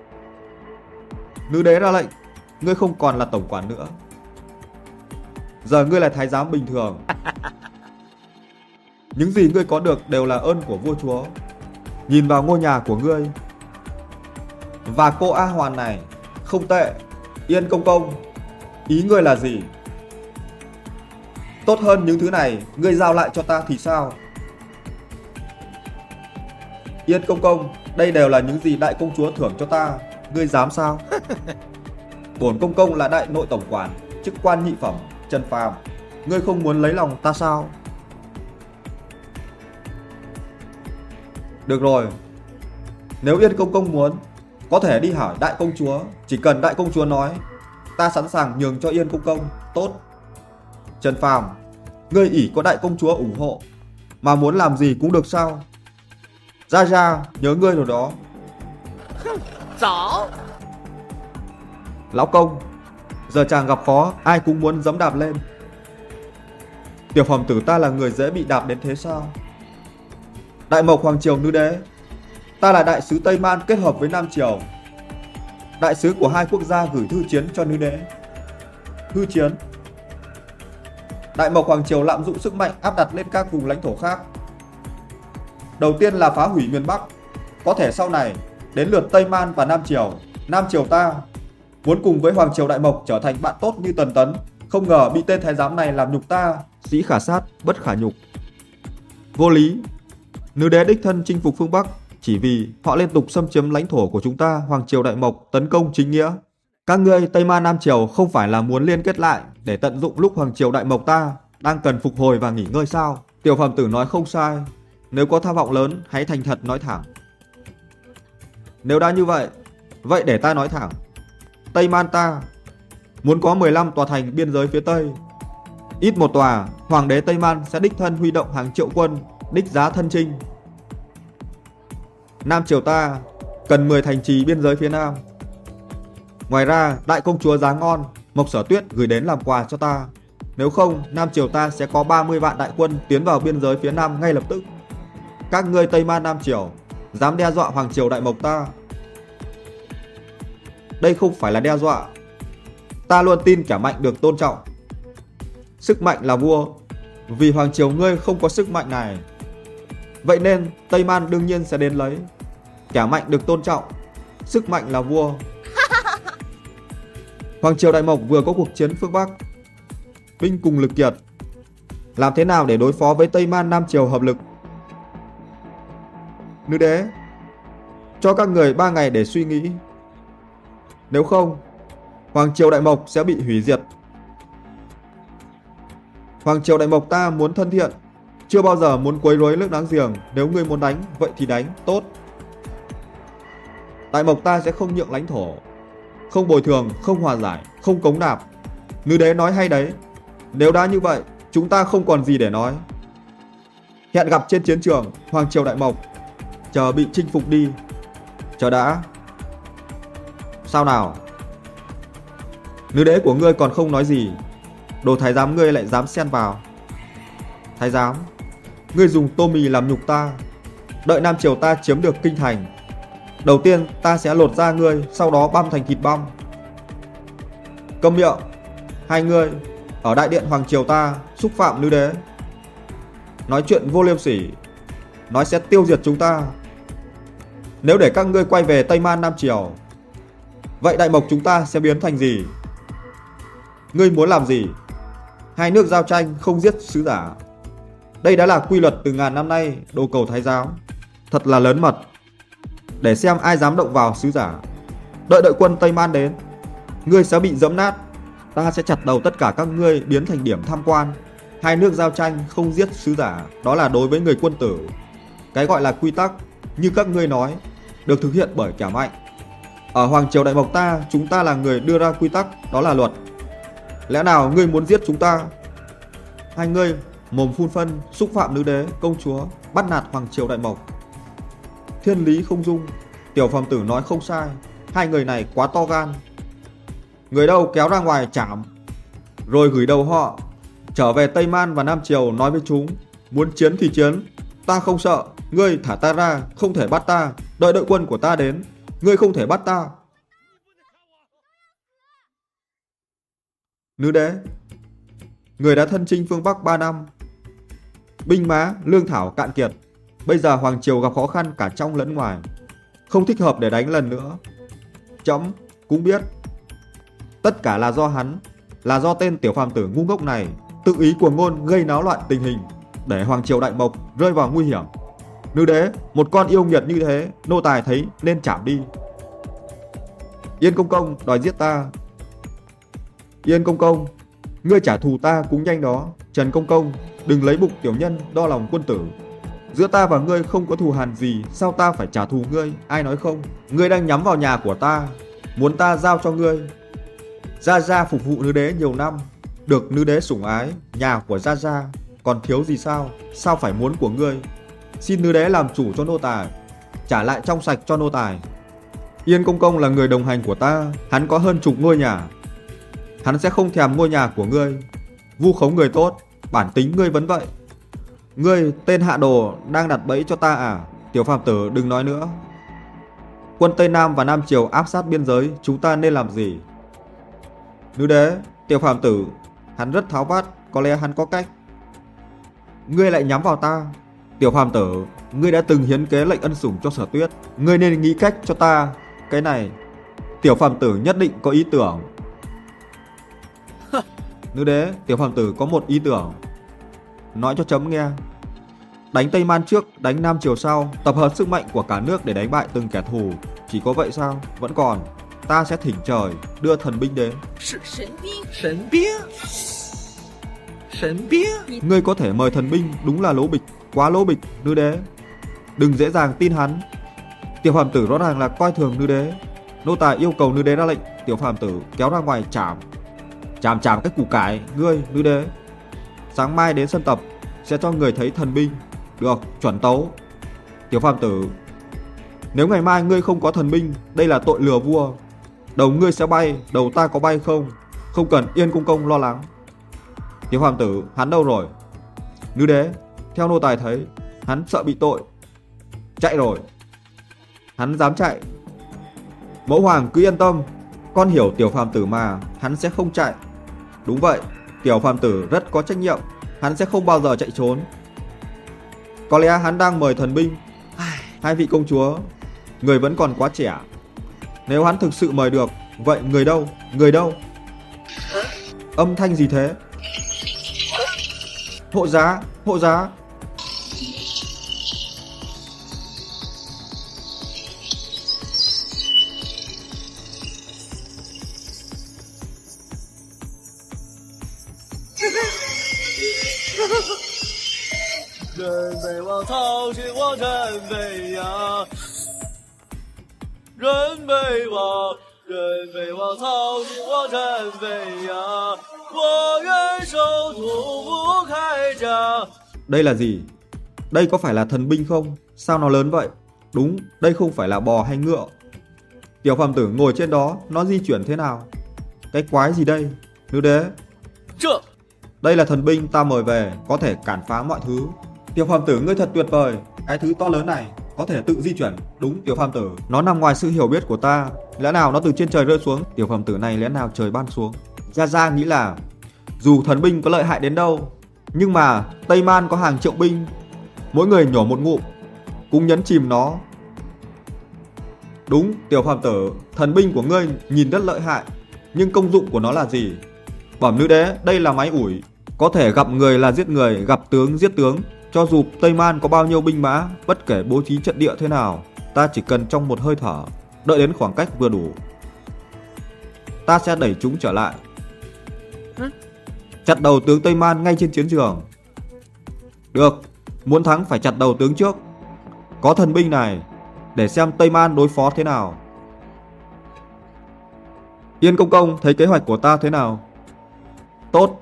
Nữ đế ra lệnh, ngươi không còn là tổng quản nữa. Giờ ngươi là thái giám bình thường. Những gì ngươi có được đều là ơn của vua chúa. Nhìn vào ngôi nhà của ngươi. Và cô A Hoàn này, không tệ. Yên công công, ý ngươi là gì? Tốt hơn những thứ này, ngươi giao lại cho ta thì sao? Yên công công, đây đều là những gì đại công chúa thưởng cho ta, ngươi dám sao? Bổn công công là đại nội tổng quản, chức quan nhị phẩm, Trần Phàm, ngươi không muốn lấy lòng ta sao? Được rồi, nếu Yên công công muốn, có thể đi hỏi đại công chúa, chỉ cần đại công chúa nói, ta sẵn sàng nhường cho Yên công công. Tốt. Trần Phàm, ngươi ỷ có đại công chúa ủng hộ, mà muốn làm gì cũng được sao? Ra ra, nhớ ngươi rồi đó.早. Lão công, giờ chàng gặp khó, ai cũng muốn giẫm đạp lên. Tiểu phẩm tử ta là người dễ bị đạp đến thế sao? Đại Mộc Hoàng Triều Nữ Đế, ta là đại sứ Tây Man kết hợp với Nam Triều. Đại sứ của hai quốc gia gửi thư chiến cho Nữ Đế. Thư chiến. Đại Mộc Hoàng Triều lạm dụng sức mạnh áp đặt lên các vùng lãnh thổ khác. Đầu tiên là phá hủy miền Bắc, có thể sau này đến lượt Tây Man và Nam Triều. Nam Triều ta muốn cùng với Hoàng Triều Đại Mộc trở thành bạn tốt như Tần Tấn, không ngờ bị tên thái giám này làm nhục ta. Sĩ khả sát, bất khả nhục. Vô lý. Nữ đế đích thân chinh phục phương Bắc chỉ vì họ liên tục xâm chiếm lãnh thổ của chúng ta. Hoàng Triều Đại Mộc tấn công chính nghĩa. Các ngươi Tây Man Nam Triều không phải là muốn liên kết lại để tận dụng lúc Hoàng Triều Đại Mộc ta đang cần phục hồi và nghỉ ngơi sao? Tiểu phẩm tử nói không sai. Nếu có tham vọng lớn, hãy thành thật nói thẳng. Nếu đã như vậy, vậy để ta nói thẳng. Tây Man ta muốn có 15 tòa thành biên giới phía Tây. Ít một tòa, Hoàng đế Tây Man sẽ đích thân huy động hàng triệu quân, đích giá thân chinh. Nam Triều ta cần 10 thành trì biên giới phía Nam. Ngoài ra, đại công chúa giá ngon, Mộc Sở Tuyết gửi đến làm quà cho ta. Nếu không, Nam Triều ta sẽ có 30 vạn đại quân tiến vào biên giới phía Nam ngay lập tức. Các ngươi Tây Man Nam Triều dám đe dọa Hoàng Triều Đại Mộc ta. Đây không phải là đe dọa. Ta luôn tin kẻ mạnh được tôn trọng. Sức mạnh là vua. Vì Hoàng Triều ngươi không có sức mạnh này, vậy nên Tây Man đương nhiên sẽ đến lấy. Kẻ mạnh được tôn trọng, sức mạnh là vua. Hoàng Triều Đại Mộc vừa có cuộc chiến phương Bắc, binh cùng lực kiệt. Làm thế nào để đối phó với Tây Man Nam Triều hợp lực? Nữ đế, cho các người 3 ngày để suy nghĩ. Nếu không, Hoàng Triều Đại Mộc sẽ bị hủy diệt. Hoàng Triều Đại Mộc ta muốn thân thiện, chưa bao giờ muốn quấy rối nước láng giềng. Nếu ngươi muốn đánh, vậy thì đánh, tốt. Đại Mộc ta sẽ không nhượng lãnh thổ, không bồi thường, không hòa giải, không cống nạp. Nữ đế nói hay đấy. Nếu đã như vậy, chúng ta không còn gì để nói. Hẹn gặp trên chiến trường, Hoàng Triều Đại Mộc. Chờ bị chinh phục đi. Chờ đã. Sao nào? Nữ đế của ngươi còn không nói gì, đồ thái giám ngươi lại dám xen vào. Thái giám, ngươi dùng tô mì làm nhục ta. Đợi Nam Triều ta chiếm được kinh thành, đầu tiên ta sẽ lột da ngươi, sau đó băm thành thịt băm. Câm miệng. Hai ngươi ở đại điện Hoàng Triều ta xúc phạm nữ đế, nói chuyện vô liêm sỉ, nói sẽ tiêu diệt chúng ta. Nếu để các ngươi quay về Tây Man Nam Triều, vậy Đại Mộc chúng ta sẽ biến thành gì? Ngươi muốn làm gì? Hai nước giao tranh, không giết sứ giả. Đây đã là quy luật từ ngàn năm nay, đồ cầu thái giám. Thật là lớn mật. Để xem ai dám động vào sứ giả. Đợi đội quân Tây Man đến, ngươi sẽ bị giẫm nát. Ta sẽ chặt đầu tất cả các ngươi, biến thành điểm tham quan. Hai nước giao tranh, không giết sứ giả, đó là đối với người quân tử. Cái gọi là quy tắc, như các ngươi nói, được thực hiện bởi kẻ mạnh. Ở Hoàng Triều Đại Mộc ta, chúng ta là người đưa ra quy tắc, đó là luật. Lẽ nào ngươi muốn giết chúng ta? Hai ngươi mồm phun phân, xúc phạm nữ đế, công chúa, bắt nạt Hoàng Triều Đại Mộc. Thiên lý không dung. Tiểu phẩm tử nói không sai. Hai người này quá to gan. Người đâu kéo ra ngoài chảm, rồi gửi đầu họ trở về Tây Man và Nam Triều, nói với chúng, muốn chiến thì chiến, ta không sợ. Ngươi thả ta ra, không thể bắt ta. Đợi đội quân của ta đến, ngươi không thể bắt ta. Nữ đế, người đã thân chinh phương Bắc 3 năm, Binh mã, lương thảo cạn kiệt. Bây giờ Hoàng Triều gặp khó khăn cả trong lẫn ngoài. Không thích hợp để đánh lần nữa. Trẫm cũng biết. Tất cả là do hắn, là do tên tiểu phàm tử ngu ngốc này tự ý cuồng ngôn gây náo loạn tình hình, để Hoàng Triều Đại Mộc rơi vào nguy hiểm. Nữ đế, một con yêu nghiệt như thế, nô tài thấy nên chảm đi. Yên Công Công đòi giết ta. Yên Công Công, ngươi trả thù ta cũng nhanh đó. Trần Công Công, đừng lấy bụng tiểu nhân đo lòng quân tử. Giữa ta và ngươi không có thù hằn gì, sao ta phải trả thù ngươi, ai nói không? Ngươi đang nhắm vào nhà của ta, muốn ta giao cho ngươi. Gia Gia phục vụ nữ đế nhiều năm, được nữ đế sủng ái, nhà của Gia Gia còn thiếu gì sao? Sao phải muốn của ngươi? Xin nữ đế làm chủ cho nô tài, trả lại trong sạch cho nô tài. Yên Công Công là người đồng hành của ta, hắn có hơn chục ngôi nhà. Hắn sẽ không thèm ngôi nhà của ngươi. Vu khống người tốt, bản tính ngươi vẫn vậy. Ngươi tên hạ đồ đang đặt bẫy cho ta à? Tiểu phàm tử đừng nói nữa. Quân Tây Nam và Nam Triều áp sát biên giới, chúng ta nên làm gì? Nữ đế, tiểu phàm tử, hắn rất tháo vát, có lẽ hắn có cách. Ngươi lại nhắm vào ta. Tiểu phàm tử, ngươi đã từng hiến kế lệnh ân sủng cho Sở Tuyết, ngươi nên nghĩ cách cho ta. Cái này, tiểu phàm tử nhất định có ý tưởng. Nữ đế, tiểu phàm tử có một ý tưởng. Nói cho chấm nghe. Đánh Tây Man trước, đánh Nam Triều sau, tập hợp sức mạnh của cả nước để đánh bại từng kẻ thù. Chỉ có vậy sao? Vẫn còn. Ta sẽ thỉnh trời đưa thần binh đến. Thần binh. Ngươi có thể mời thần binh, đúng là lố bịch, quá lố bịch. Nữ đế, đừng dễ dàng tin hắn. Tiểu phàm tử rõ ràng là coi thường nữ đế. Nô tài yêu cầu nữ đế ra lệnh. Tiểu phàm tử kéo ra ngoài chảm cái củ cải. Ngươi, nữ đế, sáng mai đến sân tập sẽ cho người thấy thần binh. Được, chuẩn tấu. Tiểu phàm tử, nếu ngày mai ngươi không có thần binh, đây là tội lừa vua. Đầu ngươi sẽ bay, đầu ta có bay không? Không cần Yên Công Công lo lắng. Tiểu phàm tử, hắn đâu rồi? Nữ đế, theo nô tài thấy, hắn sợ bị tội, chạy rồi. Hắn dám chạy. Mẫu hoàng cứ yên tâm, con hiểu tiểu phàm tử mà, hắn sẽ không chạy. Đúng vậy, tiểu phàm tử rất có trách nhiệm, hắn sẽ không bao giờ chạy trốn. Có lẽ hắn đang mời thần binh. Hai vị công chúa, người vẫn còn quá trẻ. Nếu hắn thực sự mời được, vậy người đâu? Người đâu? Âm thanh gì thế? Hộ giá, hộ giá.人北望曹秦我真北呀，人北望曹秦我真北呀，我愿守土不开疆。 Đây là gì? Đây có phải là thần binh không? Sao nó lớn vậy? Đúng, đây không phải là bò hay ngựa. Tiểu phàm tử ngồi trên đó, nó di chuyển thế nào? Cái quái gì đây? Nữ đế, đây là thần binh ta mời về, có thể cản phá mọi thứ. Tiểu phàm tử ngươi thật tuyệt vời. Cái thứ to lớn này có thể tự di chuyển. Đúng, tiểu phàm tử, nó nằm ngoài sự hiểu biết của ta. Lẽ nào nó từ trên trời rơi xuống? Tiểu phàm tử này lẽ nào trời ban xuống? Gia Gia nghĩ là dù thần binh có lợi hại đến đâu, nhưng mà Tây Man có hàng triệu binh, mỗi người nhổ một ngụm cũng nhấn chìm nó. Đúng, tiểu phàm tử, thần binh của ngươi nhìn rất lợi hại, nhưng công dụng của nó là gì? Bẩm nữ đế, đây là máy ủi, có thể gặp người là giết người, gặp tướng giết tướng. Cho dù Tây Man có bao nhiêu binh mã, bất kể bố trí trận địa thế nào, ta chỉ cần trong một hơi thở, đợi đến khoảng cách vừa đủ, ta sẽ đẩy chúng trở lại, chặt đầu tướng Tây Man ngay trên chiến trường. Được, muốn thắng phải chặt đầu tướng trước. Có thần binh này, để xem Tây Man đối phó thế nào. Yên Công Công thấy kế hoạch của ta thế nào? Tốt.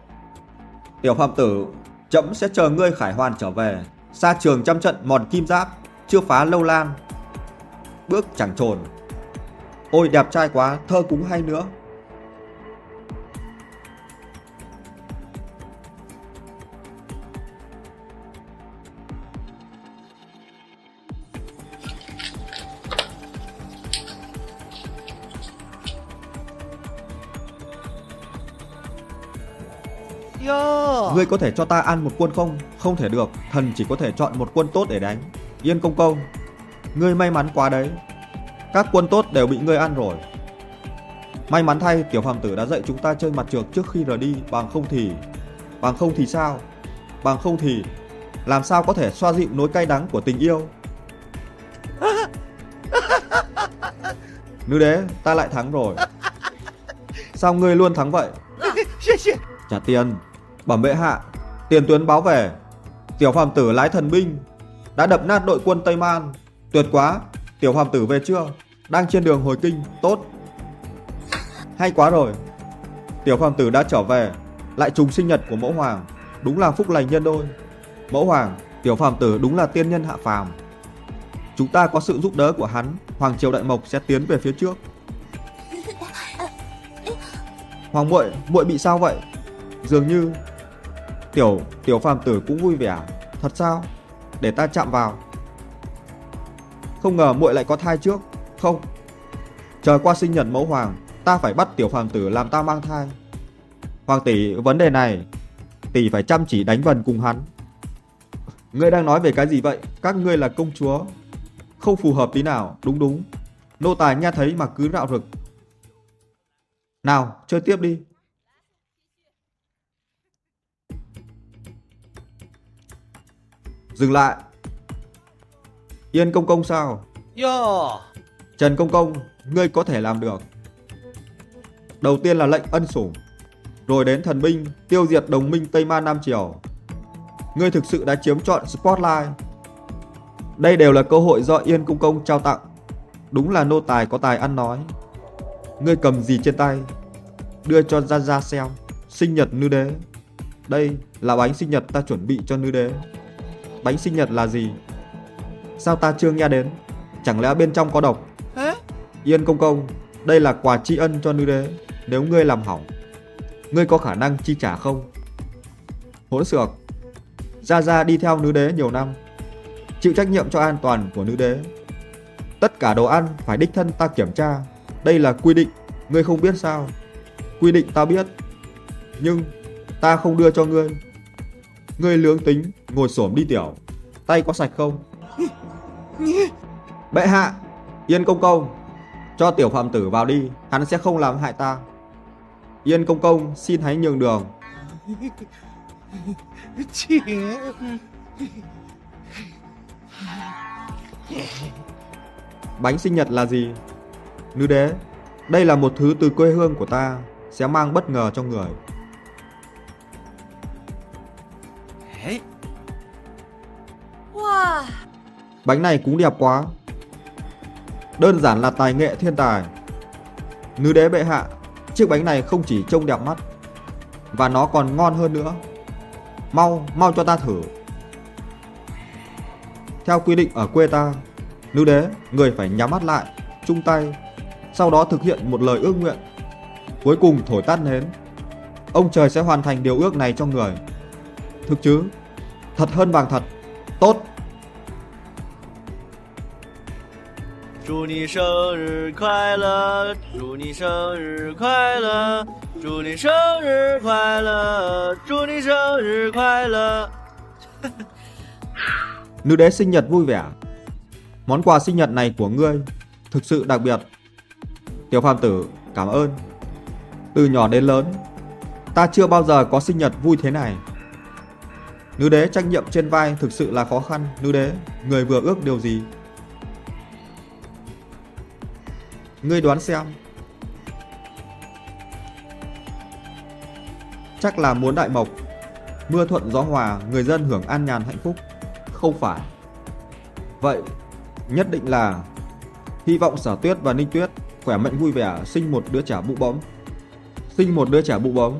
Tiểu phàm tử, trẫm sẽ chờ ngươi khải hoàn trở về. Xa trường trăm trận mòn kim giáp, chưa phá lâu lan, bước chẳng trồn. Ôi đẹp trai quá, thơ cũng hay nữa. 哟， Ngươi có thể cho ta ăn một quân không? Không thể được, thần chỉ có thể chọn một quân tốt để đánh. Yên công công, ngươi may mắn quá đấy. Các quân tốt đều bị ngươi ăn rồi. May mắn thay, tiểu phàm tử đã dạy chúng ta chơi mặt trược trước khi rời đi. Bằng không thì sao? Bằng không thì làm sao có thể xoa dịu nỗi cay đắng của tình yêu? Nữ đế, ta lại thắng rồi. Sao ngươi luôn thắng vậy? 谢谢。 Trả tiền. Bẩm bệ hạ, tiền tuyến báo về, tiểu phàm tử lái thần binh đã đập nát đội quân Tây Man. Tuyệt quá, tiểu phàm tử về chưa? Đang trên đường hồi kinh. Tốt, hay quá rồi. Tiểu phàm tử đã trở về, lại trùng sinh nhật của mẫu hoàng, đúng là phúc lành nhân đôi. Mẫu hoàng, tiểu phàm tử đúng là tiên nhân hạ phàm. Chúng ta có sự giúp đỡ của hắn, hoàng triều đại mộc sẽ tiến về phía trước. Hoàng muội, muội bị sao vậy? Dường như tiểu phàm tử cũng vui vẻ. Thật sao? Để ta chạm vào. Không ngờ muội lại có thai trước. Không, chờ qua sinh nhật mẫu hoàng, ta phải bắt tiểu phàm tử làm ta mang thai. Hoàng tỷ, vấn đề này tỷ phải chăm chỉ đánh vần cùng hắn. Ngươi đang nói về cái gì vậy? Các ngươi là công chúa, không phù hợp tí nào. Đúng, nô tài nghe thấy mà cứ rạo rực. Nào, chơi tiếp đi. Dừng lại. Yên công công sao? 哟， Trần công công, ngươi có thể làm được. Đầu tiên là lệnh ân sủng, rồi đến thần binh tiêu diệt đồng minh Tây Man Nam Triều. Ngươi thực sự đã chiếm trọn spotlight. Đây đều là cơ hội do Yên công công trao tặng. Đúng là nô tài có tài ăn nói. Ngươi cầm gì trên tay? Đưa cho ra xem. Sinh nhật nữ đế. Đây là bánh sinh nhật ta chuẩn bị cho nữ đế. Bánh sinh nhật là gì? Sao ta chưa nghe đến? Chẳng lẽ bên trong có độc? Yên công công, đây là quà tri ân cho nữ đế. Nếu ngươi làm hỏng, ngươi có khả năng chi trả không? Hỗn xược. Gia đi theo nữ đế nhiều năm, chịu trách nhiệm cho an toàn của nữ đế. Tất cả đồ ăn phải đích thân ta kiểm tra. Đây là quy định, ngươi không biết sao? Quy định ta biết, nhưng ta không đưa cho ngươi. Ngươi lướng tính, ngồi xổm đi tiểu. Tay có sạch không? Bệ hạ, Yên công công, cho tiểu phàm tử vào đi, hắn sẽ không làm hại ta. Yên công công, xin hãy nhường đường. 请。 Bánh sinh nhật là gì? Nữ đế, đây là một thứ từ quê hương của ta, sẽ mang bất ngờ cho người.哎， Wow. Bánh này cũng đẹp quá. Đơn giản là tài nghệ thiên tài. Nữ đế bệ hạ, chiếc bánh này không chỉ trông đẹp mắt, và nó còn ngon hơn nữa. Mau cho ta thử. Theo quy định ở quê ta, nữ đế, người phải nhắm mắt lại, chung tay, sau đó thực hiện một lời ước nguyện. Cuối cùng thổi tắt nến. Ông trời sẽ hoàn thành điều ước này cho người. Thực chứ? Thật hơn vàng thật. Tốt. 祝你生日快乐，祝你生日快乐，祝你生日快乐，祝你生日快乐。 Nữ đế sinh nhật vui vẻ. Món quà sinh nhật này của ngươi thực sự đặc biệt. Tiểu phàm tử, cảm ơn. Từ nhỏ đến lớn, ta chưa bao giờ có sinh nhật vui thế này. Nữ đế, trách nhiệm trên vai thực sự là khó khăn. Nữ đế, người vừa ước điều gì? Ngươi đoán xem. Chắc là muốn đại mộc, mưa thuận gió hòa, người dân hưởng an nhàn hạnh phúc. Không phải. Vậy nhất định là hy vọng Sở Tuyết và Ninh Tuyết khỏe mạnh vui vẻ, sinh một đứa trẻ bụ bấm. Sinh một đứa trẻ bụ bấm.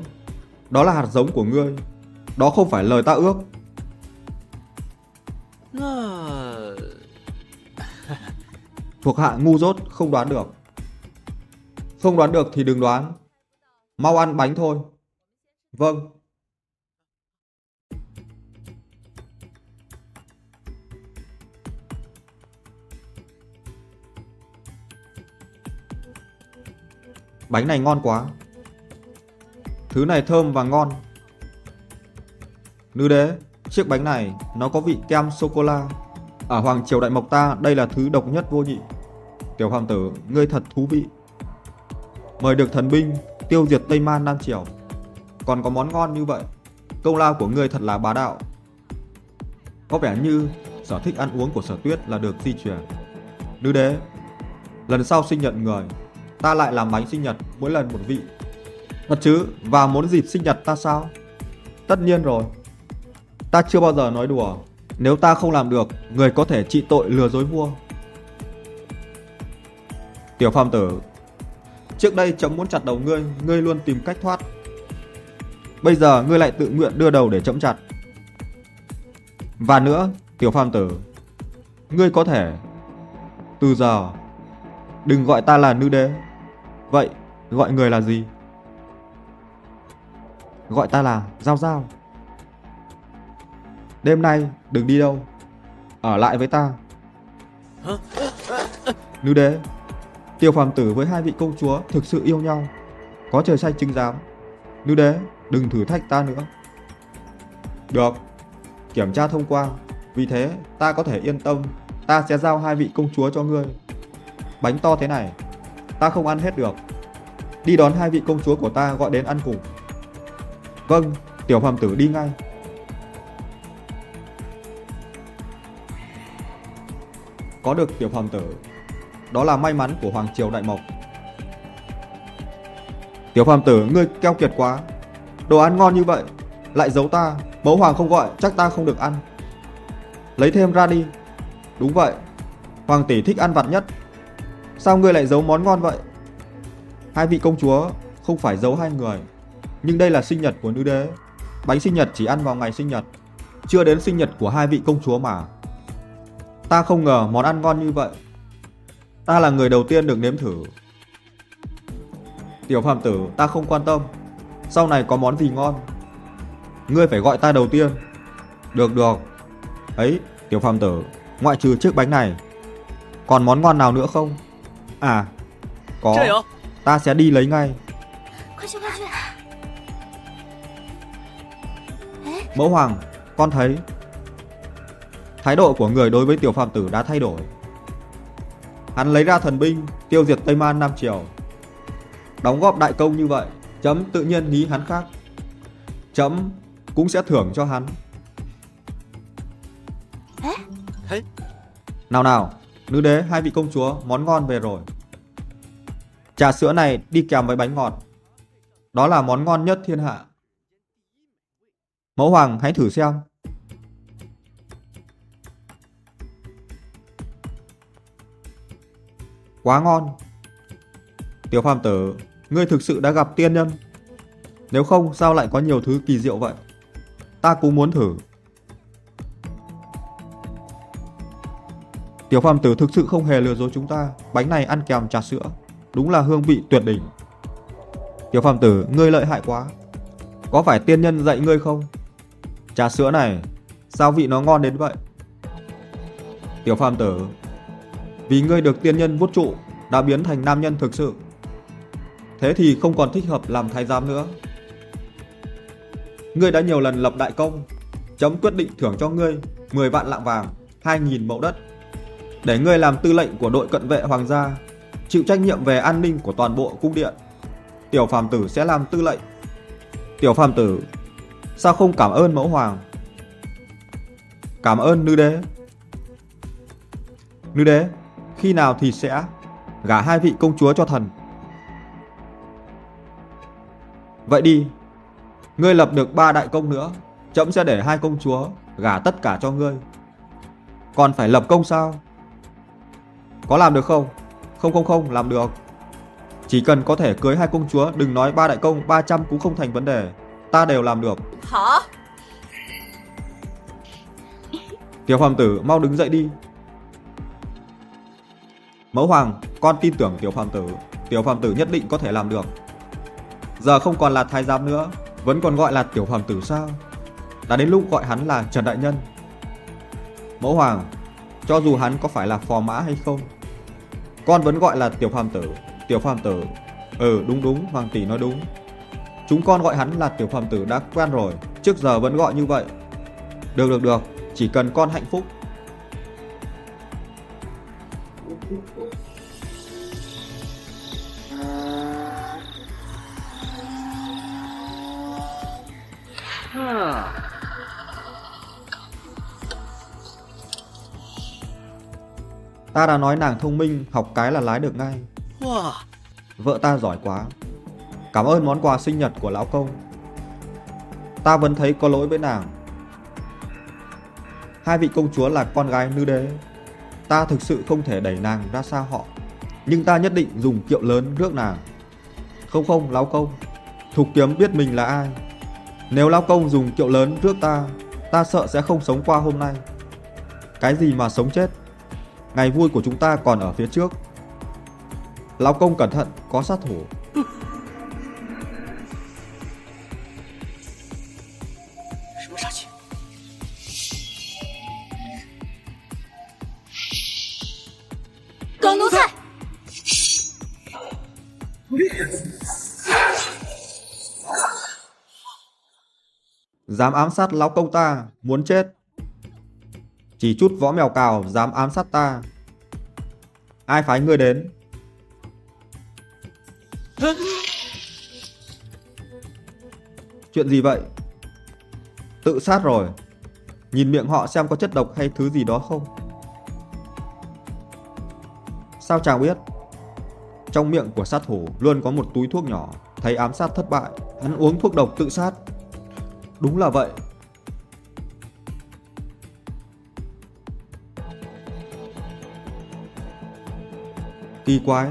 Đó là hạt giống của ngươi. Đó không phải lời ta ước. 那 Thuộc hạ ngu dốt không đoán được. Không đoán được thì đừng đoán. Mau ăn bánh thôi. Vâng. Bánh này ngon quá. Thứ này thơm và ngon. Nữ đế, chiếc bánh này nó có vị kem sô-cô-la. Ở Hoàng Triều Đại Mộc ta đây là thứ độc nhất vô nhị. Tiểu phàm tử, ngươi thật thú vị. Mời được thần binh tiêu diệt Tây Man Nam Triều. Còn có món ngon như vậy, công lao của ngươi thật là bá đạo. Có vẻ như sở thích ăn uống của Sở Tuyết là được di truyền. Nữ đế, lần sau sinh nhật người, ta lại làm bánh sinh nhật mỗi lần một vị. Thật chứ, và muốn dịp sinh nhật ta sao? Tất nhiên rồi. Ta chưa bao giờ nói đùa. Nếu ta không làm được, người có thể trị tội lừa dối vua. Tiểu phàm tử, trước đây chấm muốn chặt đầu ngươi, ngươi luôn tìm cách thoát. Bây giờ ngươi lại tự nguyện đưa đầu để chấm chặt. Và nữa, tiểu phàm tử, ngươi có thể từ giờ đừng gọi ta là nữ đế. Vậy gọi người là gì? Gọi ta là Giao Giao. Đêm nay đừng đi đâu, ở lại với ta. Nữ đế, tiểu phàm tử với hai vị công chúa thực sự yêu nhau, có trời xanh chứng giám. Nữ đế, đừng thử thách ta nữa. Được, kiểm tra thông qua. Vì thế ta có thể yên tâm. Ta sẽ giao hai vị công chúa cho ngươi. Bánh to thế này ta không ăn hết được. Đi đón hai vị công chúa của ta gọi đến ăn cùng. Vâng, tiểu phàm tử đi ngay. Có được tiểu phàm tử, đó là may mắn của Hoàng Triều Đại Mộc. Tiểu phàm tử, ngươi keo kiệt quá. Đồ ăn ngon như vậy lại giấu ta. Mẫu hoàng không gọi chắc ta không được ăn. Lấy thêm ra đi. Đúng vậy, hoàng tỷ thích ăn vặt nhất. Sao ngươi lại giấu món ngon vậy? Hai vị công chúa không phải giấu hai người, nhưng đây là sinh nhật của nữ đế. Bánh sinh nhật chỉ ăn vào ngày sinh nhật, chưa đến sinh nhật của hai vị công chúa mà. Ta không ngờ món ăn ngon như vậy. Ta là người đầu tiên được nếm thử. Tiểu phàm tử, ta không quan tâm sau này có món gì ngon. Ngươi phải gọi ta đầu tiên. Được được. Ấy, tiểu phàm tử, ngoại trừ chiếc bánh này, còn món ngon nào nữa không? À, có. Ta sẽ đi lấy ngay. Mẫu hoàng, con thấy thái độ của người đối với tiểu phàm tử đã thay đổi. Hắn lấy ra thần binh tiêu diệt Tây Man Nam Triều, đóng góp đại công như vậy, chấm tự nhiên nghĩ hắn khác. Chấm cũng sẽ thưởng cho hắn. Nào nào, nữ đế, hai vị công chúa, món ngon về rồi. Trà sữa này đi kèm với bánh ngọt, đó là món ngon nhất thiên hạ. Mẫu hoàng hãy thử xem. Quá ngon. Tiểu phàm tử, ngươi thực sự đã gặp tiên nhân. Nếu không sao lại có nhiều thứ kỳ diệu vậy? Ta cũng muốn thử. Tiểu phàm tử thực sự không hề lừa dối chúng ta. Bánh này ăn kèm trà sữa, đúng là hương vị tuyệt đỉnh. Tiểu phàm tử, ngươi lợi hại quá. Có phải tiên nhân dạy ngươi không? Trà sữa này sao vị nó ngon đến vậy? Tiểu phàm tử, vì ngươi được tiên nhân vuốt trụ đã biến thành nam nhân thực sự. Thế thì không còn thích hợp làm thái giám nữa. Ngươi đã nhiều lần lập đại công, chấm quyết định thưởng cho ngươi 10 vạn lạng vàng, 2.000 mẫu đất, để ngươi làm tư lệnh của đội cận vệ hoàng gia, chịu trách nhiệm về an ninh của toàn bộ cung điện. Tiểu phàm tử sẽ làm tư lệnh. Tiểu phàm tử, sao không cảm ơn mẫu hoàng? Cảm ơn nữ đế. Nữ đế, khi nào thì sẽ gả hai vị công chúa cho thần? Vậy đi, ngươi lập được 3 đại công nữa, trẫm sẽ để hai công chúa gả tất cả cho ngươi. Còn phải lập công sao? Có làm được không? Không, làm được. Chỉ cần có thể cưới hai công chúa, đừng nói 3 đại công, 300 cũng không thành vấn đề. Ta đều làm được. Hả? Tiểu phàm tử, mau đứng dậy đi. Mẫu hoàng, con tin tưởng tiểu phàm tử. Tiểu phàm tử nhất định có thể làm được. Giờ không còn là thái giám nữa, vẫn còn gọi là tiểu phàm tử sao? Đã đến lúc gọi hắn là Trần Đại Nhân. Mẫu hoàng, cho dù hắn có phải là phò mã hay không, con vẫn gọi là tiểu phàm tử. Tiểu phàm tử. Đúng, hoàng tỷ nói đúng. Chúng con gọi hắn là tiểu phàm tử đã quen rồi, trước giờ vẫn gọi như vậy. Được, chỉ cần con hạnh phúc. Ta đã nói nàng thông minh, học cái là lái được ngay. Wow. Vợ ta giỏi quá. Cảm ơn món quà sinh nhật của lão công. Ta vẫn thấy có lỗi với nàng. Hai vị công chúa là con gái nữ đế. Ta thực sự không thể đẩy nàng ra xa họ. Nhưng ta nhất định dùng kiệu lớn rước nàng. Không, lão công. Thục Kiếm biết mình là ai. Nếu lão công dùng kiệu lớn rước ta sợ sẽ không sống qua hôm nay. Cái gì mà sống chết. Ngày vui của chúng ta còn ở phía trước. Lão công cẩn thận, có sát thủ. Cơn nô菜. Dám ám sát lão công ta, muốn chết. Chỉ chút võ mèo cào dám ám sát ta. Ai phái ngươi đến? Chuyện gì vậy? Tự sát rồi. Nhìn miệng họ xem có chất độc hay thứ gì đó không. Sao chàng biết? Trong miệng của sát thủ luôn có một túi thuốc nhỏ. Thấy ám sát thất bại, hắn uống thuốc độc tự sát. Đúng là vậy. Kỳ quái,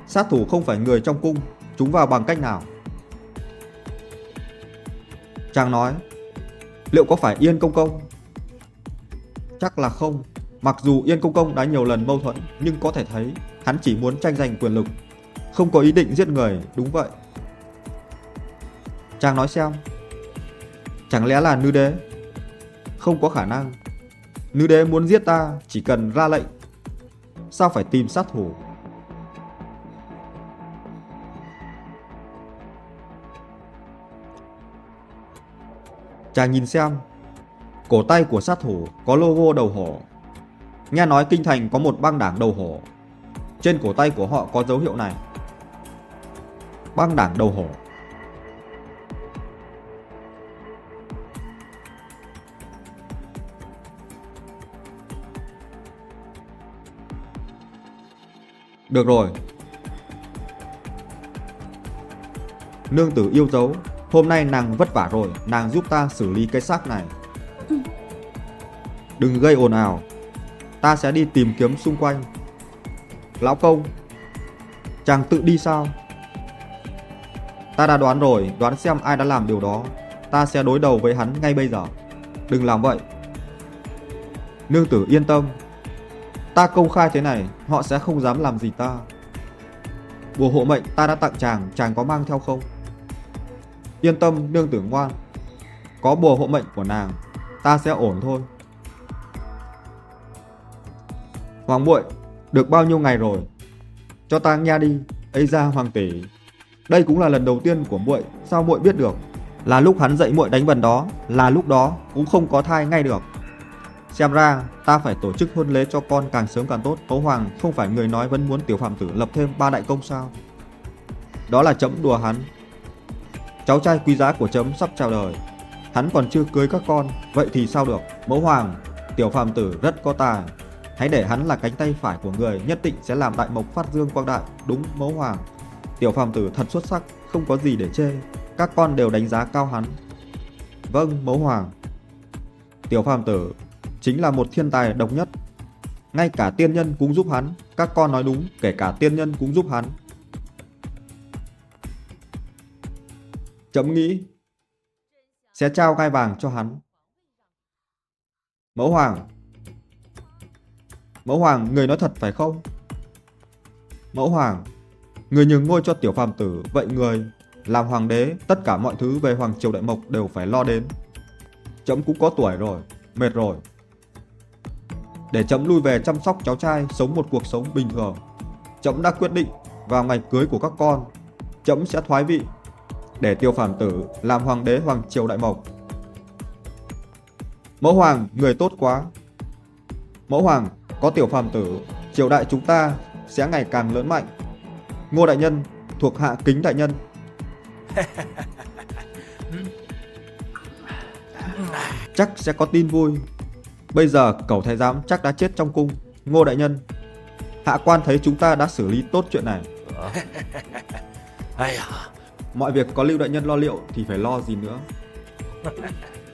sát thủ không phải người trong cung, chúng vào bằng cách nào? Chàng nói, liệu có phải Yên Công Công? Chắc là không. Mặc dù Yên Công Công đã nhiều lần mâu thuẫn, nhưng có thể thấy hắn chỉ muốn tranh giành quyền lực, không có ý định giết người. Đúng vậy. Chàng nói xem, chẳng lẽ là nữ đế? Không có khả năng. Nữ đế muốn giết ta chỉ cần ra lệnh. Sao phải tìm sát thủ? Chàng nhìn xem, cổ tay của sát thủ có logo đầu hổ. Nghe nói kinh thành có một băng đảng đầu hổ. Trên cổ tay của họ có dấu hiệu này. Băng đảng đầu hổ. Được rồi. Nương tử yêu dấu, hôm nay nàng vất vả rồi, nàng giúp ta xử lý cái xác này. Đừng gây ồn ào. Ta sẽ đi tìm kiếm xung quanh. Lão công, chàng tự đi sao? Ta đã đoán rồi, đoán xem ai đã làm điều đó. Ta sẽ đối đầu với hắn ngay bây giờ. Đừng làm vậy. Nương tử yên tâm. Ta công khai thế này, họ sẽ không dám làm gì ta. Bùa hộ mệnh ta đã tặng chàng, chàng có mang theo không? Yên tâm nương tử ngoan. Có bùa hộ mệnh của nàng, ta sẽ ổn thôi. Hoàng muội, được bao nhiêu ngày rồi? Cho ta nghe đi. Ây da hoàng tỷ, đây cũng là lần đầu tiên của muội, sao muội biết được? Là lúc hắn dạy muội đánh vần đó, là lúc đó cũng không có thai ngay được. Xem ra ta phải tổ chức hôn lễ cho con càng sớm càng tốt. Tấu Hoàng không phải người nói vẫn muốn tiểu phạm tử lập thêm 3 đại công sao? Đó là trẫm đùa hắn. Cháu trai quý giá của trẫm sắp chào đời, hắn còn chưa cưới các con, vậy thì sao được? Mẫu hoàng, tiểu phàm tử rất có tài, hãy để hắn là cánh tay phải của người, nhất định sẽ làm đại mộc phát dương quang đại. Đúng mẫu hoàng, tiểu phàm tử thật xuất sắc, không có gì để chê, các con đều đánh giá cao hắn. Vâng mẫu hoàng, tiểu phàm tử chính là một thiên tài độc nhất, ngay cả tiên nhân cũng giúp hắn. Các con nói đúng, kể cả tiên nhân cũng giúp hắn. Chấm nghĩ sẽ trao ngai vàng cho hắn. Mẫu hoàng, mẫu hoàng, người nói thật phải không? Mẫu hoàng, người nhường ngôi cho tiểu phàm tử, vậy người làm hoàng đế, tất cả mọi thứ về hoàng triều đại mộc đều phải lo đến. Trẫm cũng có tuổi rồi, mệt rồi. Để trẫm lui về chăm sóc cháu trai, sống một cuộc sống bình thường. Trẫm đã quyết định vào ngày cưới của các con, trẫm sẽ thoái vị, để tiểu phàm tử làm hoàng đế hoàng triều đại mộc. Mẫu hoàng, người tốt quá. Mẫu hoàng, có tiểu phàm tử, triều đại chúng ta sẽ ngày càng lớn mạnh. Ngô đại nhân, thuộc hạ kính đại nhân. Chắc sẽ có tin vui. Bây giờ cẩu thái giám chắc đã chết trong cung. Ngô đại nhân, hạ quan thấy chúng ta đã xử lý tốt chuyện này. Mọi việc có Lưu đại nhân lo liệu thì phải lo gì nữa.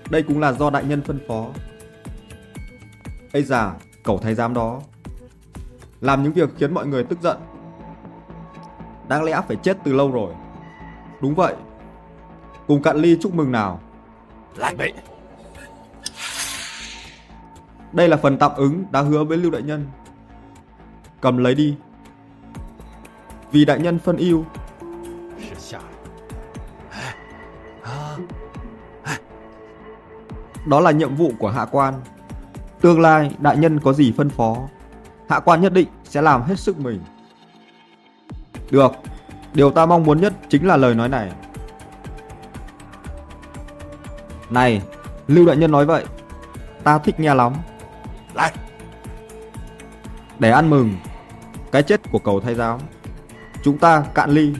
Đây cũng là do đại nhân phân phó. Ây già, cẩu thái giám đó làm những việc khiến mọi người tức giận. Đáng lẽ phải chết từ lâu rồi. Đúng vậy. Cùng cạn ly chúc mừng nào. Lại vậy. Đây là phần tạm ứng đã hứa với Lưu đại nhân. Cầm lấy đi. Vì đại nhân phân ưu. Đó là nhiệm vụ của hạ quan. Tương lai đại nhân có gì phân phó, hạ quan nhất định sẽ làm hết sức mình. Được, điều ta mong muốn nhất chính là lời nói này. Này, Lưu đại nhân nói vậy, ta thích nghe lắm. Lại. Để ăn mừng cái chết của cẩu thái giám, chúng ta cạn ly.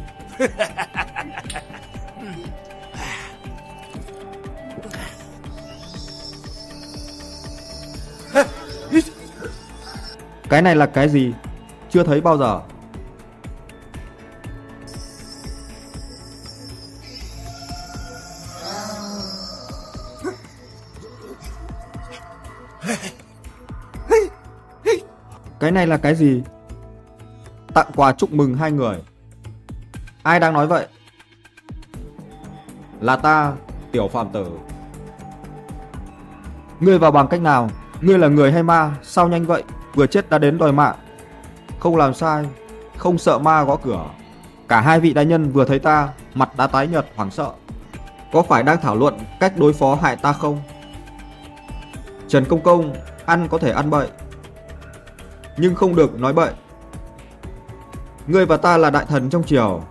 Cái này là cái gì? Chưa thấy bao giờ. Cái này là cái gì? Tặng quà chúc mừng hai người. Ai đang nói vậy? Là ta, tiểu phàm tử. Ngươi vào bằng cách nào? Ngươi là người hay ma? Sao nhanh vậy? Vừa chết đã đến đòi mạng. Không làm sai, không sợ ma gõ cửa. Cả hai vị đại nhân vừa thấy ta, mặt đã tái nhợt hoảng sợ. Có phải đang thảo luận cách đối phó hại ta không? Trần Công Công, ăn có thể ăn bậy, nhưng không được nói bậy. Ngươi và ta là đại thần trong triều,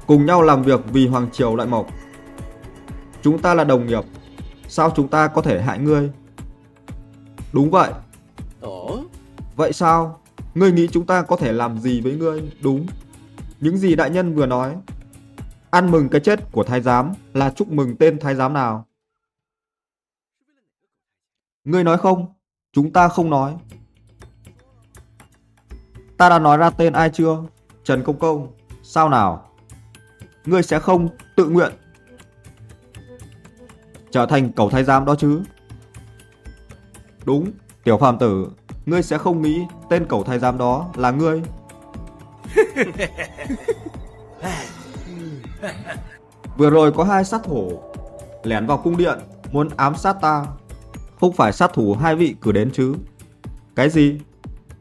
cùng nhau làm việc vì hoàng triều đại mộc. Chúng ta là đồng nghiệp, sao chúng ta có thể hại ngươi? Đúng vậy. Vậy sao? Ngươi nghĩ chúng ta có thể làm gì với ngươi? Đúng. Những gì đại nhân vừa nói. Ăn mừng cái chết của thái giám là chúc mừng tên thái giám nào? Ngươi nói không? Chúng ta không nói. Ta đã nói ra tên ai chưa? Trần Công Công, sao nào? Ngươi sẽ không tự nguyện trở thành cẩu thái giám đó chứ? Đúng, tiểu phàm tử, ngươi sẽ không nghĩ tên cẩu thái giám đó là ngươi. Vừa rồi có hai sát thủ lẻn vào cung điện muốn ám sát ta. Không phải sát thủ hai vị cử đến chứ? Cái gì?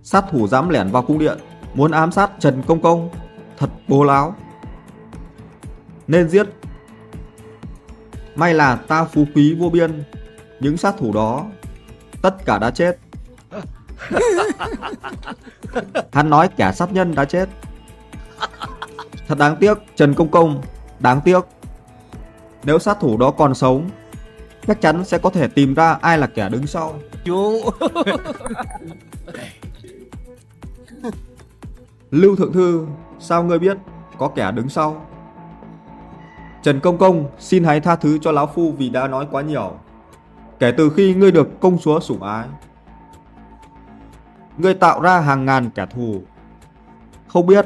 Sát thủ dám lẻn vào cung điện muốn ám sát Trần Công Công? Thật bố láo. Nên giết. May là ta phú quý vô biên. Những sát thủ đó tất cả đã chết. Hắn nói kẻ sát nhân đã chết. Thật đáng tiếc Trần Công Công. Đáng tiếc. Nếu sát thủ đó còn sống, chắc chắn sẽ có thể tìm ra ai là kẻ đứng sau. Lưu thượng thư, sao ngươi biết có kẻ đứng sau? Trần Công Công, xin hãy tha thứ cho lão phu vì đã nói quá nhiều. Kể từ khi ngươi được công chúa sủng ái, ngươi tạo ra hàng ngàn kẻ thù. Không biết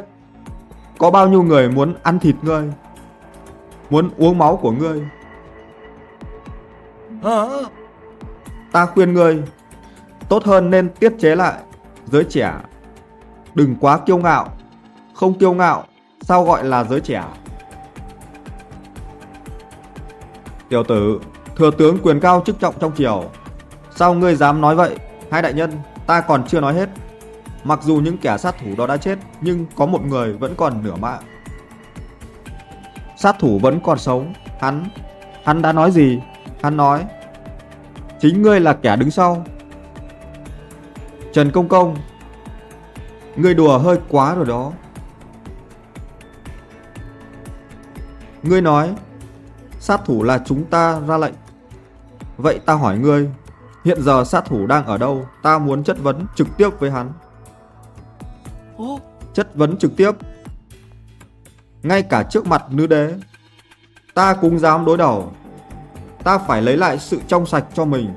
có bao nhiêu người muốn ăn thịt ngươi, muốn uống máu của ngươi. Ta khuyên ngươi tốt hơn nên tiết chế lại. Giới trẻ đừng quá kiêu ngạo. Không kiêu ngạo sao gọi là giới trẻ? Tiểu tử, thừa tướng quyền cao chức trọng trong triều, sao ngươi dám nói vậy? Hai đại nhân, ta còn chưa nói hết. Mặc dù những kẻ sát thủ đó đã chết, nhưng có một người vẫn còn nửa mạng. Sát thủ vẫn còn sống. Hắn đã nói gì? Hắn nói chính ngươi là kẻ đứng sau. Trần Công Công, ngươi đùa hơi quá rồi đó. Ngươi nói sát thủ là chúng ta ra lệnh. Vậy ta hỏi ngươi, Hiện giờ sát thủ đang ở đâu? Ta muốn chất vấn trực tiếp với hắn. Ồ, Chất vấn trực tiếp. Ngay cả trước mặt nữ đế, ta cũng dám đối đầu. Ta phải lấy lại sự trong sạch cho mình.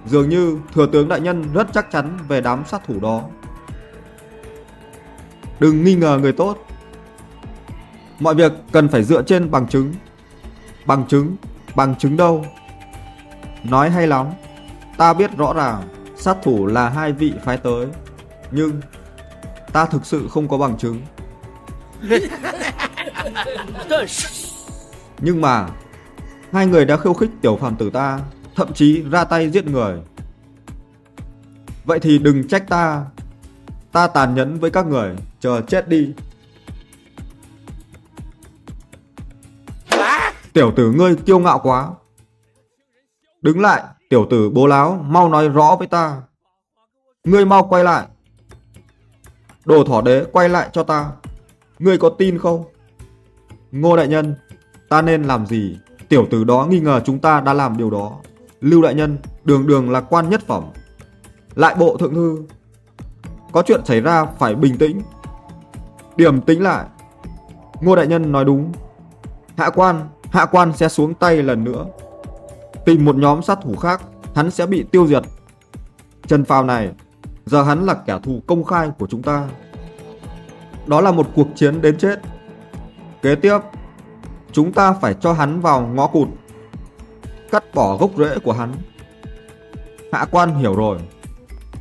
Dường như thừa tướng đại nhân rất chắc chắn về đám sát thủ đó. Đừng nghi ngờ người tốt. Mọi việc cần phải dựa trên bằng chứng. Bằng chứng đâu? Nói hay lắm. Ta biết rõ ràng sát thủ là hai vị phái tới, nhưng ta thực sự không có bằng chứng. Nhưng mà hai người đã khiêu khích tiểu phàm tử ta, thậm chí ra tay giết người. Vậy thì đừng trách ta. Ta tàn nhẫn với các người. Chờ chết đi. Tiểu tử ngươi kiêu ngạo quá. Đứng lại, tiểu tử bố láo, mau nói rõ với ta. Ngươi mau quay lại. Đồ thỏ đế, quay lại cho ta. Ngươi có tin không? Ngô đại nhân, ta nên làm gì? Tiểu tử đó nghi ngờ chúng ta đã làm điều đó. Lưu đại nhân, đường đường là quan nhất phẩm. Lại bộ thượng thư. Có chuyện xảy ra phải bình tĩnh. Điềm tĩnh lại. Ngô đại nhân nói đúng. Hạ quan sẽ xuống tay lần nữa. Tìm một nhóm sát thủ khác, hắn sẽ bị tiêu diệt. Trần Phàm này, giờ hắn là kẻ thù công khai của chúng ta. Đó là một cuộc chiến đến chết. Kế tiếp, chúng ta phải cho hắn vào ngõ cụt, cắt bỏ gốc rễ của hắn. Hạ quan hiểu rồi.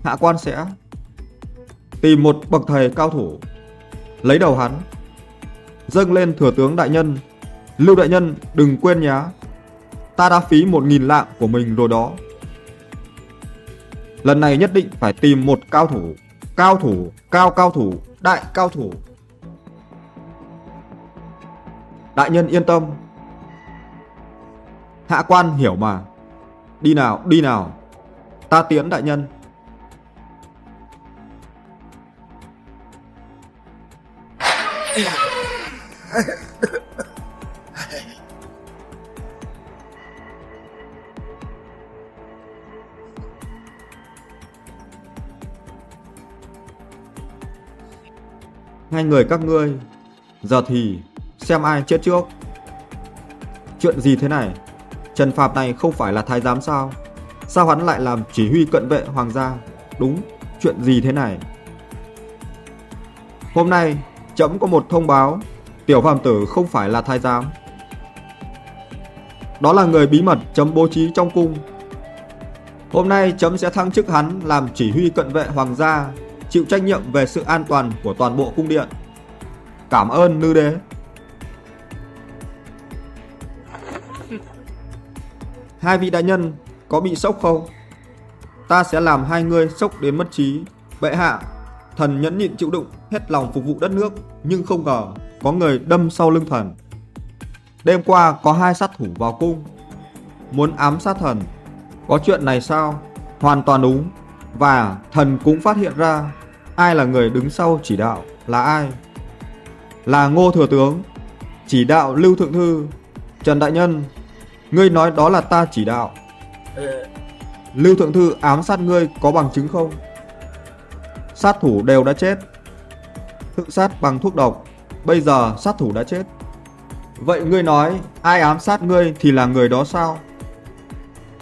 Hạ quan sẽ tìm một bậc thầy cao thủ, lấy đầu hắn, dâng lên thừa tướng đại nhân. Lưu đại nhân đừng quên nhá. Ta đã phí 1000 lạng của mình rồi đó. Lần này nhất định phải tìm một cao thủ. Cao thủ, đại cao thủ. Đại nhân yên tâm. Hạ quan hiểu mà. Đi nào. Ta tiễn đại nhân. Hai người các ngươi, giờ thì xem ai chết trước. Chuyện gì thế này? Trần Phàm này không phải là thái giám sao? Sao hắn lại làm chỉ huy cận vệ hoàng gia? Đúng, chuyện gì thế này? Hôm nay trẫm có một thông báo. Tiểu phàm tử không phải là thái giám. Đó là người bí mật trẫm bố trí trong cung. Hôm nay trẫm sẽ thăng chức hắn làm chỉ huy cận vệ hoàng gia, chịu trách nhiệm về sự an toàn của toàn bộ cung điện. Cảm ơn nữ đế. Hai vị đại nhân có bị sốc không? Ta sẽ làm hai người sốc đến mất trí. Bệ hạ, thần nhẫn nhịn chịu đựng, hết lòng phục vụ đất nước, nhưng không ngờ có người đâm sau lưng thần. Đêm qua có 2 sát thủ vào cung, muốn ám sát thần. Có chuyện này sao? Hoàn toàn đúng. Và thần cũng phát hiện ra ai là người đứng sau chỉ đạo. Là ai? Là Ngô thừa tướng, chỉ đạo Lưu thượng thư. Trần đại nhân, ngươi nói đó là ta chỉ đạo. Lưu thượng thư ám sát ngươi có bằng chứng không? Sát thủ đều đã chết. Tự sát bằng thuốc độc. Bây giờ sát thủ đã chết. Vậy ngươi nói ai ám sát ngươi thì là người đó sao?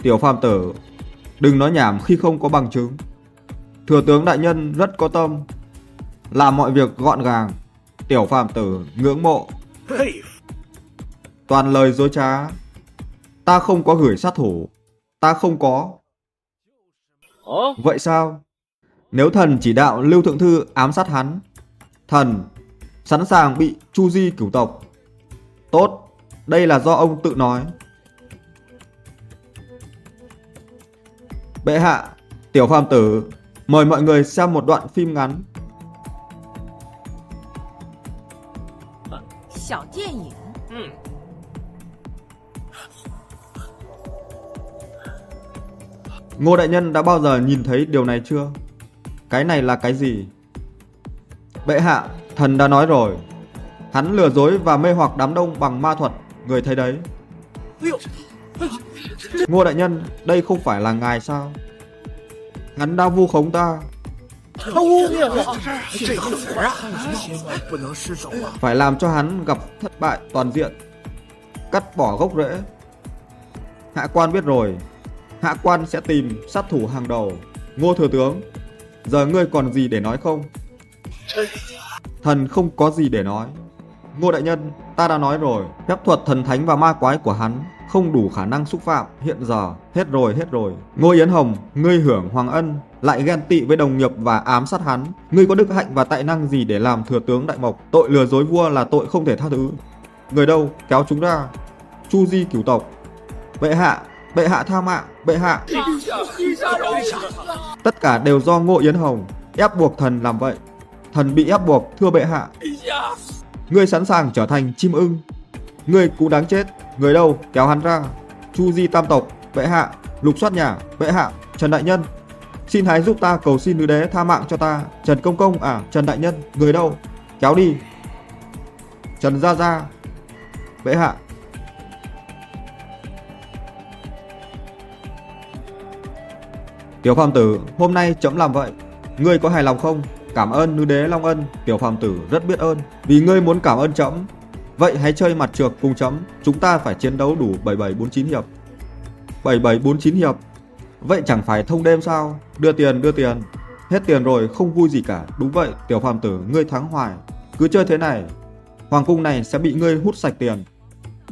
Tiểu phàm tử, đừng nói nhảm khi không có bằng chứng. Thừa tướng đại nhân rất có tâm, làm mọi việc gọn gàng. Tiểu phàm tử ngưỡng mộ. Toàn lời dối trá. Ta không có gửi sát thủ. Ta không có. Vậy sao? Nếu thần chỉ đạo Lưu thượng thư ám sát hắn, thần sẵn sàng bị chu di cửu tộc. Tốt, đây là do ông tự nói. Bệ hạ, tiểu phàm tử mời mọi người xem một đoạn phim ngắn. 小电影， Ngô đại nhân đã bao giờ nhìn thấy điều này chưa? Cái này là cái gì? Bệ hạ, thần đã nói rồi. Hắn lừa dối và mê hoặc đám đông bằng ma thuật. Người thấy đấy. Ngô đại nhân, đây không phải là ngài sao? Hắn đã vu khống ta. Phải làm cho hắn gặp thất bại toàn diện, cắt bỏ gốc rễ. Hạ quan biết rồi, hạ quan sẽ tìm sát thủ hàng đầu. Ngô thừa tướng, giờ ngươi còn gì để nói không? Thần không có gì để nói. Ngô đại nhân, ta đã nói rồi, phép thuật thần thánh và ma quái của hắn không đủ khả năng xúc phạm. Hiện giờ hết rồi. Ngô Yến Hồng, ngươi hưởng hoàng ân lại ghen tị với đồng nghiệp và ám sát hắn. Ngươi có đức hạnh và tài năng gì để làm thừa tướng đại mộc? Tội lừa dối vua là tội không thể tha thứ. Người đâu, kéo chúng ra. Chu di cửu tộc. Bệ hạ tha mạng, bệ hạ. Tất cả đều do Ngô Yến Hồng ép buộc thần làm vậy. Thần bị ép buộc, thưa bệ hạ. Ngươi sẵn sàng trở thành chim ưng. Ngươi cũng đáng chết. Người đâu, kéo hắn ra. Chu di tam tộc, bệ hạ. Lục soát nhà, bệ hạ. Trần đại nhân, xin hãy giúp ta cầu xin nữ đế tha mạng cho ta. Trần công công, Trần đại nhân, người đâu, kéo đi. Trần gia gia, bệ hạ. Tiểu phàm tử, hôm nay trẫm làm vậy, ngươi có hài lòng không? Cảm ơn nữ đế Long Ân, tiểu phàm tử rất biết ơn. Vì ngươi muốn cảm ơn trẫm, vậy hãy chơi mặt trược cùng trẫm. Chúng ta phải chiến đấu đủ 7749 hiệp. 7749 hiệp. Vậy chẳng phải thông đêm sao? Đưa tiền. Hết tiền rồi, không vui gì cả. Đúng vậy, tiểu phàm tử, ngươi thắng hoài. Cứ chơi thế này, hoàng cung này sẽ bị ngươi hút sạch tiền.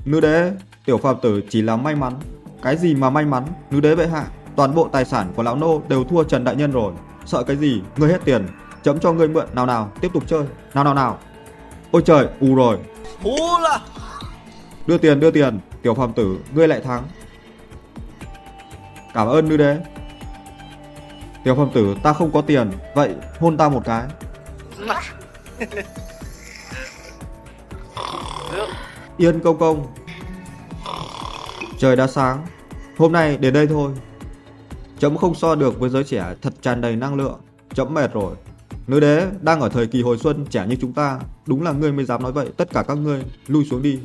Nữ đế, tiểu phàm tử chỉ là may mắn. Cái gì mà may mắn? Nữ đế bệ hạ, toàn bộ tài sản của lão nô đều thua Trần đại nhân rồi. Sợ cái gì? Ngươi hết tiền, chấm cho ngươi mượn. Nào, tiếp tục chơi. Nào. Ôi trời, rồi. Đưa tiền, tiểu phàm tử, ngươi lại thắng. Cảm ơn nữ đế. Tiểu phàm tử, ta không có tiền, vậy hôn ta một cái. Yên công công. Trời đã sáng, hôm nay đến đây thôi. Chấm không so được với giới trẻ thật tràn đầy năng lượng. Chấm mệt rồi. Nữ đế đang ở thời kỳ hồi xuân, trẻ như chúng ta. Đúng là ngươi mới dám nói vậy. Tất cả các ngươi lui xuống đi.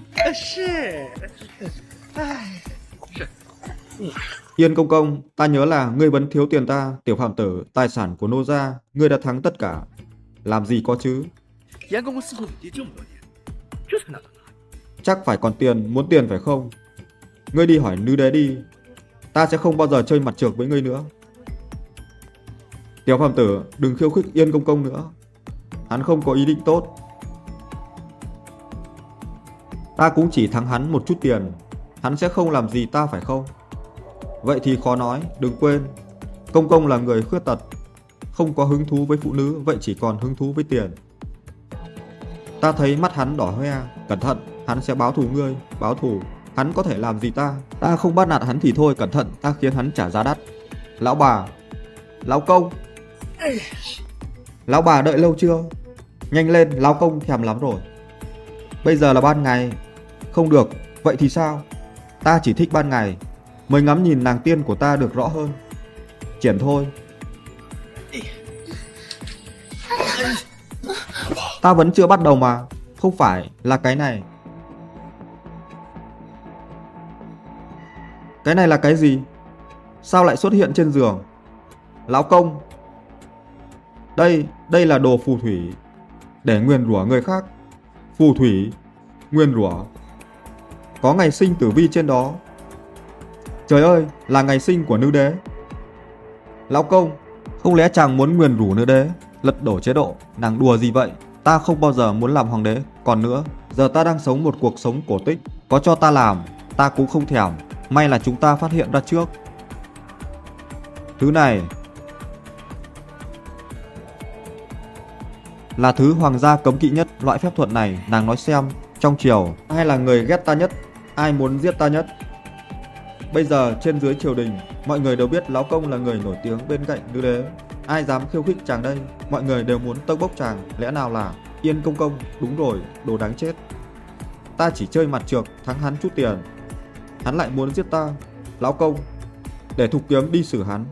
Yên công công, ta nhớ là ngươi vẫn thiếu tiền ta. Tiểu phàm tử, tài sản của nô gia ngươi đã thắng tất cả. Làm gì có chứ? Chắc phải còn tiền, muốn tiền phải không? Ngươi đi hỏi nữ đế đi. Ta sẽ không bao giờ chơi mặt trược với ngươi nữa. Tiểu phàm tử, đừng khiêu khích Yên công công nữa. Hắn không có ý định tốt. Ta cũng chỉ thắng hắn một chút tiền. Hắn sẽ không làm gì ta phải không? Vậy thì khó nói. Đừng quên, công công là người khuyết tật, không có hứng thú với phụ nữ, vậy chỉ còn hứng thú với tiền. Ta thấy mắt hắn đỏ hoe. Cẩn thận, hắn sẽ báo thù ngươi. Báo thù? Hắn có thể làm gì ta? Ta không bắt nạt hắn thì thôi, cẩn thận, ta khiến hắn trả giá đắt. Lão bà, lão công. Lão bà đợi lâu chưa? Nhanh lên, lão công thèm lắm rồi. Bây giờ là ban ngày. Không được, vậy thì sao? Ta chỉ thích ban ngày, mới ngắm nhìn nàng tiên của ta được rõ hơn. Triển thôi. Ta vẫn chưa bắt đầu mà. Không phải là cái này. Cái này là cái gì? Sao lại xuất hiện trên giường? Lão công, đây là đồ phù thủy, để nguyền rủa người khác. Phù thủy, nguyền rủa, có ngày sinh tử vi trên đó. Trời ơi, là ngày sinh của nữ đế. Lão công, không lẽ chàng muốn nguyền rủa nữ đế, lật đổ chế độ? Nàng đùa gì vậy? Ta không bao giờ muốn làm hoàng đế. Còn nữa, giờ ta đang sống một cuộc sống cổ tích, có cho ta làm, ta cũng không thèm. May là chúng ta phát hiện ra trước. Thứ này là thứ hoàng gia cấm kỵ nhất. Loại phép thuật này, nàng nói xem, trong triều ai là người ghét ta nhất, ai muốn giết ta nhất? Bây giờ trên dưới triều đình, mọi người đều biết lão công là người nổi tiếng bên cạnh nữ đế. Ai dám khiêu khích chàng đây? Mọi người đều muốn tâng bốc chàng. Lẽ nào là Yên công công? Đúng rồi, đồ đáng chết. Ta chỉ chơi mặt trược, thắng hắn chút tiền, hắn lại muốn giết ta. Lão công, để thục kiếm đi xử hắn.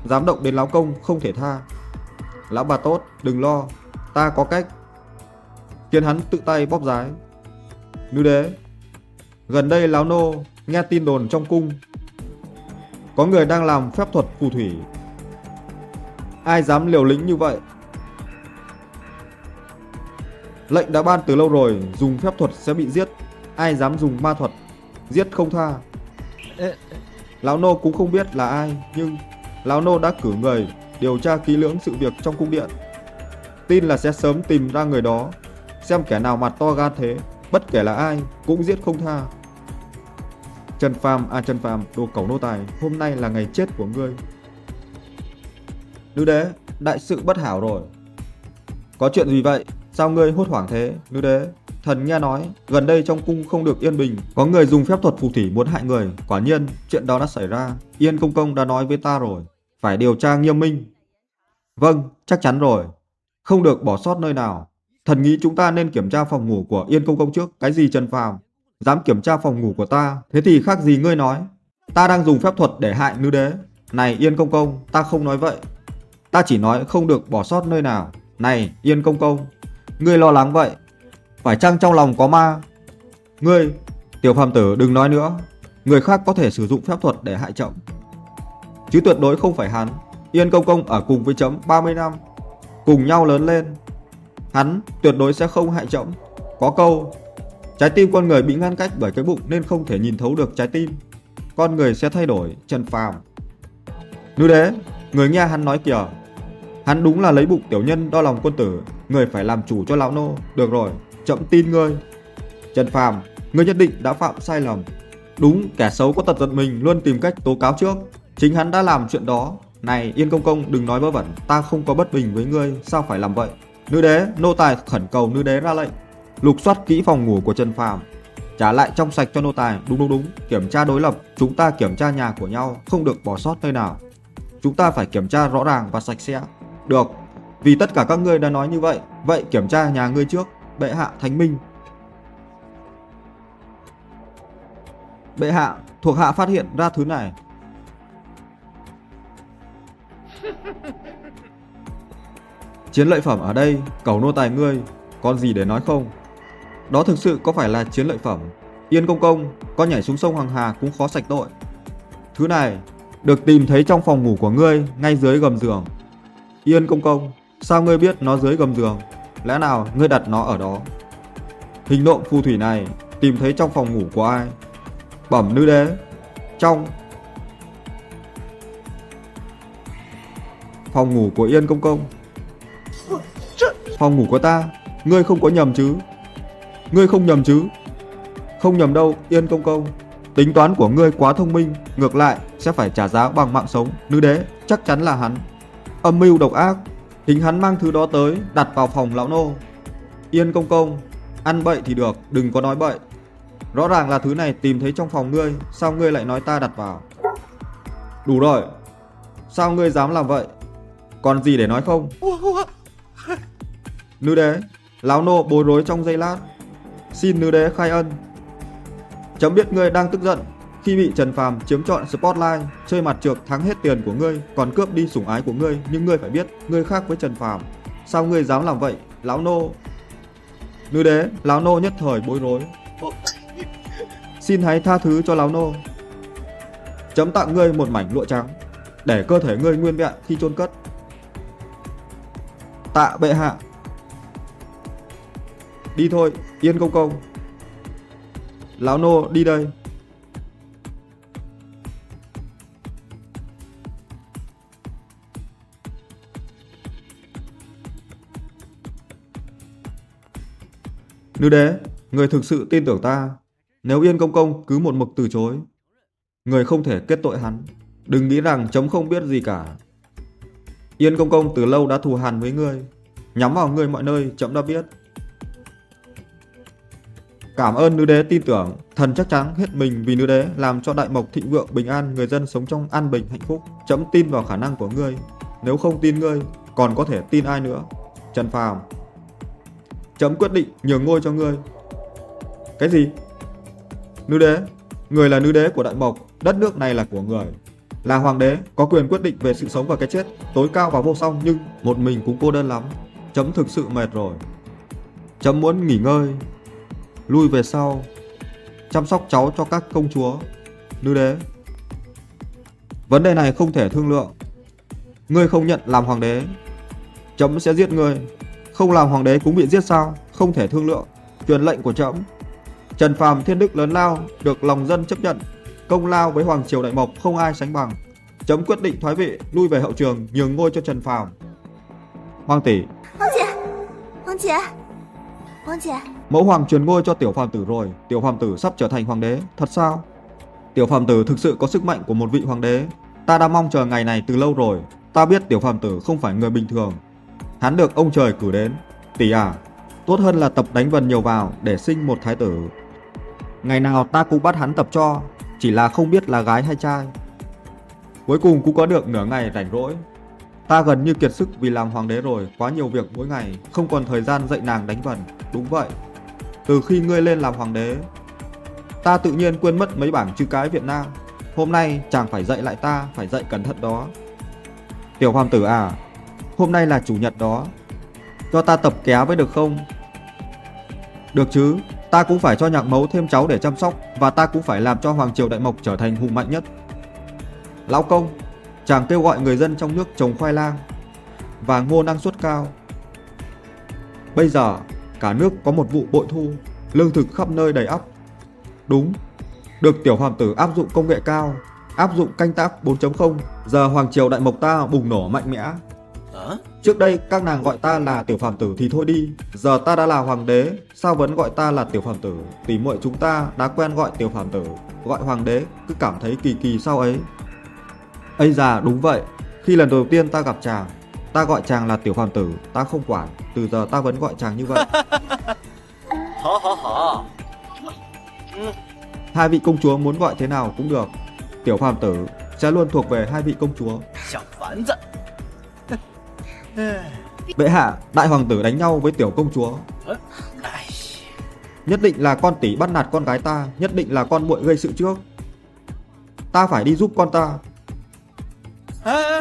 Dám động đến lão công không thể tha. Lão bà tốt, đừng lo, ta có cách. Khiến hắn tự tay bóp giái. Nữ đế, gần đây lão nô nghe tin đồn trong cung có người đang làm phép thuật phù thủy. Ai dám liều lĩnh như vậy? Lệnh đã ban từ lâu rồi, dùng phép thuật sẽ bị giết. Ai dám dùng ma thuật, giết không tha. Lão nô cũng không biết là ai, nhưng lão nô đã cử người điều tra kỹ lưỡng sự việc trong cung điện. Tin là sẽ sớm tìm ra người đó, xem kẻ nào mặt to gan thế, bất kể là ai cũng giết không tha. Trần Phàm, đồ cẩu nô tài, hôm nay là ngày chết của ngươi. Nữ đế, đại sự bất hảo rồi. Có chuyện gì vậy? Sao ngươi hốt hoảng thế, nữ đế? Thần nghe nói, gần đây trong cung không được yên bình, có người dùng phép thuật phù thủy muốn hại người. Quả nhiên, chuyện đó đã xảy ra. Yên công công đã nói với ta rồi, phải điều tra nghiêm minh. Vâng, chắc chắn rồi. Không được bỏ sót nơi nào. Thần nghĩ chúng ta nên kiểm tra phòng ngủ của Yên công công trước. Cái gì Trần Phàm? Dám kiểm tra phòng ngủ của ta, thế thì khác gì ngươi nói? Ta đang dùng phép thuật để hại nữ đế. Này Yên công công, ta không nói vậy. Ta chỉ nói không được bỏ sót nơi nào. Này Yên công công, ngươi lo lắng vậy, phải chăng trong lòng có ma? Ngươi, Tiểu Phàm tử đừng nói nữa. Người khác có thể sử dụng phép thuật để hại trẫm, chứ tuyệt đối không phải hắn. Yên công công ở cùng với trẫm 30 năm, cùng nhau lớn lên. Hắn tuyệt đối sẽ không hại trẫm. Có câu, trái tim con người bị ngăn cách bởi cái bụng nên không thể nhìn thấu được trái tim. Con người sẽ thay đổi, Trần Phàm. Nữ đế, người nghe hắn nói kìa. Hắn đúng là lấy bụng tiểu nhân đo lòng quân tử. Người phải làm chủ cho lão nô. Được rồi, trẫm tin ngươi. Trần Phàm, ngươi nhất định đã phạm sai lầm. Đúng, kẻ xấu có tật giật mình luôn tìm cách tố cáo trước. Chính hắn đã làm chuyện đó. Này Yên công công, đừng nói vớ vẩn. Ta không có bất bình với ngươi, sao phải làm vậy? Nữ đế, nô tài khẩn cầu nữ đế ra lệnh lục soát kỹ phòng ngủ của Trần Phàm, trả lại trong sạch cho nô tài. Đúng, kiểm tra đối lập. Chúng ta kiểm tra nhà của nhau, không được bỏ sót nơi nào. Chúng ta phải kiểm tra rõ ràng và sạch sẽ. Được, vì tất cả các ngươi đã nói như vậy, vậy kiểm tra nhà ngươi trước. Bệ hạ thánh minh. Bệ hạ, thuộc hạ phát hiện ra thứ này. Chiến lợi phẩm ở đây, cẩu nô tài ngươi, còn gì để nói không? Đó thực sự có phải là chiến lợi phẩm? Yên công công, con nhảy xuống sông Hoàng Hà cũng khó sạch tội. Thứ này được tìm thấy trong phòng ngủ của ngươi, ngay dưới gầm giường. Yên công công, sao ngươi biết nó dưới gầm giường? Lẽ nào ngươi đặt nó ở đó? Hình nộm phù thủy này tìm thấy trong phòng ngủ của ai? Bẩm nữ đế, trong phòng ngủ của Yên công công. Phòng ngủ của ta, ngươi không có nhầm chứ? Ngươi không nhầm chứ? Không nhầm đâu, Yên công công. Tính toán của ngươi quá thông minh, ngược lại sẽ phải trả giá bằng mạng sống. Nữ đế, chắc chắn là hắn. Âm mưu độc ác, chính hắn mang thứ đó tới, đặt vào phòng lão nô. Yên công công, ăn bậy thì được, đừng có nói bậy. Rõ ràng là thứ này tìm thấy trong phòng ngươi, sao ngươi lại nói ta đặt vào? Đủ rồi, sao ngươi dám làm vậy? Còn gì để nói không? Nữ đế, lão nô bối rối trong giây lát, xin nữ đế khai ân. Chấm biết ngươi đang tức giận khi bị Trần Phàm chiếm trọn spotlight, chơi mặt trược thắng hết tiền của ngươi, còn cướp đi sủng ái của ngươi. Nhưng ngươi phải biết, ngươi khác với Trần Phàm. Sao ngươi dám làm vậy, lão nô? Nữ đế, lão nô nhất thời bối rối. Xin hãy tha thứ cho lão nô. Chấm tặng ngươi một mảnh lụa trắng, để cơ thể ngươi nguyên vẹn khi chôn cất. Tạ bệ hạ. Đi thôi, Yên công công. Lão nô đi đây. Nữ đế, người thực sự tin tưởng ta. Nếu Yên công công cứ một mực từ chối, người không thể kết tội hắn. Đừng nghĩ rằng chấm không biết gì cả. Yên công công từ lâu đã thù hằn với ngươi, nhắm vào ngươi mọi nơi, chấm đã biết. Cảm ơn nữ đế tin tưởng, thần chắc chắn hết mình vì nữ đế, làm cho đại mộc thịnh vượng bình an, người dân sống trong an bình hạnh phúc. Chấm tin vào khả năng của ngươi. Nếu không tin ngươi, còn có thể tin ai nữa? Trần Phàm, chấm quyết định nhường ngôi cho ngươi. Cái gì? Nữ đế, người là nữ đế của đại mộc, đất nước này là của người, là hoàng đế, có quyền quyết định về sự sống và cái chết, tối cao và vô song, nhưng một mình cũng cô đơn lắm. Chấm thực sự mệt rồi. Chấm muốn nghỉ ngơi, lui về sau, chăm sóc cháu cho các công chúa. Nữ đế, vấn đề này không thể thương lượng. Ngươi không nhận làm hoàng đế, chấm sẽ giết ngươi. Không làm hoàng đế cũng bị giết sao? Không thể thương lượng. Truyền lệnh của chấm. Trần Phàm thiên đức lớn lao, được lòng dân chấp nhận. Công lao với hoàng triều Đại Mộc không ai sánh bằng. Chấm quyết định thoái vị, lui về hậu trường, nhường ngôi cho Trần Phàm. Hoàng tỷ, 王姐，王姐，王姐， mẫu hoàng truyền ngôi cho tiểu phàm tử rồi. Tiểu phàm tử sắp trở thành hoàng đế, thật sao? Tiểu phàm tử thực sự có sức mạnh của một vị hoàng đế. Ta đã mong chờ ngày này từ lâu rồi. Ta biết tiểu phàm tử không phải người bình thường. Hắn được ông trời cử đến. Tỷ à, tốt hơn là tập đánh vần nhiều vào để sinh một thái tử. Ngày nào ta cũng bắt hắn tập cho, chỉ là không biết là gái hay trai. Cuối cùng cũng có được nửa ngày rảnh rỗi. Ta gần như kiệt sức vì làm hoàng đế rồi, quá nhiều việc mỗi ngày, không còn thời gian dạy nàng đánh vần. Đúng vậy, từ khi ngươi lên làm hoàng đế, ta tự nhiên quên mất mấy bảng chữ cái Việt Nam. Hôm nay chàng phải dạy lại ta, phải dạy cẩn thận đó. Tiểu phàm tử à, hôm nay là chủ nhật đó, cho ta tập ké với được không? Được chứ, ta cũng phải cho nhạc mẫu thêm cháu để chăm sóc, và ta cũng phải làm cho hoàng triều Đại Mộc trở thành hùng mạnh nhất. Lão công, chàng kêu gọi người dân trong nước trồng khoai lang và ngô năng suất cao. Bây giờ cả nước có một vụ bội thu, lương thực khắp nơi đầy ắp. Đúng, được tiểu phàm tử áp dụng công nghệ cao, áp dụng canh tác 4.0, giờ hoàng triều Đại Mộc ta bùng nổ mạnh mẽ. Trước đây các nàng gọi ta là tiểu phàm tử thì thôi đi, giờ ta đã là hoàng đế, sao vẫn gọi ta là tiểu phàm tử? Tỉ muội chúng ta đã quen gọi tiểu phàm tử, gọi hoàng đế cứ cảm thấy kỳ kỳ sao ấy. Ây già, đúng vậy, khi lần đầu tiên ta gặp chàng, ta gọi chàng là tiểu phàm tử, ta không quản, từ giờ ta vẫn gọi chàng như vậy. 好好好， Hai vị công chúa muốn gọi thế nào cũng được, tiểu phàm tử sẽ luôn thuộc về hai vị công chúa. 小丸子。 Bệ hạ, đại hoàng tử đánh nhau với tiểu công chúa. 哎， Nhất định là con tỷ bắt nạt con gái ta, nhất định là con muội gây sự trước. Ta phải đi giúp con ta. 哎，